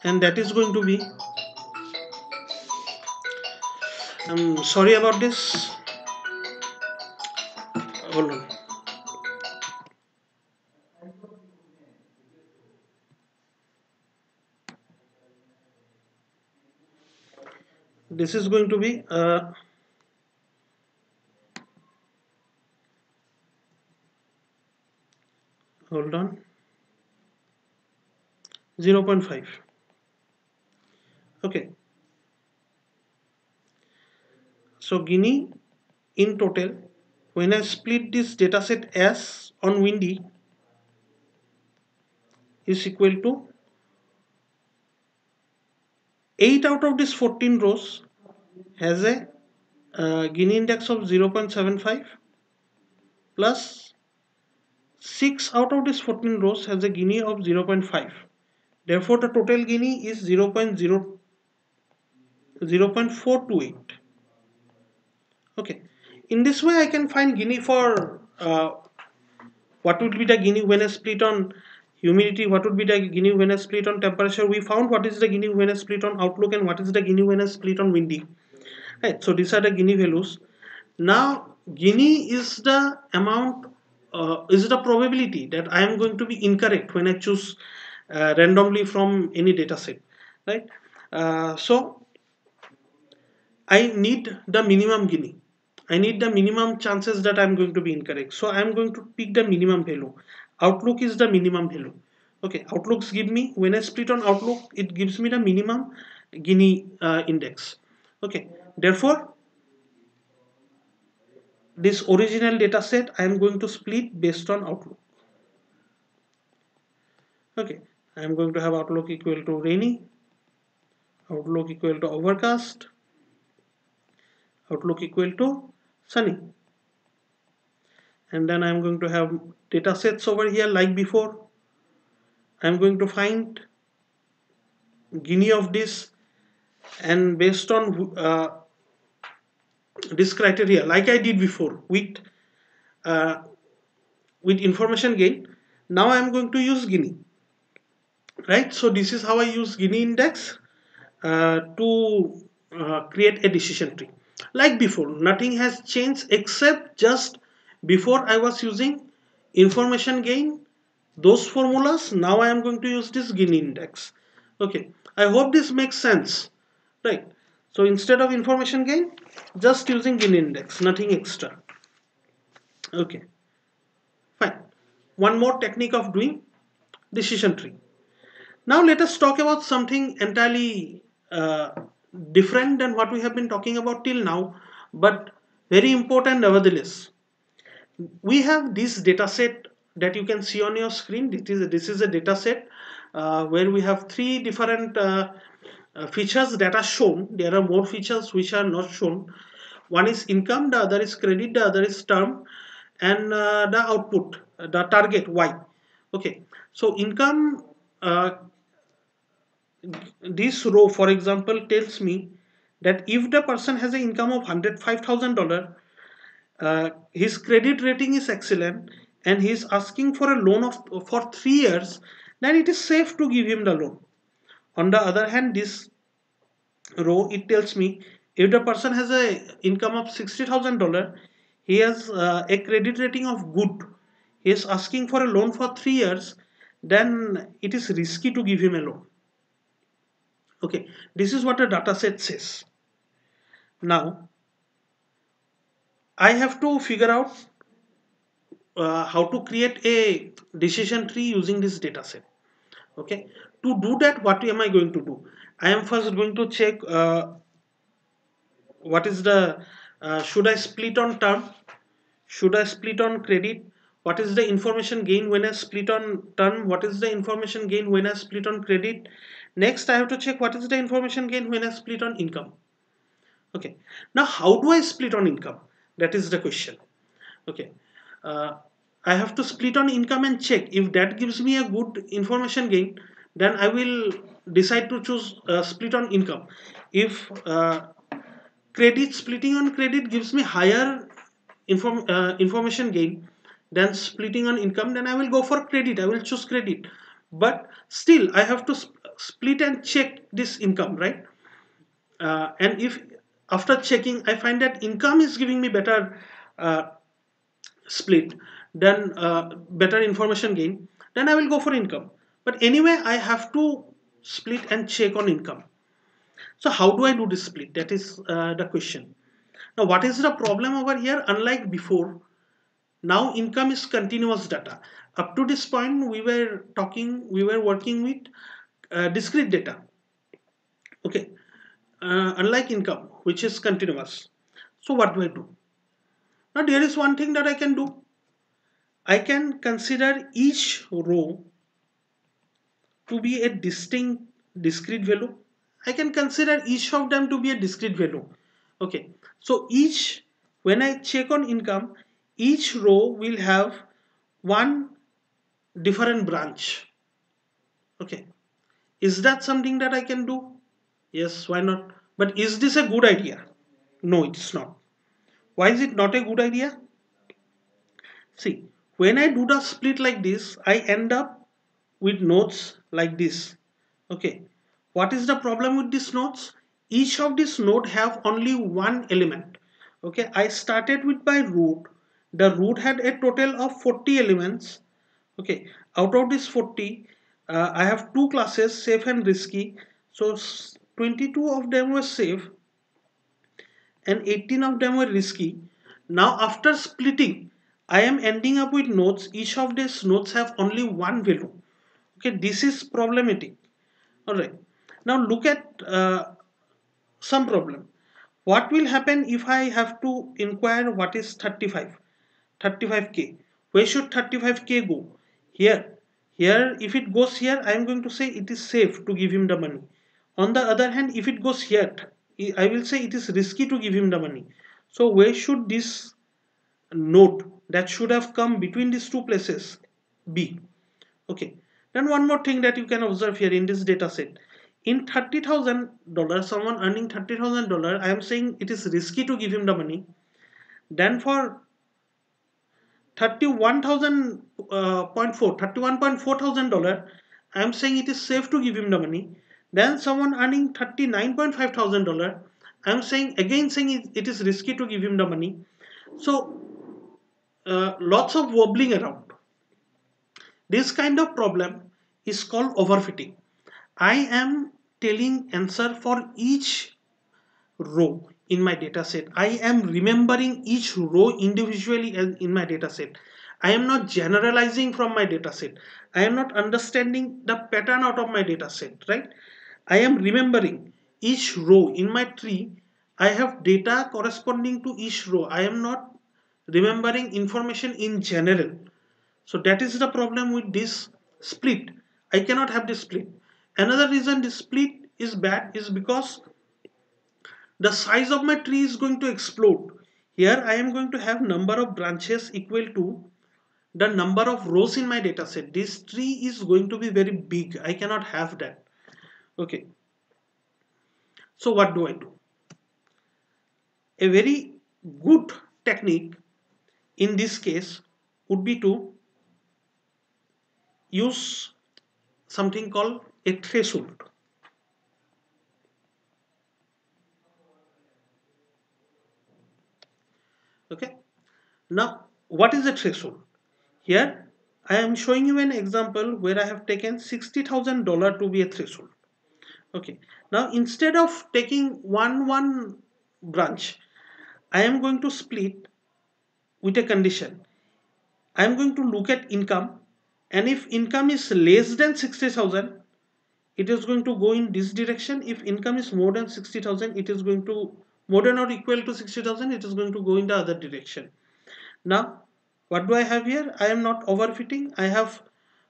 and that is going to be, I'm sorry about this, hold on. This is going to be hold on, 0.5. Okay, so Gini in total, when I split this dataset S on Windy, is equal to 8 out of these 14 rows has a Gini index of 0.75, plus 6 out of these 14 rows has a Gini of 0.5. Therefore, the total Gini is 0.428. Okay, in this way I can find Gini for what would be the Gini when I split on humidity, what would be the Gini when I split on temperature. We found what is the Gini when I split on outlook and what is the Gini when I split on windy. Right, so these are the Gini values. Now Gini is the amount, is the probability that I am going to be incorrect when I choose randomly from any data set, right? So I need the minimum Gini. I need the minimum chances that I'm going to be incorrect. So I'm going to pick the minimum value. Outlook is the minimum value. Okay, outlooks give me, when I split on outlook, it gives me the minimum Gini index. Okay, therefore, this original data set I am going to split based on outlook. Okay, I am going to have outlook equal to rainy, outlook equal to overcast, outlook equal to sunny, and then I'm going to have data sets over here like before. I'm going to find Gini of this, and based on this criteria, like I did before uh, with information gain, now I'm going to use Gini, right? So this is how I use Gini index to create a decision tree. Like before, nothing has changed except just before I was using information gain, those formulas. Now I am going to use this Gini index. Okay, I hope this makes sense, right? So instead of information gain, just using Gini index, nothing extra. Okay, fine. One more technique of doing decision tree. Now let us talk about something entirely uh, different than what we have been talking about till now, but very important nevertheless. We have this data set that you can see on your screen. This is a data set where we have three different features that are shown. There are more features which are not shown. One is income, the other is credit, the other is term, and the output, the target Y. Okay, so income, this row for example tells me that if the person has an income of $105,000, his credit rating is excellent, and he is asking for a loan of for 3 years, then it is safe to give him the loan. On the other hand, this row, it tells me if the person has a income of $60,000, he has a credit rating of good, he is asking for a loan for 3 years, then it is risky to give him a loan. Okay, this is what the data set says. Now I have to figure out how to create a decision tree using this data set. Okay, to do that, what am I going to do? I am first going to check what is the should I split on term, should I split on credit, what is the information gain when I split on term, what is the information gain when I split on credit. Next I have to check what is the information gain when I split on income. Okay, now how do I split on income? That is the question. Okay, uh, I have to split on income and check. If that gives me a good information gain, then I will decide to choose split on income. If credit, splitting on credit gives me higher information gain than splitting on income, then I will go for credit. I will choose credit. But still, I have to split and check this income, right? And if after checking I find that income is giving me better uh, split, then better information gain, then I will go for income. But anyway, I have to split and check on income. So how do I do this split? That is the question. Now what is the problem over here? Unlike before, now income is continuous data. Up to this point we were working with discrete data. Okay. Unlike income, which is continuous. So what do I do? Now there is one thing that I can do. I can consider each row to be a distinct discrete value. I can consider each of them to be a discrete value. Okay. So each, when I check on income, each row will have one different branch. Okay. Is that something that I can do? Yes, why not? But is this a good idea? No, it's not. Why is it not a good idea? See, when I do the split like this, I end up with nodes like this. Okay. What is the problem with these nodes? Each of these node have only one element. Okay. I started with my root. The root had a total of 40 elements. Okay. Out of this 40, I have two classes, safe and risky. So 22 of them were safe and 18 of them were risky. Now after splitting, I am ending up with nodes. Each of these nodes have only one value. Okay, this is problematic. Alright. Now look at some problem. What will happen if I have to inquire what is 35? 35k. Where should 35k go? Here. Here, if it goes here, I am going to say it is safe to give him the money. On the other hand, if it goes here, I will say it is risky to give him the money. So where should this node that should have come between these two places be? Okay. Then one more thing that you can observe here in this data set. In $30,000, someone earning $30,000, I am saying it is risky to give him the money. Then for 31.4 thousand dollar, I am saying it is safe to give him the money. Then someone earning 39.5 thousand dollar, I am saying again saying it is risky to give him the money. So lots of wobbling around. This kind of problem is called overfitting. I am telling answer for each row in my data set. I am remembering each row individually in my data set. I am not generalizing from my data set. I am not understanding the pattern out of my data set, right? I am remembering each row in my tree. I have data corresponding to each row. I am not remembering information in general. So that is the problem with this split. I cannot have this split. Another reason this split is bad is because the size of my tree is going to explode. Here I am going to have number of branches equal to the number of rows in my data set. This tree is going to be very big. I cannot have that. Okay. So what do I do? A very good technique in this case would be to use something called a threshold. Okay. Now, what is a threshold? Here, I am showing you an example where I have taken $60,000 to be a threshold. Okay. Now, instead of taking one branch, I am going to split with a condition. I am going to look at income, and if income is less than 60,000, it is going to go in this direction. If income is more than 60,000, it is going to more than or equal to 60,000, it is going to go in the other direction. Now, what do I have here? I am not overfitting. I have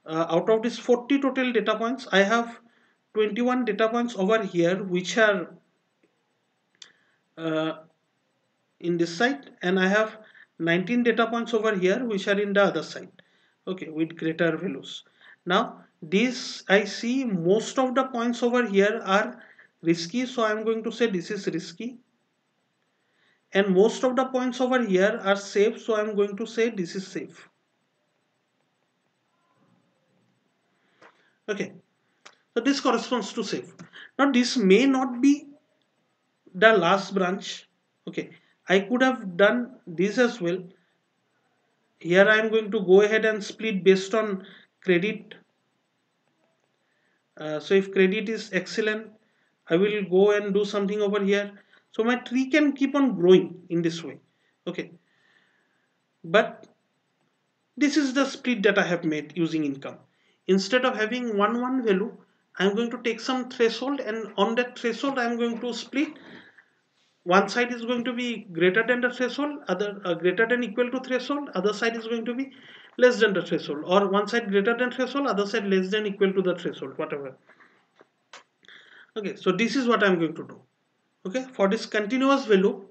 out of this 40 total data points, I have 21 data points over here which are uh, in this side, and I have 19 data points over here which are in the other side, okay, with greater values. Now this I see most of the points over here are risky, so I am going to say this is risky, and most of the points over here are safe, so I am going to say this is safe. Okay, so this corresponds to safe. Now this may not be the last branch, okay, I could have done this as well. Here I am going to go ahead and split based on credit. So if credit is excellent, I will go and do something over here. So my tree can keep on growing in this way. Okay, but this is the split that I have made using income. Instead of having one value, I'm going to take some threshold, and on that threshold I'm going to split. One side is going to be greater than the threshold, other greater than equal to threshold, other side is going to be less than the threshold, or one side greater than threshold, other side less than equal to the threshold, whatever. Okay, so this is what I'm going to do. Okay, for this continuous value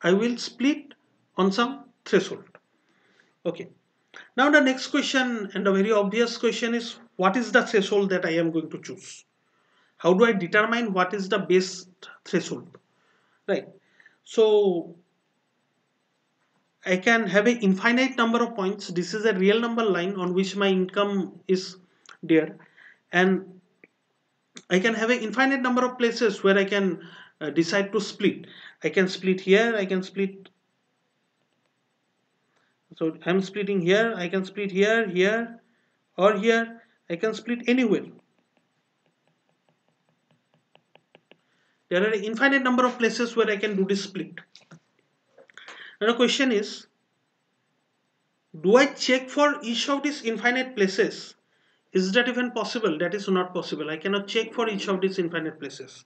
I will split on some threshold. Okay, now the next question, and a very obvious question, is what is the threshold that I am going to choose? How do I determine what is the best threshold, right? So I can have an infinite number of points. This is a real number line on which my income is there, and I can have an infinite number of places where I can decide to split. I can split here, I can split. So I'm splitting here, I can split here, here, or here. I can split anywhere. There are an infinite number of places where I can do this split. Now the question is, do I check for each of these infinite places? Is that even possible? That is not possible. I cannot check for each of these infinite places,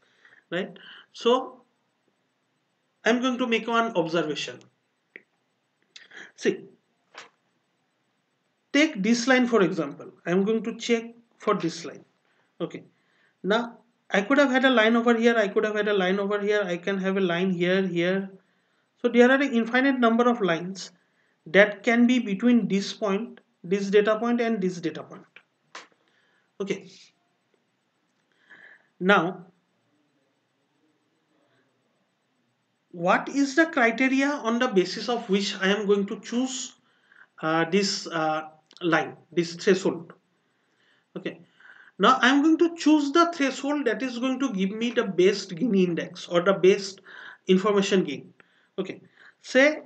right? So I'm going to make one observation. See, take this line for example. I'm going to check for this line. Okay. Now I could have had a line over here. I could have had a line over here. I can have a line here, here. So there are an infinite number of lines that can be between this point, this data point, and this data point. Okay. Now, what is the criteria on the basis of which I am going to choose this line, this threshold? Okay. Now I am going to choose the threshold that is going to give me the best Gini index or the best information gain. Okay. Say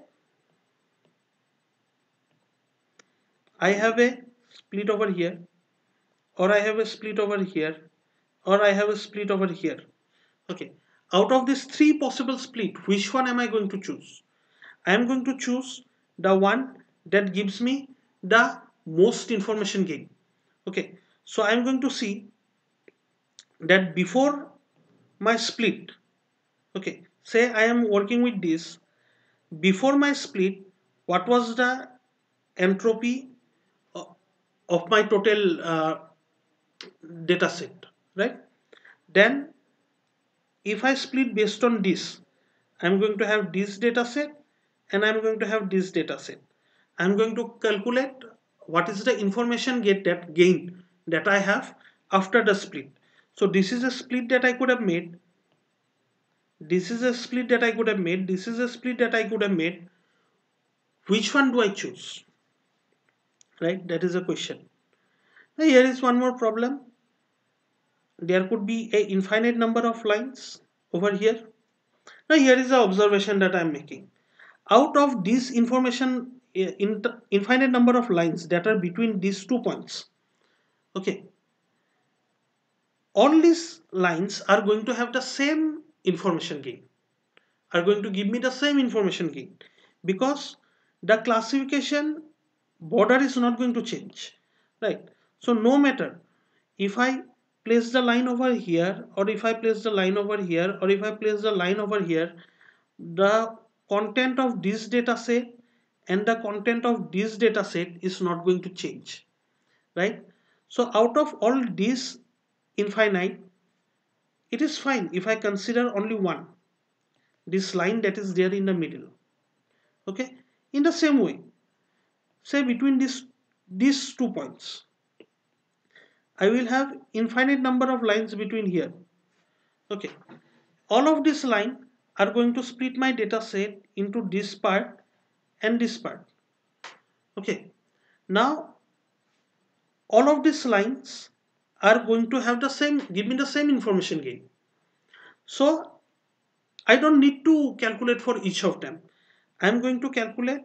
I have a split over here, or I have a split over here, or I have a split over here. Okay. Out of these three possible split, which one am I going to choose? I am going to choose the one that gives me the most information gain. Okay. So I am going to see that before my split, okay, say I am working with this, before my split, what was the entropy of my total data set, right? Then if I split based on this, I'm going to have this data set and I'm going to have this data set. I'm going to calculate what is the information gain that I have after the split. So this is a split that I could have made. This is a split that I could have made. This is a split that I could have made. Which one do I choose? Right? That is a question. Now here is one more problem. There could be a infinite number of lines over here. Now here is the observation that I am making. Out of this information, infinite number of lines that are between these 2 points, okay, all these lines are going to have the same information gain, are going to give me the same information gain, because the classification border is not going to change, right? So no matter if I place the line over here, or if I place the line over here, or if I place the line over here, the content of this data set and the content of this data set is not going to change, right? So out of all these infinite, it is fine if I consider only one, this line that is there in the middle. Okay, In the same way, say between these 2 points, I will have infinite number of lines between here. Okay, all of this line are going to split my data set into this part and this part. Okay, now all of these lines are going to have the same, give me the same information gain. So I don't need to calculate for each of them. I'm going to calculate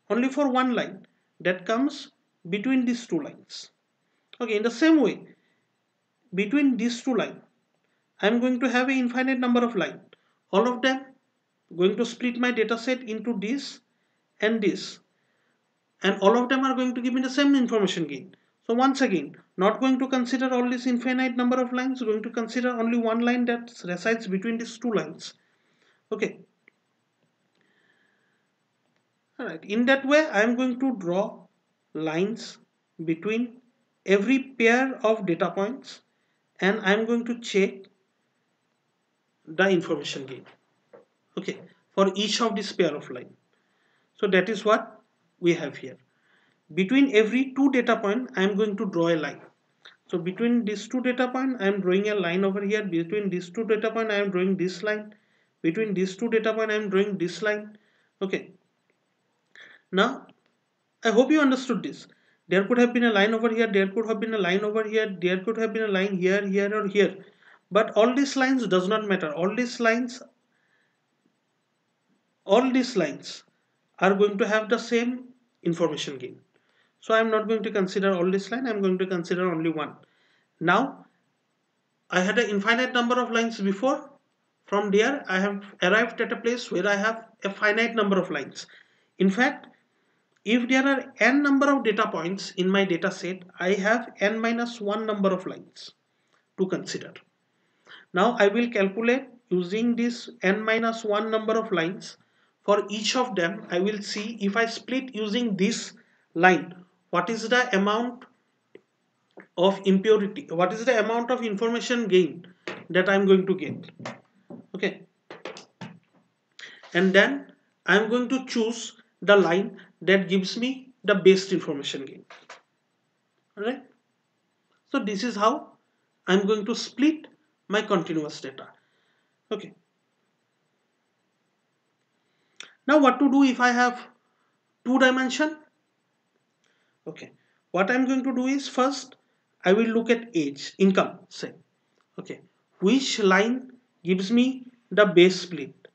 only for one line that comes between these two lines. Okay, in the same way, between these two lines, I'm going to have an infinite number of lines. All of them going to split my data set into this and this. And all of them are going to give me the same information gain. So once again, not going to consider all this infinite number of lines, going to consider only one line that resides between these two lines. Okay. Alright. In that way, I am going to draw lines between every pair of data points, and I am going to check the information gain. Okay, for each of this pair of line. So that is what we have here. Between every two data point, I am going to draw a line. So between these two data point, I am drawing a line over here. Between these two data point, I am drawing this line. Between these two data point, I am drawing this line. Okay. Now, I hope you understood this. There could have been a line over here. There could have been a line over here. There could have been a line here, here, or here. But all these lines does not matter. All these lines are going to have the same information gain. So I'm not going to consider all this line. I'm going to consider only one. Now I had an infinite number of lines before. From there I have arrived at a place where I have a finite number of lines. In fact, if there are n number of data points in my data set, I have n minus 1 number of lines to consider. Now I will calculate using this n minus 1 number of lines. For each of them, I will see if I split using this line, what is the amount of impurity, what is the amount of information gain that I'm going to get. Okay, and then I'm going to choose the line that gives me the best information gain. Alright, so this is how I'm going to split my continuous data. Okay, now what to do if I have two dimension? Okay, what I'm going to do is, first I will look at age, income, say. Okay, which line gives me the best split,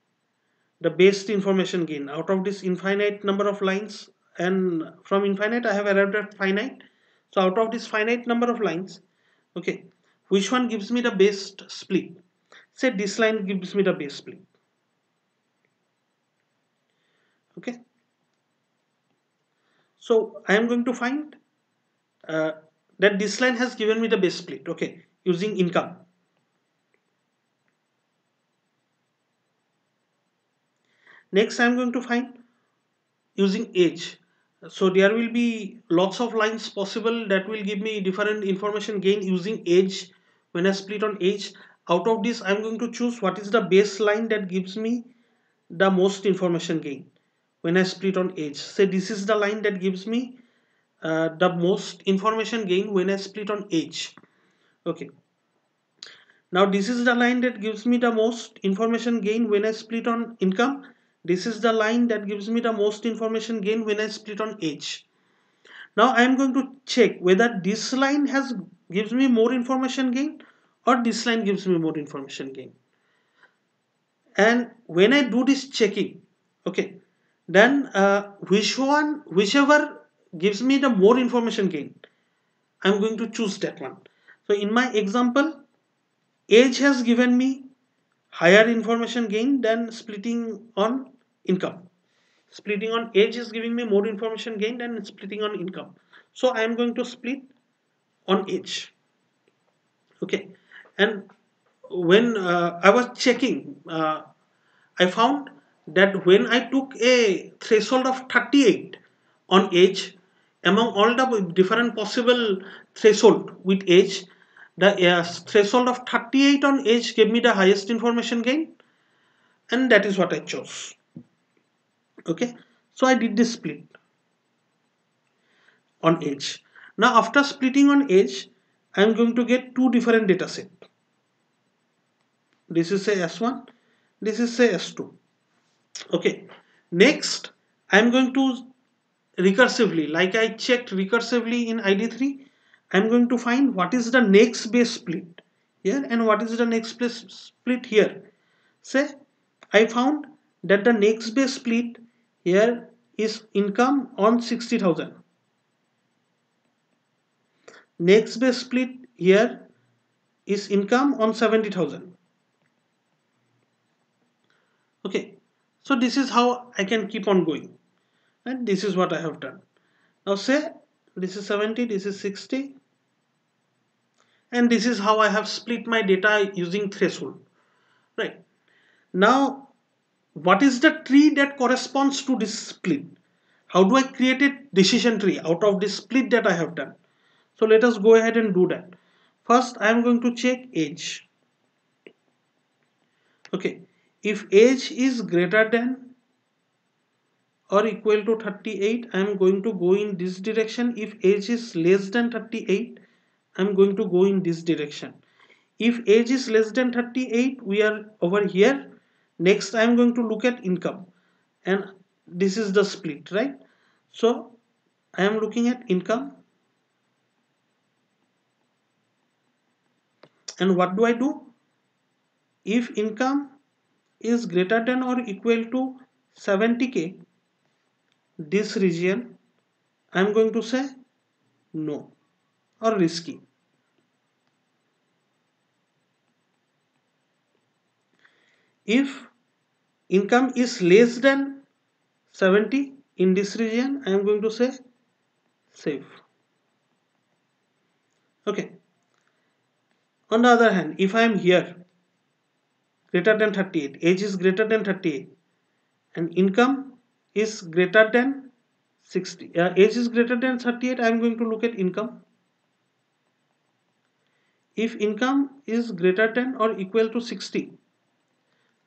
the best information gain out of this infinite number of lines, and from infinite I have arrived at finite. So out of this finite number of lines, okay, which one gives me the best split? Say this line gives me the best split. Okay, so I am going to find uh, that this line has given me the best split. Okay, using income. Next I am going to find using age. So there will be lots of lines possible that will give me different information gain using age. When I split on age, out of this I'm going to choose what is the baseline that gives me the most information gain. When I split on age, say this is the line that gives me the most information gain when I split on age. Okay, now this is the line that gives me the most information gain when I split on income. This is the line that gives me the most information gain when I split on age. Now I am going to check whether this line has gives me more information gain or this line gives me more information gain. And when I do this checking, okay, then whichever gives me the more information gain, I'm going to choose that one. So in my example, age has given me higher information gain than splitting on income. Splitting on age is giving me more information gain than splitting on income. So I am going to split on age. Okay, and when I was checking, I found that when I took a threshold of 38 on age, among all the different possible threshold with age, the threshold of 38 on age gave me the highest information gain, and that is what I chose. Okay, So I did this split on edge. Now after splitting on edge, I am going to get two different data set. This is say S1, this is say S2. Okay, next I am going to recursively, like I checked recursively in ID3, I am going to find what is the next base split here and what is the next base split here. Say I found that the next base split here is income on 60,000. Next base split here is income on 70,000. Okay, so this is how I can keep on going, and this is what I have done. Now say this is 70, this is 60, and this is how I have split my data using threshold, right? Now what is the tree that corresponds to this split? How do I create a decision tree out of this split that I have done? So let us go ahead and do that. First I am going to check age. Okay, if age is greater than or equal to 38, I am going to go in this direction. If age is less than 38, I am going to go in this direction. If age is less than 38, we are over here. Next I am going to look at income, and this is the split, right? So I am looking at income, and what do I do? If income is greater than or equal to 70k, this region, I am going to say no or risky. If income is less than 70 in this region, I am going to say safe. Okay. On the other hand, if I am here greater than 38, age is greater than 38, and income is greater than 60, age is greater than 38, I am going to look at income. If income is greater than or equal to 60,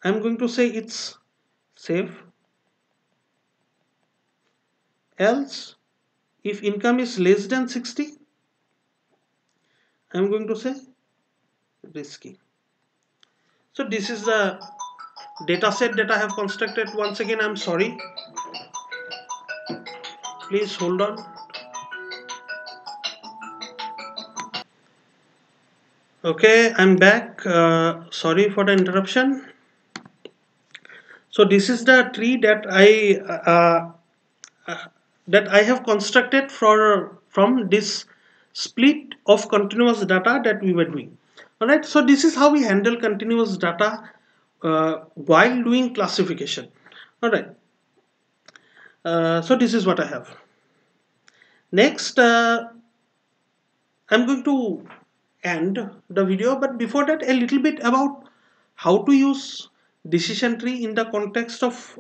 I am going to say it's safe. Else, if income is less than 60, I am going to say risky. So this is the data set that I have constructed. Once again, I'm sorry. Please hold on. Okay, I'm back. Sorry for the interruption. So this is the tree that I have constructed from this split of continuous data that we were doing. All right. So this is how we handle continuous data while doing classification. All right. So this is what I have. Next, I'm going to end the video, but before that, a little bit about how to use decision tree in the context of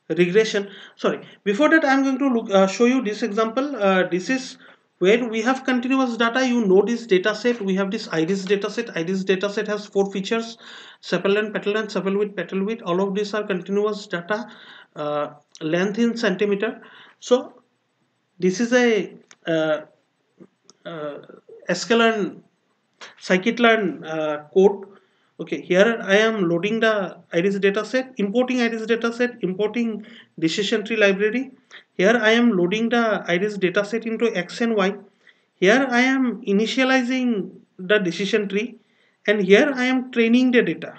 regression. Sorry, before that I'm going to show you this example. This is where we have continuous data. You know this data set. We have this iris data set. Iris data set has four features: sepal length, petal length, sepal width, petal width. All of these are continuous data, length in centimeter. So this is a uh, sklearn scikit-learn code. Okay, here I am loading the iris dataset, importing iris dataset, importing decision tree library. Here I am loading the iris dataset into X and Y. Here I am initializing the decision tree, and here I am training the data.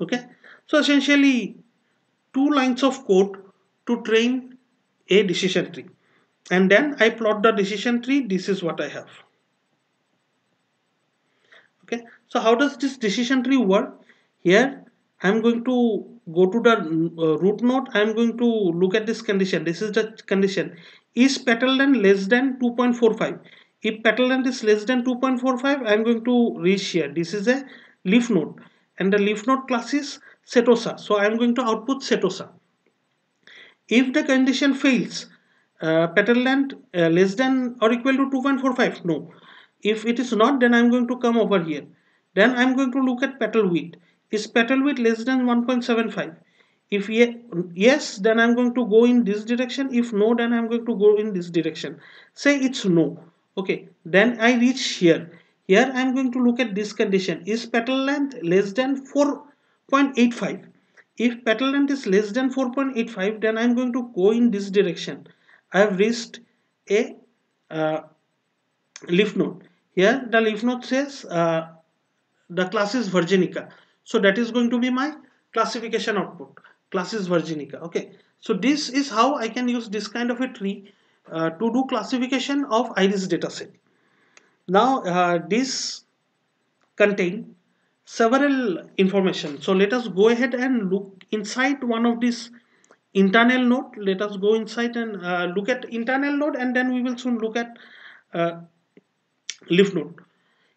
Okay, so essentially two lines of code to train a decision tree, and then I plot the decision tree. This is what I have. Okay, so how does this decision tree work? Here I'm going to go to the root node. I'm going to look at this condition. This is the condition: is petal length less than 2.45? If petal length is less than 2.45, I'm going to reach here. This is a leaf node, and the leaf node class is setosa, so I'm going to output setosa. If the condition fails, petal length less than or equal to 2.45, no. If it is not, then I'm going to come over here. Then I'm going to look at petal width. Is petal width less than 1.75? If yes, then I'm going to go in this direction. If no, then I'm going to go in this direction. Say it's no. Okay, then I reach here. Here I'm going to look at this condition. Is petal length less than 4.85? If petal length is less than 4.85, then I'm going to go in this direction. I have reached a uh, leaf node. Here the leaf node says the class is Virginica. So that is going to be my classification output. Class is Virginica. Okay. So this is how I can use this kind of a tree to do classification of iris dataset. Now this contain several information. So let us go ahead and look inside one of these internal node. Let us go inside and look at internal node, and then we will soon look at uh, leaf node.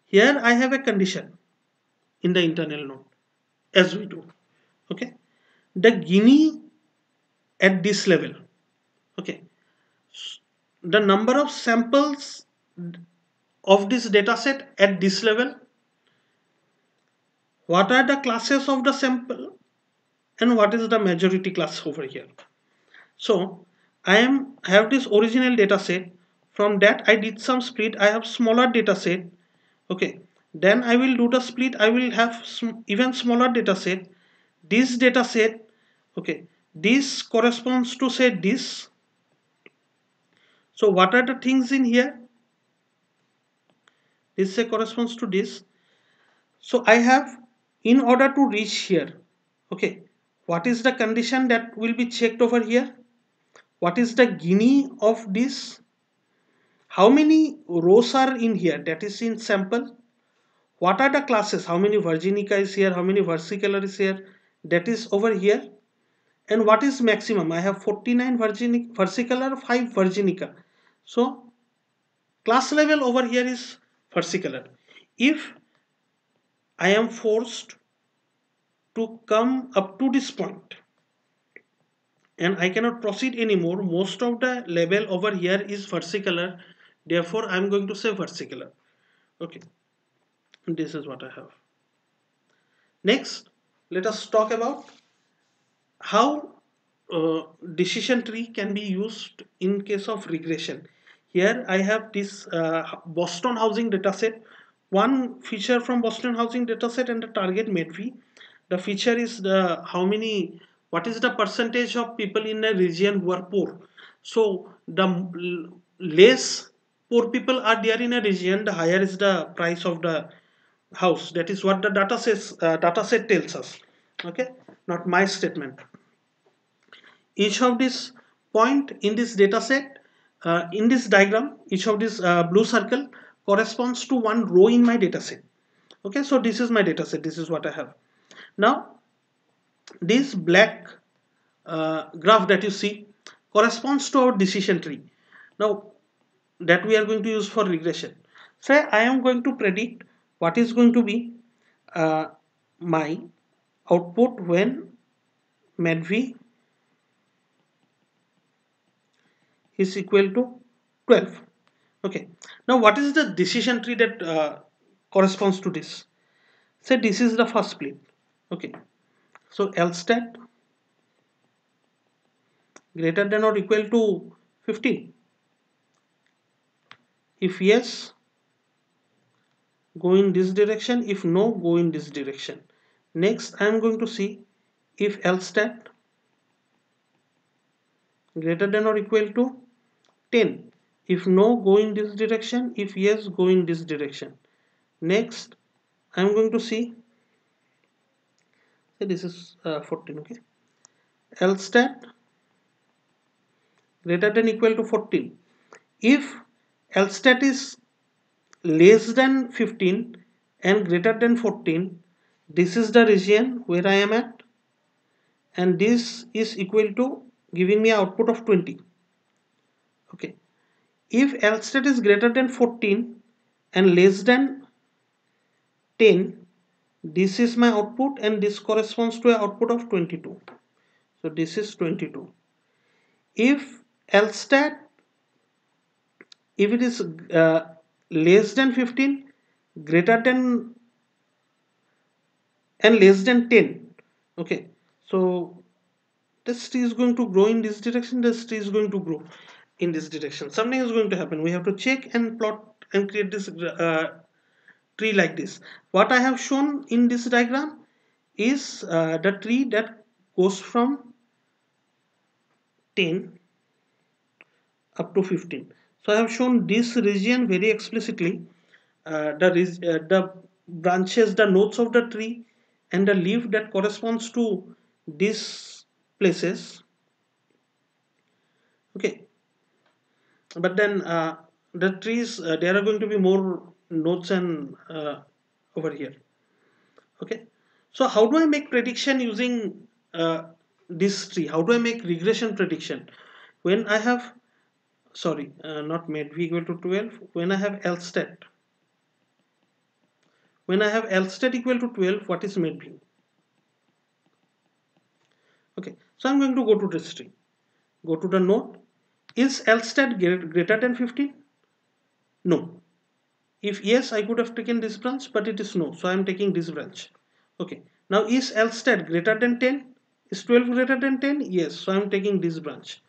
Here I have a condition in the internal node as we do. Okay, the Guinea at this level. Okay, the number of samples of this data set at this level. What are the classes of the sample, and what is the majority class over here? So have this original data set. From that I did some split. I have smaller data set. Okay, then I will do the split. I will have even smaller data set. This data set, okay, this corresponds to say this. So what are the things in here? This say corresponds to this. So I have, in order to reach here, okay, what is the condition that will be checked over here? What is the Guinea of this? How many rows are in here? That is in sample. What are the classes? How many Virginica is here? How many versicolor is here? That is over here. And what is maximum? I have 49 versicolor, 5 Virginica. So class level over here is versicolor. If I am forced to come up to this point and I cannot proceed anymore, most of the level over here is versicolor. Therefore, I am going to say versicolor. Okay, this is what I have. Next, let us talk about how decision tree can be used in case of regression. Here I have this Boston housing dataset. One feature from Boston housing dataset and the target MEDV. The feature is the what is the percentage of people in a region who are poor. So the less poor people are there in a region, the higher is the price of the house. That is what the dataset tells us. Okay, not my statement. Each of this point in this data set, in this diagram, each of this blue circle corresponds to one row in my data set. Okay, so this is my data set. This is what I have. Now this black graph that you see corresponds to our decision tree. Now that we are going to use for regression. Say I am going to predict what is going to be my output when MEDV is equal to 12. Okay, now what is the decision tree that corresponds to this? Say this is the first split. Okay, so LSTAT greater than or equal to 15. If yes, go in this direction. If no, go in this direction. Next I am going to see if LSTAT greater than or equal to 10. If no, go in this direction. If yes, go in this direction. Next I am going to see, say this is 14. Okay, LSTAT greater than equal to 14. If LSTAT is less than 15 and greater than 14, this is the region where I am at, and this is equal to giving me output of 20. Okay, if LSTAT is greater than 14 and less than 10, this is my output, and this corresponds to an output of 22. So this is 22. If LSTAT, if it is less than 15, greater than and less than 10, okay, so this tree is going to grow in this direction, this tree is going to grow in this direction. Something is going to happen. We have to check and plot and create this tree like this. What I have shown in this diagram is the tree that goes from 10 up to 15. So I have shown this region very explicitly. The branches, the nodes of the tree, and the leaf that corresponds to these places. Okay, but then the trees, there are going to be more nodes and over here. Okay, so how do I make prediction using this tree? How do I make regression prediction when I have, sorry, not made v equal to 12, when I have else stat? When I have else stat equal to 12, what is made v? Okay, so I'm going to go to this tree, go to the node. Is else stat greater than 15? No. If yes, I could have taken this branch, but it is no, so I am taking this branch. Okay, now is else stat greater than 10? Is 12 greater than 10? Yes, so I am taking this branch.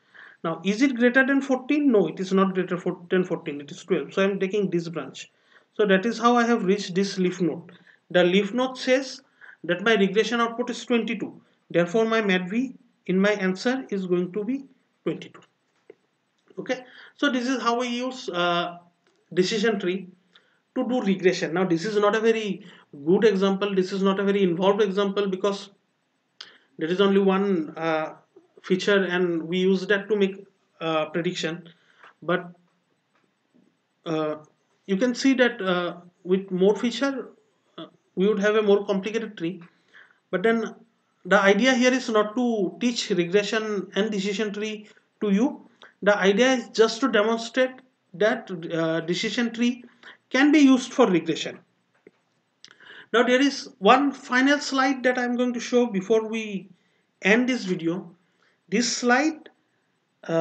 Now is it greater than 14? No, it is not greater than 14, it is 12, so I am taking this branch. So that is how I have reached this leaf node. The leaf node says that my regression output is 22, therefore my MADV in my answer is going to be 22. Okay, so this is how we use decision tree to do regression. Now this is not a very good example, this is not a very involved example, because there is only one feature and we use that to make prediction. But uh, you can see that with more feature we would have a more complicated tree. But then the idea here is not to teach regression and decision tree to you. The idea is just to demonstrate that decision tree can be used for regression. Now there is one final slide that I'm going to show before we end this video. This slide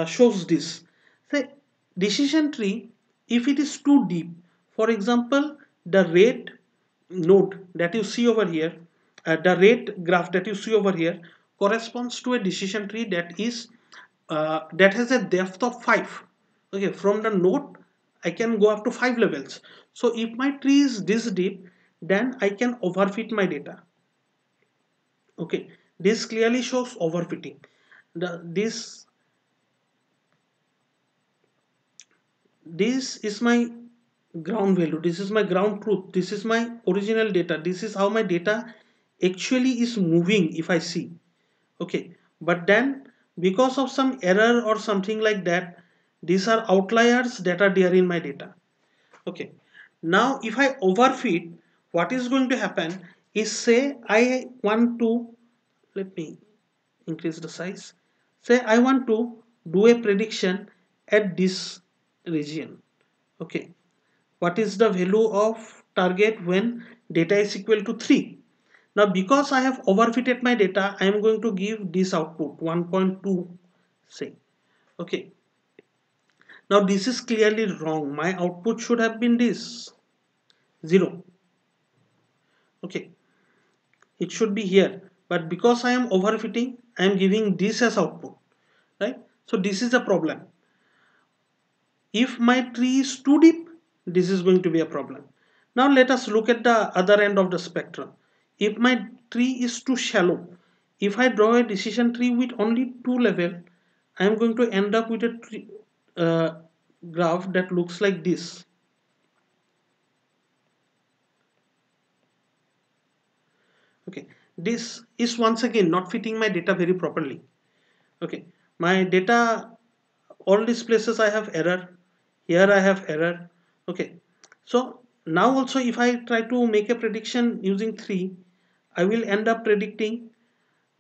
shows this. Say decision tree, if it is too deep, for example, the red node that you see over here, the red graph that you see over here corresponds to a decision tree that has a depth of 5. Okay, from the node I can go up to 5 levels. So if my tree is this deep, then I can overfit my data. Okay, this clearly shows overfitting. This is my ground value, this is my ground truth, this is my original data, this is how my data actually is moving if I see. Okay, but then because of some error or something like that, these are outliers that are there in my data. Okay, now if I overfit, what is going to happen is, say I want to, let me increase the size, say I want to do a prediction at this region. Okay, what is the value of target when data is equal to 3? Now because I have overfitted my data, I am going to give this output 1.2, say. Okay, now this is clearly wrong, my output should have been this 0. Okay, it should be here, but because I am overfitting, I am giving this as output, right? So this is a problem. If my tree is too deep, this is going to be a problem. Now let us look at the other end of the spectrum. If my tree is too shallow, if I draw a decision tree with only 2 level, I am going to end up with a graph that looks like this. Okay, this is once again not fitting my data very properly. Okay, my data, all these places I have error, here I have error. Okay, so now also if I try to make a prediction using 3, I will end up predicting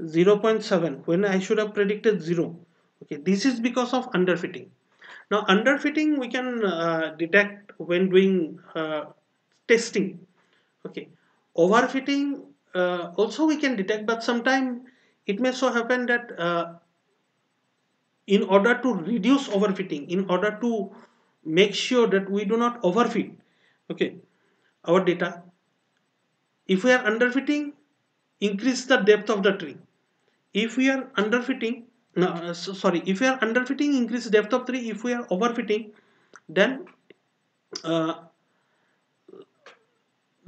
0.7 when I should have predicted 0. Okay, this is because of underfitting. Now underfitting we can detect when doing testing. Okay, overfitting also we can detect, but sometime it may so happen that in order to reduce overfitting, in order to make sure that we do not overfit, okay, our data, if we are underfitting, increase the depth of the tree. if we are underfitting, no, sorry, if we are underfitting, increase depth of tree. If we are overfitting, then uh,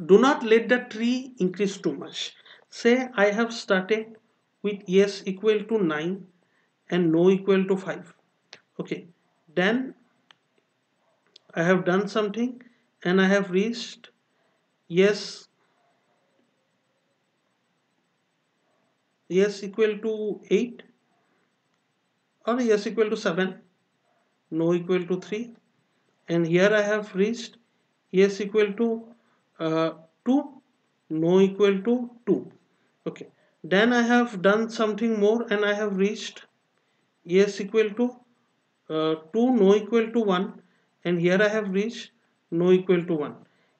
do not let the tree increase too much. Say I have started with yes equal to 9 and no equal to 5. Okay, then I have done something and I have reached yes, yes equal to 8 or yes equal to 7, no equal to 3, and here I have reached yes equal to uh, 2, no equal to 2. Okay, then I have done something more and I have reached yes equal to 2, no equal to 1, and here I have reached no equal to 1.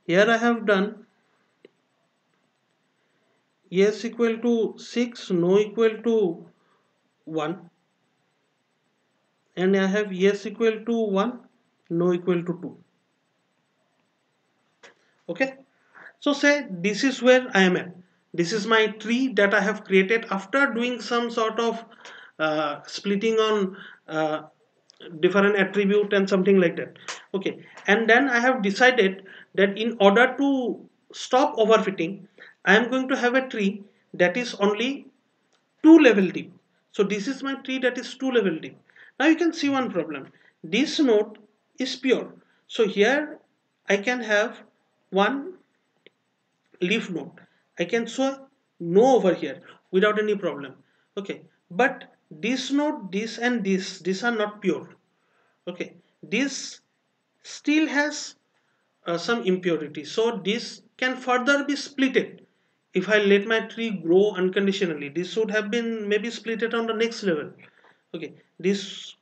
Here I have done yes equal to 6, no equal to 1, and I have yes equal to 1, no equal to 2. Okay, so say this is where I am at. This is my tree that I have created after doing some sort of splitting on different attribute and something like that. Okay, and then I have decided that in order to stop overfitting, I am going to have a tree that is only 2 level deep. So this is my tree that is 2 level deep. Now you can see one problem. This node is pure. So here I can have one leaf node. I can show no over here without any problem. Okay, but this node, this and this, these are not pure. Okay, this still has some impurity. So this can further be splitted. If I let my tree grow unconditionally, this should have been maybe splitted on the next level. Okay, this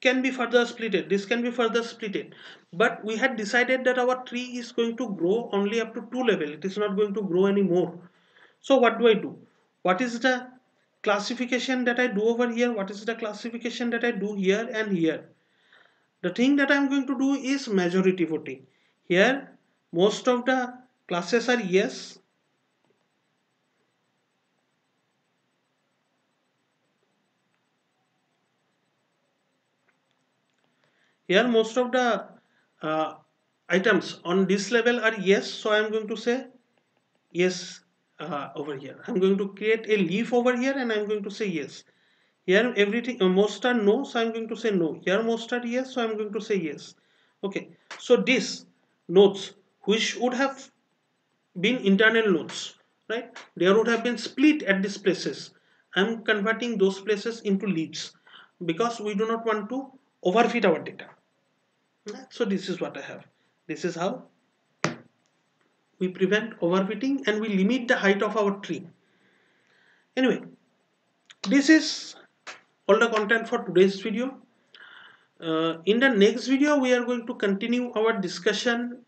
can be further splitted, this can be further splitted, but we had decided that our tree is going to grow only up to 2 level, it is not going to grow anymore. So what do? What is the classification that I do over here? What is the classification that I do here and here? The thing that I'm going to do is majority voting. Here most of the classes are yes, here most of the uh, items on this level are yes, so I'm going to say yes. Over here I'm going to create a leaf over here and I'm going to say yes. Here everything most are no, so I'm going to say no. Here most are yes, so I'm going to say yes. Okay, so this nodes which would have been internal nodes, right, there would have been split at these places, I'm converting those places into leaves because we do not want to overfit our data. So this is what I have. This is how we prevent overfitting and we limit the height of our tree. Anyway, this is all the content for today's video. In the next video, we are going to continue our discussion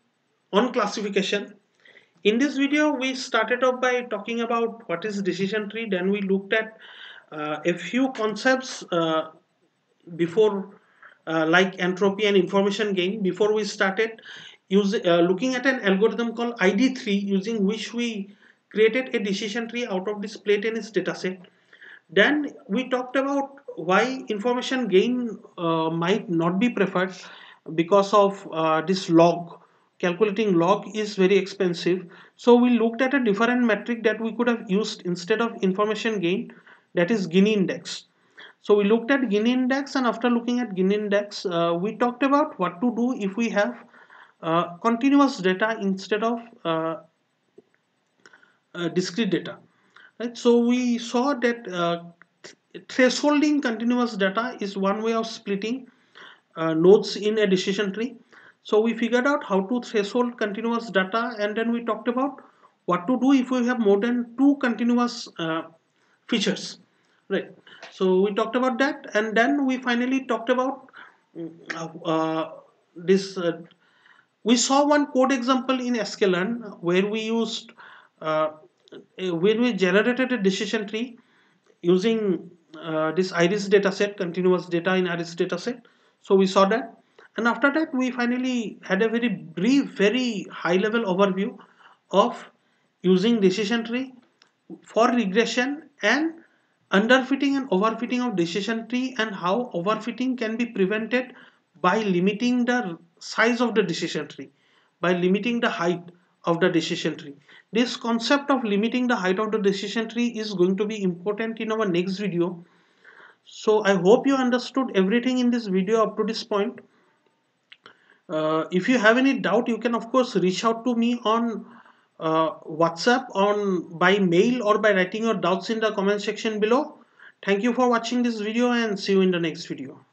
on classification. In this video, we started off by talking about what is decision tree. Then we looked at a few concepts before, like entropy and information gain. Before we started looking at an algorithm called ID3, using which we created a decision tree out of this play tennis dataset. Then we talked about why information gain might not be preferred because of this log. Calculating log is very expensive. So we looked at a different metric that we could have used instead of information gain, that is Gini index. So we looked at Gini index, and after looking at Gini index, we talked about what to do if we have continuous data instead of discrete data. Right? So we saw that thresholding continuous data is one way of splitting nodes in a decision tree. So we figured out how to threshold continuous data, and then we talked about what to do if we have more than two continuous features. Right. So we talked about that, and then we finally talked about this. We saw one code example in sklearn where we used uh, when we generated a decision tree using this iris dataset, continuous data in iris dataset. So we saw that, and after that we finally had a very brief, very high level overview of using decision tree for regression and underfitting and overfitting of decision tree, and how overfitting can be prevented by limiting the size of the decision tree, by limiting the height of the decision tree. This concept of limiting the height of the decision tree is going to be important in our next video. So I hope you understood everything in this video up to this point. If you have any doubt, you can of course reach out to me on WhatsApp, on by mail, or by writing your doubts in the comment section below. Thank you for watching this video, and see you in the next video.